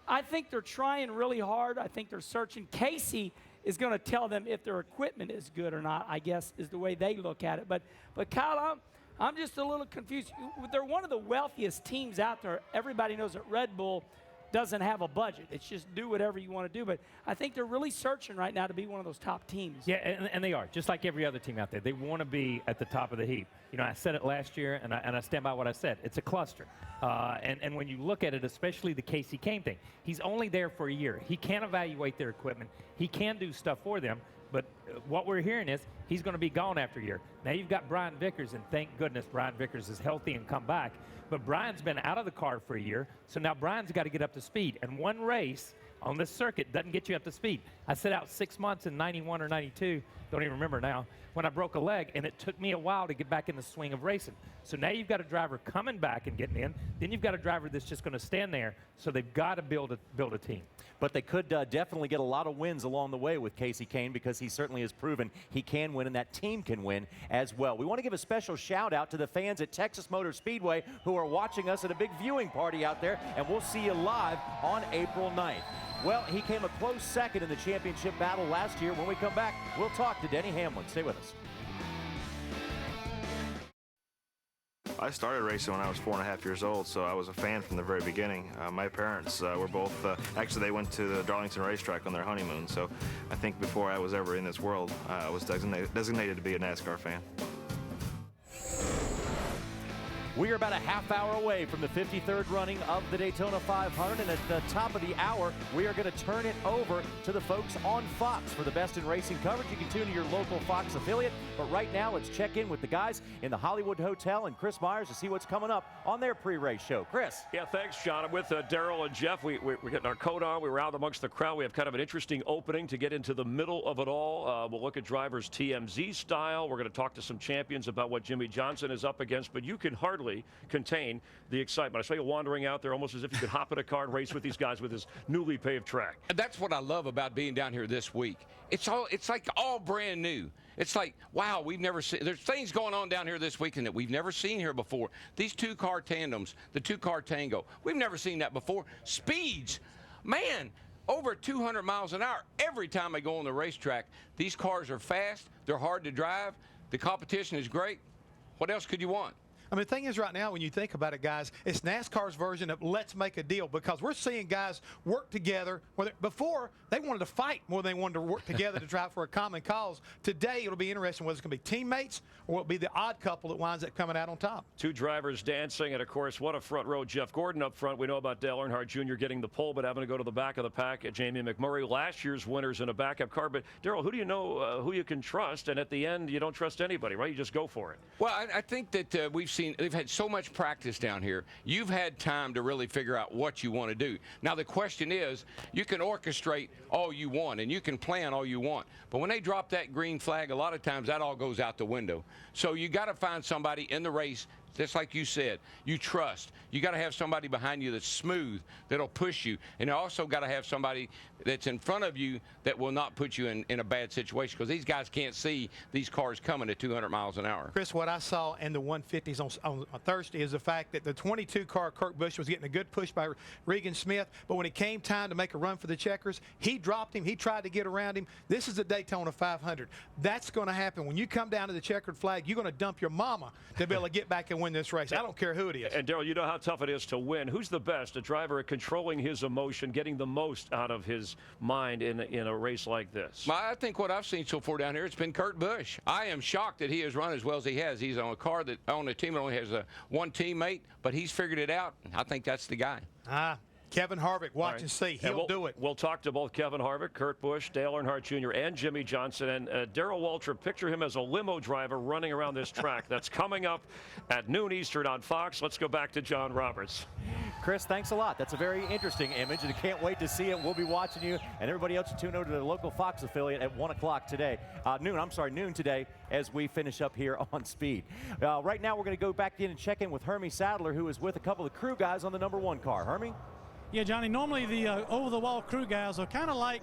I think they're trying really hard. I think they're searching. Casey is going to tell them if their equipment is good or not, I guess, is the way they look at it. But Kyle, I'm just a little confused. They're one of the wealthiest teams out there. Everybody knows that Red Bull doesn't have a budget. It's just do whatever you want to do. But I think they're really searching right now to be one of those top teams. Yeah, and they are, just like every other team out there. They want to be at the top of the heap. You know, I said it last year, and I stand by what I said. It's a cluster. And when you look at it, especially the Casey Kane thing, he's only there for a year. He can't evaluate their equipment. He can do stuff for them. But what we're hearing is he's going to be gone after a year. Now you've got Brian Vickers, and thank goodness Brian Vickers is healthy and come back. But Brian's been out of the car for a year, so now Brian's got to get up to speed. And one race on this circuit doesn't get you up to speed. I set out 6 months in 91 or 92, don't even remember now, when I broke a leg, and it took me a while to get back in the swing of racing. So now you've got a driver coming back and getting in. Then you've got a driver that's just going to stand there. So they've got to build a team. But they could definitely get a lot of wins along the way with Casey Kane, because he certainly has proven he can win and that team can win as well. We want to give a special shout out to the fans at Texas Motor Speedway who are watching us at a big viewing party out there, and we'll see you live on April 9th. Well, he came a close second in the championship battle last year. When we come back, we'll talk to Denny Hamlin. Stay with us. I started racing when I was 4.5 years old, so I was a fan from the very beginning. My parents were both, actually they went to the Darlington racetrack on their honeymoon, so I think before I was ever in this world, I was designated to be a NASCAR fan. We are about a half hour away from the 53rd running of the Daytona 500, and at the top of the hour, we are going to turn it over to the folks on Fox for the best in racing coverage. You can tune to your local Fox affiliate, but right now, let's check in with the guys in the Hollywood Hotel and Chris Myers to see what's coming up on their pre-race show. Chris. Yeah, thanks, John. I'm with Daryl and Jeff. We're getting our coat on. We were out amongst the crowd. We have kind of an interesting opening to get into the middle of it all. We'll look at drivers TMZ style. We're going to talk to some champions about what Jimmy Johnson is up against, but you can hardly contain the excitement. I saw you wandering out there almost as if you could hop in a car and race with these guys with this newly paved track. That's what I love about being down here this week. It's like all brand new. It's like, wow, we've never seen, there's things going on down here this weekend that we've never seen here before. These two-car tandems, the two-car tango, we've never seen that before. Speeds, man, over 200 miles an hour every time they go on the racetrack. These cars are fast, they're hard to drive, the competition is great. What else could you want? I mean, the thing is right now, when you think about it, guys, it's NASCAR's version of let's make a deal, because we're seeing guys work together. Before, they wanted to fight more than they wanted to work together to drive for a common cause. Today, it'll be interesting whether it's going to be teammates or it'll be the odd couple that winds up coming out on top. Two drivers dancing, and of course, what a front row. Jeff Gordon up front. We know about Dale Earnhardt Jr. getting the pole, but having to go to the back of the pack at Jamie McMurray. Last year's winners in a backup car. But, Daryl, who do you know who you can trust? And at the end, you don't trust anybody, right? You just go for it. Well, I think that they've had so much practice down here. You've had time to really figure out what you want to do. Now, the question is, you can orchestrate all you want, and you can plan all you want. But when they drop that green flag, a lot of times that all goes out the window. So you got to find somebody in the race, just like you said, you trust. You got to have somebody behind you that's smooth, that'll push you. And you also got to have somebody that's in front of you that will not put you in a bad situation, because these guys can't see these cars coming at 200 miles an hour. Chris, what I saw in the 150s on Thursday is the fact that the 22-car Kurt Busch was getting a good push by Regan Smith, but when it came time to make a run for the checkers, he dropped him. He tried to get around him. This is the Daytona 500. That's going to happen. When you come down to the checkered flag, you're going to dump your mama to be able to get back and win this race. I don't care who it is. And, Daryl, you know how tough it is to win. Who's the best? A driver at controlling his emotion, getting the most out of his mind in a race like this? I think what I've seen so far down here, it's been Kurt Busch. I am shocked that he has run as well as he has. He's on a car that on a team that only has one teammate, but he's figured it out. I think that's the guy. Kevin Harvick, watch and see. He'll do it. We'll talk to both Kevin Harvick, Kurt Busch, Dale Earnhardt Jr., and Jimmy Johnson. And Darrell Waltrip, picture him as a limo driver running around this track. That's coming up at noon Eastern on Fox. Let's go back to John Roberts. Chris, thanks a lot. That's a very interesting image, and I can't wait to see it. We'll be watching you, and everybody else tune over to the local Fox affiliate at 1 o'clock today. Noon today, as we finish up here on Speed. Right now, we're going to go back in and check in with Hermie Sadler, who is with a couple of crew guys on the #1 car. Hermie? Yeah, Johnny, normally the over-the-wall crew guys are kind of like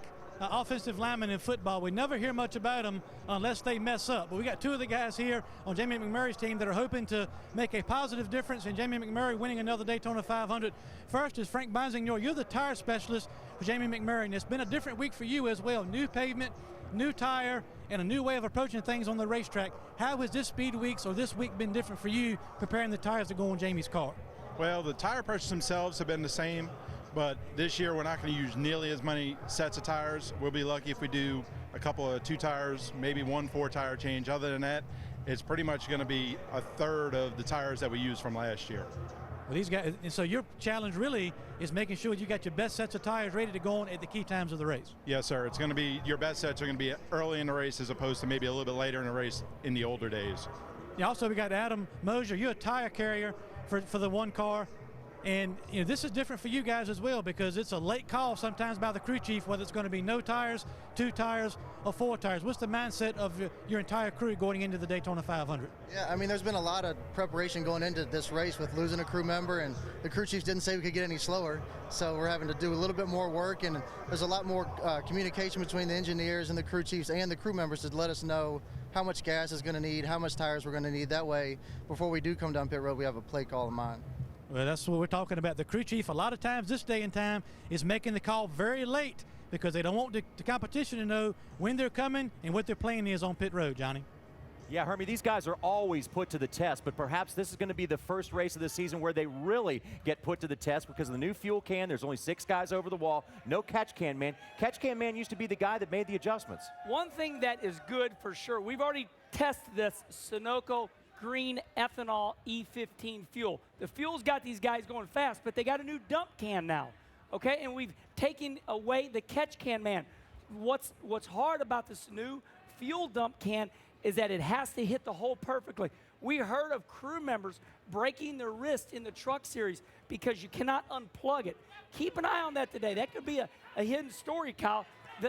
offensive linemen in football. We never hear much about them unless they mess up. But we got two of the guys here on Jamie McMurray's team that are hoping to make a positive difference in Jamie McMurray winning another Daytona 500. First is Frank Bonsignor. You're the tire specialist for Jamie McMurray, and it's been a different week for you as well. New pavement, new tire, and a new way of approaching things on the racetrack. How has this speed weeks or this week been different for you preparing the tires to go on Jamie's car? Well, the tire approaches themselves have been the same, but this year we're not going to use nearly as many sets of tires. We'll be lucky if we do a couple of 2 tires, maybe 1 4-tire change. Other than that, it's pretty much going to be a third of the tires that we used from last year. Well, these guys, and so your challenge really is making sure you got your best sets of tires ready to go on at the key times of the race. Yes, sir. It's going to be, your best sets are going to be early in the race as opposed to maybe a little bit later in the race in the older days. Yeah, also we got Adam Mosier. You're a tire carrier for the one car. And this is different for you guys as well because it's a late call sometimes by the crew chief whether it's going to be no tires, 2 tires, or 4 tires. What's the mindset of your entire crew going into the Daytona 500? Yeah, I mean, there's been a lot of preparation going into this race with losing a crew member, and the crew chief didn't say we could get any slower, so we're having to do a little bit more work, and there's a lot more communication between the engineers and the crew chiefs and the crew members to let us know how much gas is going to need, how much tires we're going to need. That way, before we do come down pit road, we have a play call in mind. Well, that's what we're talking about. The crew chief, a lot of times this day and time, is making the call very late because they don't want the competition to know when they're coming and what their plan is on pit road, Johnny. Yeah, Hermie, these guys are always put to the test, but perhaps this is going to be the first race of the season where they really get put to the test because of the new fuel can. There's only 6 guys over the wall. No catch can man. Catch can man used to be the guy that made the adjustments. One thing that is good for sure, we've already tested this Sunoco green ethanol E15 fuel. The fuel's got these guys going fast, but they got a new dump can now, okay? And we've taken away the catch can man. What's hard about this new fuel dump can is that it has to hit the hole perfectly. We heard of crew members breaking their wrist in the truck series because you cannot unplug it. Keep an eye on that today. That could be a hidden story, Kyle.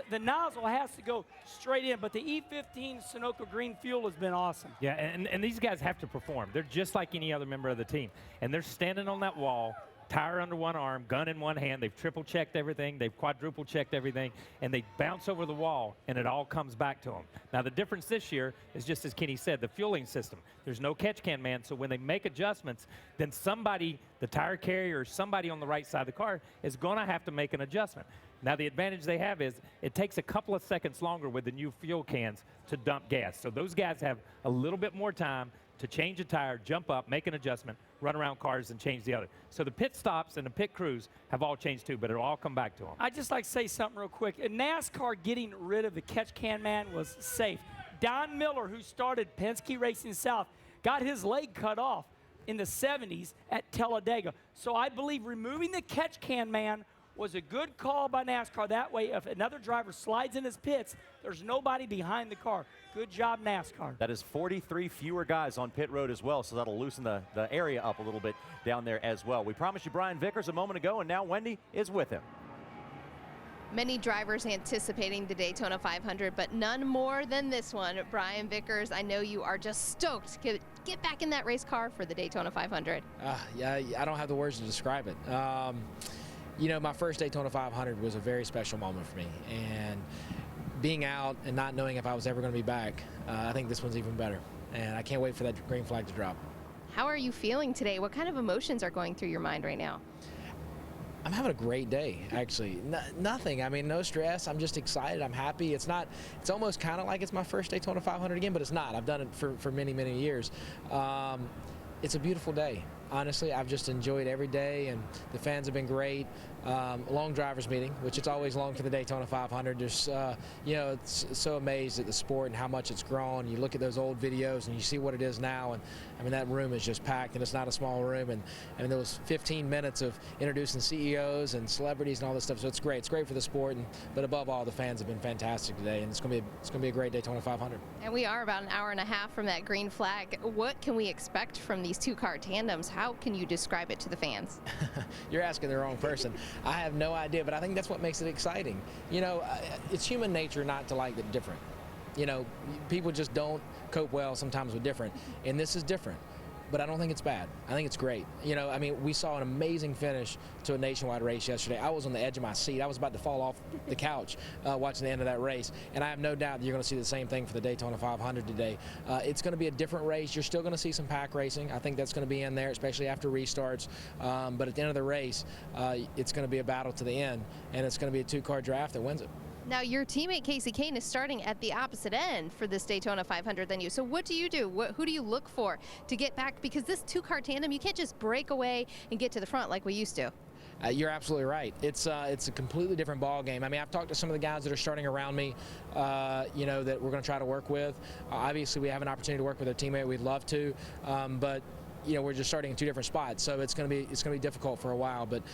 The nozzle has to go straight in, but the E15 Sunoco green fuel has been awesome. Yeah, and these guys have to perform. They're just like any other member of the team. And they're standing on that wall, tire under one arm, gun in one hand. They've triple-checked everything. They've quadruple-checked everything. And they bounce over the wall, and it all comes back to them. Now, the difference this year is just as Kenny said, the fueling system. There's no catch can man, so when they make adjustments, then somebody, the tire carrier or somebody on the right side of the car is going to have to make an adjustment. Now, the advantage they have is it takes a couple of seconds longer with the new fuel cans to dump gas. So those guys have a little bit more time to change a tire, jump up, make an adjustment, run around cars, and change the other. So the pit stops and the pit crews have all changed too, but it'll all come back to them. I'd just like to say something real quick. In NASCAR, getting rid of the catch can man was safe. Don Miller, who started Penske Racing South, got his leg cut off in the 70s at Talladega. So I believe removing the catch can man was a good call by NASCAR. That way, if another driver slides in his pits, there's nobody behind the car. Good job, NASCAR. That is 43 fewer guys on pit road as well, so that'll loosen the area up a little bit down there as well. We promised you Brian Vickers a moment ago, and now Wendy is with him. Many drivers anticipating the Daytona 500, but none more than this one. Brian Vickers, I know you are just stoked to get back in that race car for the Daytona 500. Yeah, I don't have the words to describe it. You know, my first Daytona 500 was a very special moment for me, and being out and not knowing if I was ever going to be back, I think this one's even better, and I can't wait for that green flag to drop. How are you feeling today? What kind of emotions are going through your mind right now? I'm having a great day, actually. Nothing. I mean, no stress. I'm just excited. I'm happy. It's almost kind of like it's my first Daytona 500 again, but it's not. I've done it for many, many years. It's a beautiful day. Honestly, I've just enjoyed every day, and the fans have been great. Long drivers meeting, which it's always long for the Daytona 500. Just, you know, it's so amazed at the sport and how much it's grown. You look at those old videos and you see what it is now, and I mean, that room is just packed, and it's not a small room. And I mean, there was 15 minutes of introducing CEOs and celebrities and all this stuff. So it's great. It's great for the sport, but above all, the fans have been fantastic today, and it's gonna be a great Daytona 500. And we are about an hour and a half from that green flag. What can we expect from these two-car tandems? How can you describe it to the fans? You're asking the wrong person. I have no idea, but I think that's what makes it exciting. You know, it's human nature not to like the different. You know, people just don't cope well sometimes with different, and this is different. but I don't think it's bad. I think it's great. You know, I mean, we saw an amazing finish to a nationwide race yesterday. I was on the edge of my seat. I was about to fall off the couch watching the end of that race, and I have no doubt that you're going to see the same thing for the Daytona 500 today. It's going to be a different race. You're still going to see some pack racing. I think that's going to be in there, especially after restarts. But at the end of the race, it's going to be a battle to the end, and it's going to be a two-car draft that wins it. Now, your teammate Casey Kane is starting at the opposite end for this Daytona 500 than you. So what do you do? Who do you look for to get back? Because this two-car tandem, you can't just break away and get to the front like we used to. You're absolutely right. It's a completely different ball game. I mean, I've talked to some of the guys that are starting around me, you know, that we're going to try to work with. Obviously, we have an opportunity to work with our teammate. We'd love to, but you know, we're just starting in two different spots, so it's going to be difficult for a while. But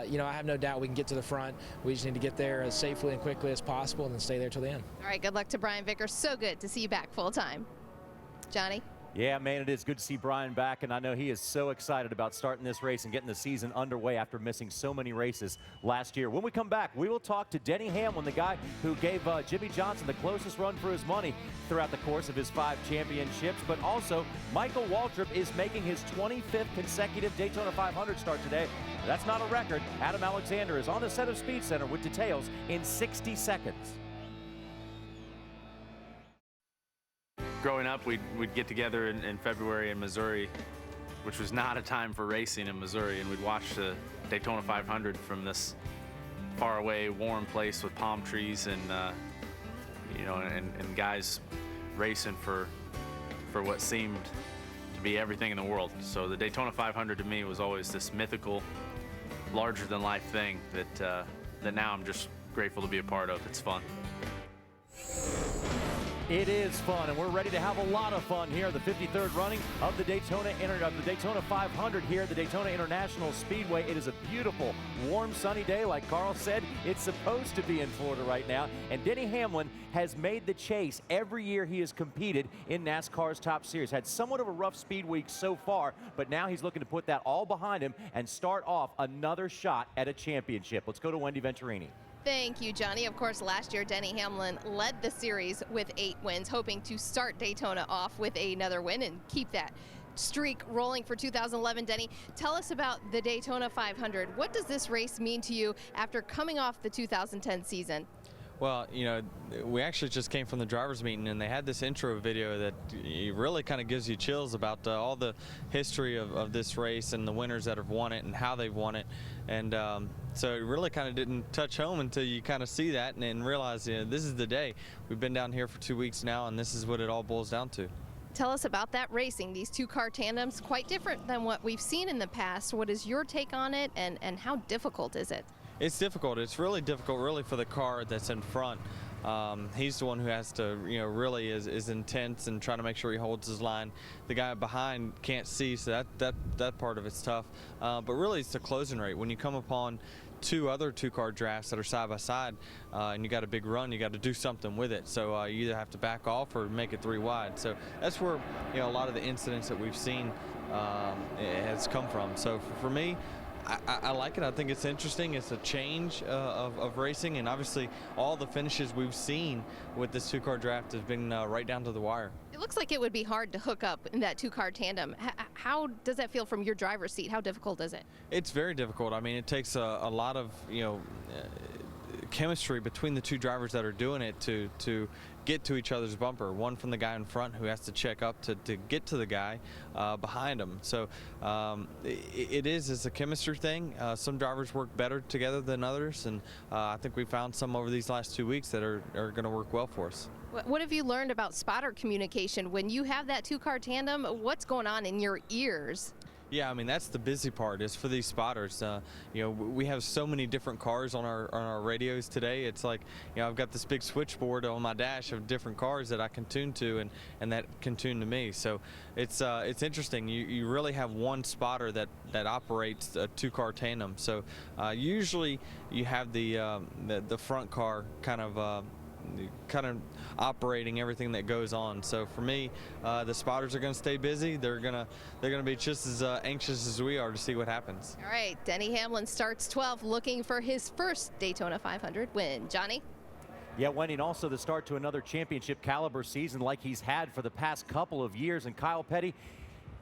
you know, I have no doubt we can get to the front. We just need to get there as safely and quickly as possible, and then stay there till the end. All right, good luck to Brian Vickers. So good to see you back full time, Johnny. Yeah, man, it is good to see Brian back, and I know he is so excited about starting this race and getting the season underway after missing so many races last year. When we come back, we will talk to Denny Hamlin, the guy who gave Jimmy Johnson the closest run for his money throughout the course of his 5 championships, but also Michael Waltrip is making his 25th consecutive Daytona 500 start today. That's not a record. Adam Alexander is on the set of Speed Center with details in 60 seconds. Growing up, we'd get together in February in Missouri, which was not a time for racing in Missouri, and we'd watch the Daytona 500 from this far away, warm place with palm trees and you know, and guys racing for what seemed to be everything in the world. So the Daytona 500 to me was always this mythical, larger-than-life thing that now I'm just grateful to be a part of. It's fun. It is fun, and we're ready to have a lot of fun here. The 53rd running of the Daytona 500 here at the Daytona International Speedway. It is a beautiful, warm, sunny day. Like Carl said, it's supposed to be in Florida right now. And Denny Hamlin has made the chase every year he has competed in NASCAR's Top Series. Had somewhat of a rough speed week so far, but now he's looking to put that all behind him and start off another shot at a championship. Let's go to Wendy Venturini. Thank you, Johnny. Of course, last year, Denny Hamlin led the series with 8 wins, hoping to start Daytona off with another win and keep that streak rolling for 2011. Denny, tell us about the Daytona 500. What does this race mean to you after coming off the 2010 season? Well, you know, we actually just came from the drivers' meeting, and they had this intro video that really kind of gives you chills about all the history of this race and the winners that have won it and how they've won it. And so it really kind of didn't touch home until you kind of see that and realize, you know, this is the day. We've been down here for 2 weeks now, and this is what it all boils down to. Tell us about that racing, these 2-car tandems, quite different than what we've seen in the past. What is your take on it, and how difficult is it? It's difficult. It's really difficult, really, for the car that's in front. He's the one who has to, you know, really is intense and trying to make sure he holds his line. The guy behind can't see, so that part of it's tough. But really, it's the closing rate. When you come upon 2 other 2-car drafts that are side by side, and you got a big run, you got to do something with it. So you either have to back off or make it 3 wide. So that's where, you know, a lot of the incidents that we've seen has come from. So for me, I like it. I think it's interesting. It's a change of racing, and obviously all the finishes we've seen with this 2-car draft has been right down to the wire. It looks like it would be hard to hook up in that 2-car tandem. How does that feel from your driver's seat? How difficult is it? It's very difficult. I mean, it takes a lot of, you know, chemistry between the 2 drivers that are doing it to get to each other's bumper. One from the guy in front who has to check up to get to the guy behind him. So it's a chemistry thing. Some drivers work better together than others, and I think we found some over these last 2 weeks that are going to work well for us. What have you learned about spotter communication? When you have that 2-car tandem, what's going on in your ears? Yeah, I mean, that's the busy part, is for these spotters. You know, we have so many different cars on our radios today. It's like, you know, I've got this big switchboard on my dash of different cars that I can tune to and that can tune to me. So it's interesting. You really have one spotter that operates a 2-car tandem. So usually you have the front car kind of operating everything that goes on. So for me, the spotters are going to stay busy. They're going to be just as anxious as we are to see what happens. All right, Denny Hamlin starts 12th, looking for his first Daytona 500 win. Johnny? Yeah, Wendy, and also the start to another championship caliber season like he's had for the past couple of years. And Kyle Petty,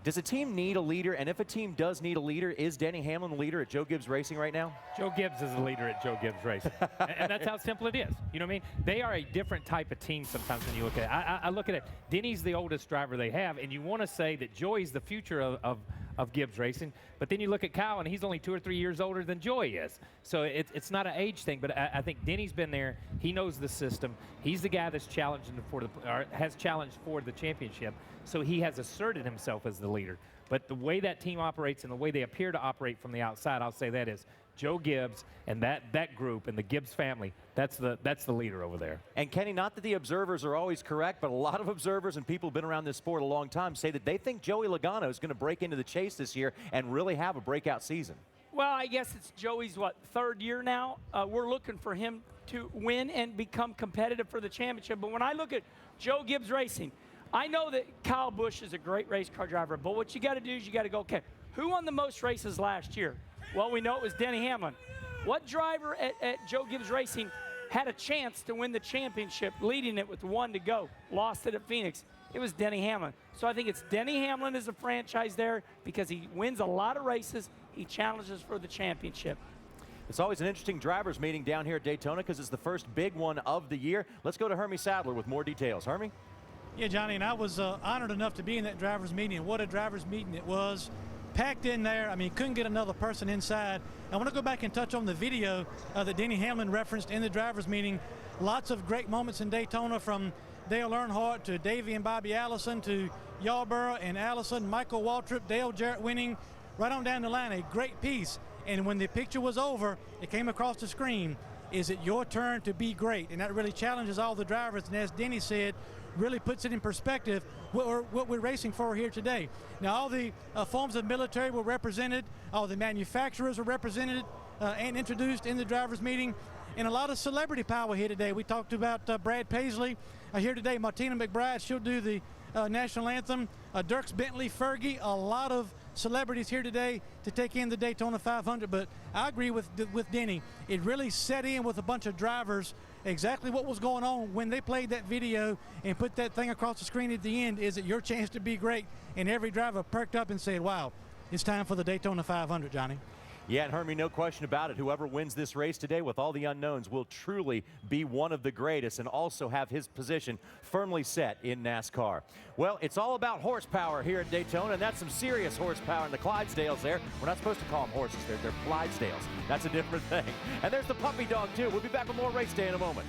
Does a team need a leader? And if a team does need a leader, is Denny Hamlin the leader at Joe Gibbs Racing right now? Joe Gibbs is the leader at Joe Gibbs Racing. And that's how simple it is. You know what I mean? They are a different type of team sometimes when you look at it. I look at it. Denny's the oldest driver they have, and you want to say that Joey's the future of Gibbs Racing. But then you look at Kyle, and he's only 2 or 3 years older than Joey is. So it's not an age thing, but I think Denny's been there. He knows the system. He's the guy that's has challenged for the championship. So he has asserted himself as the leader. But the way that team operates and the way they appear to operate from the outside, I'll say that is Joe Gibbs and that group and the Gibbs family, that's the leader over there. And Kenny, not that the observers are always correct, but a lot of observers and people who've been around this sport a long time say that they think Joey Logano is going to break into the chase this year and really have a breakout season. Well, I guess it's Joey's, 3rd year now? We're looking for him to win and become competitive for the championship. But when I look at Joe Gibbs Racing, I know that Kyle Busch is a great race car driver, but what you got to do is you got to go, okay, who won the most races last year? Well, we know it was Denny Hamlin. What driver at Joe Gibbs Racing had a chance to win the championship, leading it with 1 to go, lost it at Phoenix? It was Denny Hamlin. So I think it's Denny Hamlin as a franchise there because he wins a lot of races. He challenges for the championship. It's always an interesting drivers meeting down here at Daytona because it's the first big one of the year. Let's go to Hermie Sadler with more details. Hermie? Yeah, Johnny, and I was honored enough to be in that drivers meeting, and what a drivers meeting it was. Packed in there. I mean, couldn't get another person inside. I want to go back and touch on the video that Denny Hamlin referenced in the drivers meeting. Lots of great moments in Daytona, from Dale Earnhardt to Davey and Bobby Allison to Yarborough and Allison, Michael Waltrip, Dale Jarrett winning, right on down the line. A great piece. And when the picture was over, it came across the screen. Is it your turn to be great? And that really challenges all the drivers. And as Denny said, really puts it in perspective what we're racing for here today. Now, all the forms of military were represented, all the manufacturers were represented and introduced in the drivers meeting, and a lot of celebrity power here today. We talked about Brad Paisley here today. Martina McBride, she'll do the national anthem. Dierks Bentley, Fergie, a lot of celebrities here today to take in the Daytona 500. But I agree with Denny. It really set in with a bunch of drivers exactly what was going on when they played that video and put that thing across the screen at the end. Is it your chance to be great? And every driver perked up and said, wow, it's time for the Daytona 500, Johnny. Yeah, and Hermie, no question about it. Whoever wins this race today with all the unknowns will truly be one of the greatest and also have his position firmly set in NASCAR. Well, it's all about horsepower here at Daytona, and that's some serious horsepower in the Clydesdales there. We're not supposed to call them horses. They're Clydesdales. That's a different thing. And there's the puppy dog, too. We'll be back with more Race Day in a moment.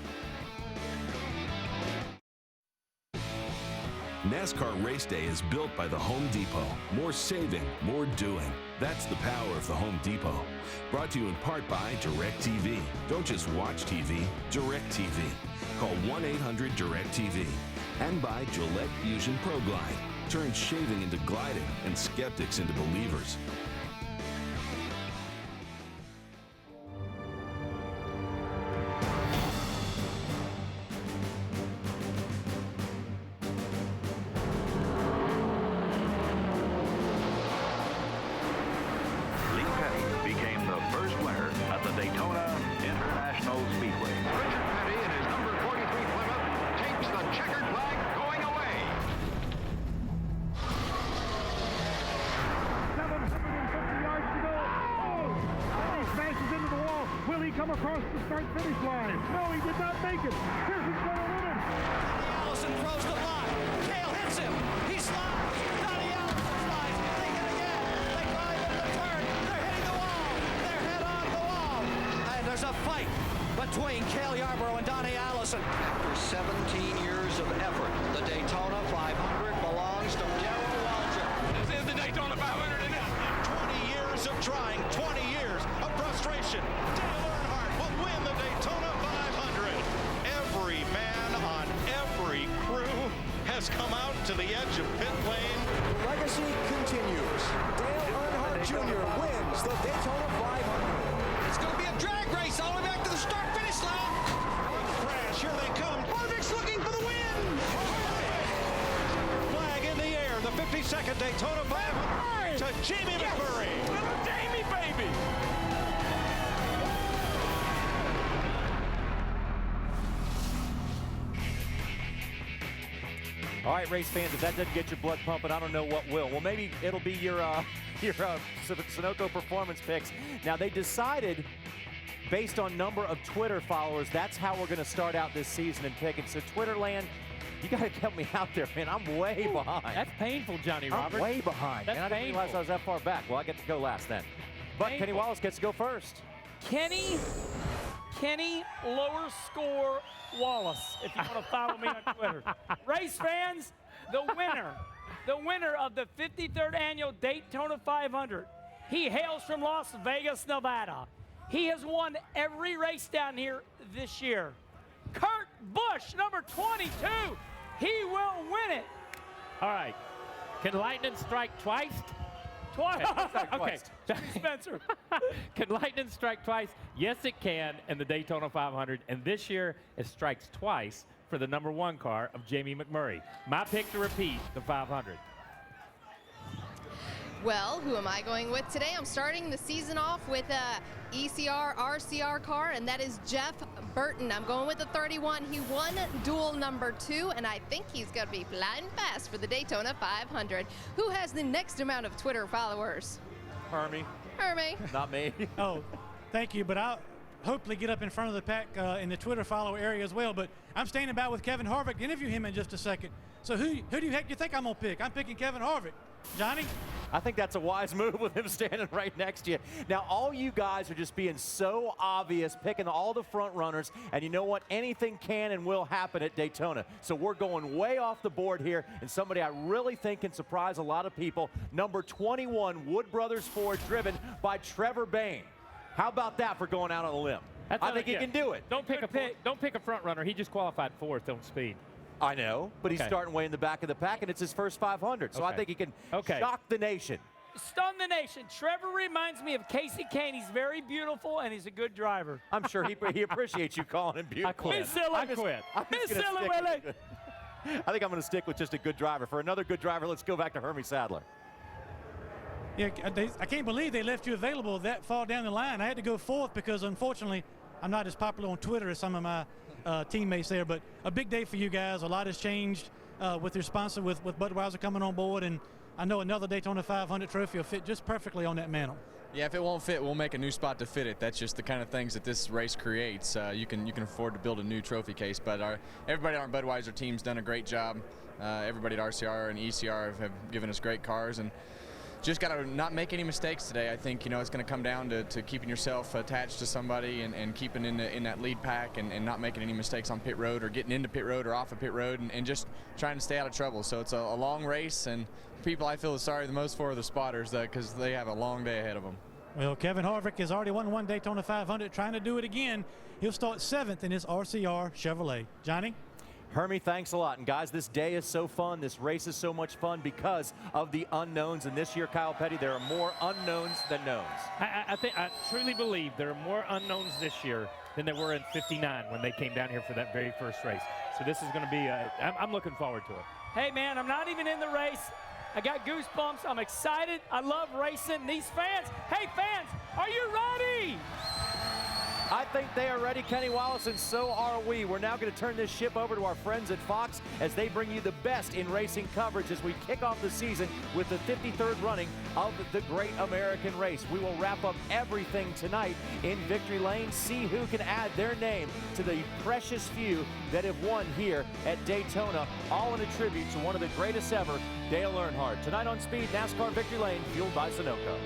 NASCAR Race Day is built by the Home Depot. More saving, more doing. That's the power of the Home Depot. Brought to you in part by DirecTV. Don't just watch TV, DirecTV. Call 1-800-DirecTV. And by Gillette Fusion Pro Glide. Turns shaving into gliding and skeptics into believers. Come across the start-finish line. No, he did not make it. Pearson's going to win it. Allison throws the line. Cale hits him. He slides. Donnie Allison slides. Hitting it again. They drive in the turn. They're hitting the wall. They're head on the wall. And there's a fight between Cale Yarborough and Donnie Allison. After 17 years of effort, the Daytona 500 belongs to Darrell Waltrip. This is the Daytona 500, isn't it? 20 years of trying, 20 years of frustration. Win the Daytona 500. Every man on every crew has come out to the edge of pit lane. The legacy continues. Dale Earnhardt Jr. wins the Daytona 500. It's going to be a drag race all the way back to the start-finish line. Crash, here they come. Harvick's looking for the win. Flag in the air. The 52nd Daytona 500 to Jamie McMurray. Little Jamie, baby. All right, race fans, if that doesn't get your blood pumping, I don't know what will. Well, maybe it'll be your Sunoco performance picks. Now, they decided, based on number of Twitter followers, that's how we're going to start out this season and picking. So, Twitterland, you got to help me out there, man. I'm way behind. That's painful, Johnny Roberts. I'm way behind. That's man. I didn't painful. realize I was that far back. Well, I get to go last then. But Painful. Kenny Wallace gets to go first. Kenny lower score Wallace, if you want to follow me on Twitter. Race fans, the winner of the 53rd annual Daytona 500. He hails from Las Vegas, Nevada. He has won every race down here this year. Kurt Busch, number 22. He will win it. All right. Can lightning strike twice? Twice. Okay. Spencer. Can lightning strike twice? Yes, it can in the Daytona 500. And this year, it strikes twice for the number 1 car of Jamie McMurray. My pick to repeat the 500. Well, who am I going with today? I'm starting the season off with a ECR RCR car, and that is Jeff Burton. I'm going with the 31. He won duel number 2, and I think he's going to be flying fast for the Daytona 500. Who has the next amount of Twitter followers? Hermie. Not me. Oh, thank you, but I'll hopefully get up in front of the pack in the Twitter follower area as well. But I'm standing by with Kevin Harvick. Interview him in just a second. So who do you think I'm going to pick? I'm picking Kevin Harvick. Johnny? I think that's a wise move with him standing right next to you. Now, all you guys are just being so obvious, picking all the front runners, and you know what? Anything can and will happen at Daytona. So we're going way off the board here, and somebody I really think can surprise a lot of people. Number 21, Wood Brothers Ford, driven by Trevor Bayne. How about that for going out on a limb? I think he can do it. Don't pick a front runner. He just qualified 4th on speed. I know, but he's starting way in the back of the pack, and it's his first 500. So I think he can shock the nation. Stun the nation. Trevor reminds me of Casey Kane. He's very beautiful, and he's a good driver. I'm sure he appreciates you calling him beautiful. I quit. I think I'm going to stick with just a good driver. For another good driver, let's go back to Hermie Sadler. Yeah, I can't believe they left you available that far down the line. I had to go 4th because, unfortunately, I'm not as popular on Twitter as some of my teammates there. But a big day for you guys. A lot has changed with your sponsor, with Budweiser coming on board. And I know another Daytona 500 trophy will fit just perfectly on that mantle. Yeah, if it won't fit, we'll make a new spot to fit it. That's just the kind of things that this race creates. You can afford to build a new trophy case. But everybody on our Budweiser team's done a great job. Everybody at RCR and ECR have given us great cars. And just got to not make any mistakes today. I think, it's going to come down to keeping yourself attached to somebody and keeping in that lead pack and not making any mistakes on pit road or getting into pit road or off of pit road and just trying to stay out of trouble. So it's a long race, and people I feel sorry the most for are the spotters because they have a long day ahead of them. Well, Kevin Harvick has already won one Daytona 500, trying to do it again. He'll start 7th in his RCR Chevrolet. Johnny? Hermie, thanks a lot. And guys, this day is so fun. This race is so much fun because of the unknowns. And this year, Kyle Petty, there are more unknowns than knowns. I truly believe there are more unknowns this year than there were in '59 when they came down here for that very first race. So this is going to be, I'm looking forward to it. Hey, man, I'm not even in the race. I got goosebumps. I'm excited. I love racing. These fans, hey, fans, are you ready? I think they are ready, Kenny Wallace, and so are we. We're now going to turn this ship over to our friends at Fox as they bring you the best in racing coverage as we kick off the season with the 53rd running of the Great American Race. We will wrap up everything tonight in Victory Lane, see who can add their name to the precious few that have won here at Daytona, all in a tribute to one of the greatest ever, Dale Earnhardt. Tonight on Speed, NASCAR Victory Lane, fueled by Sunoco.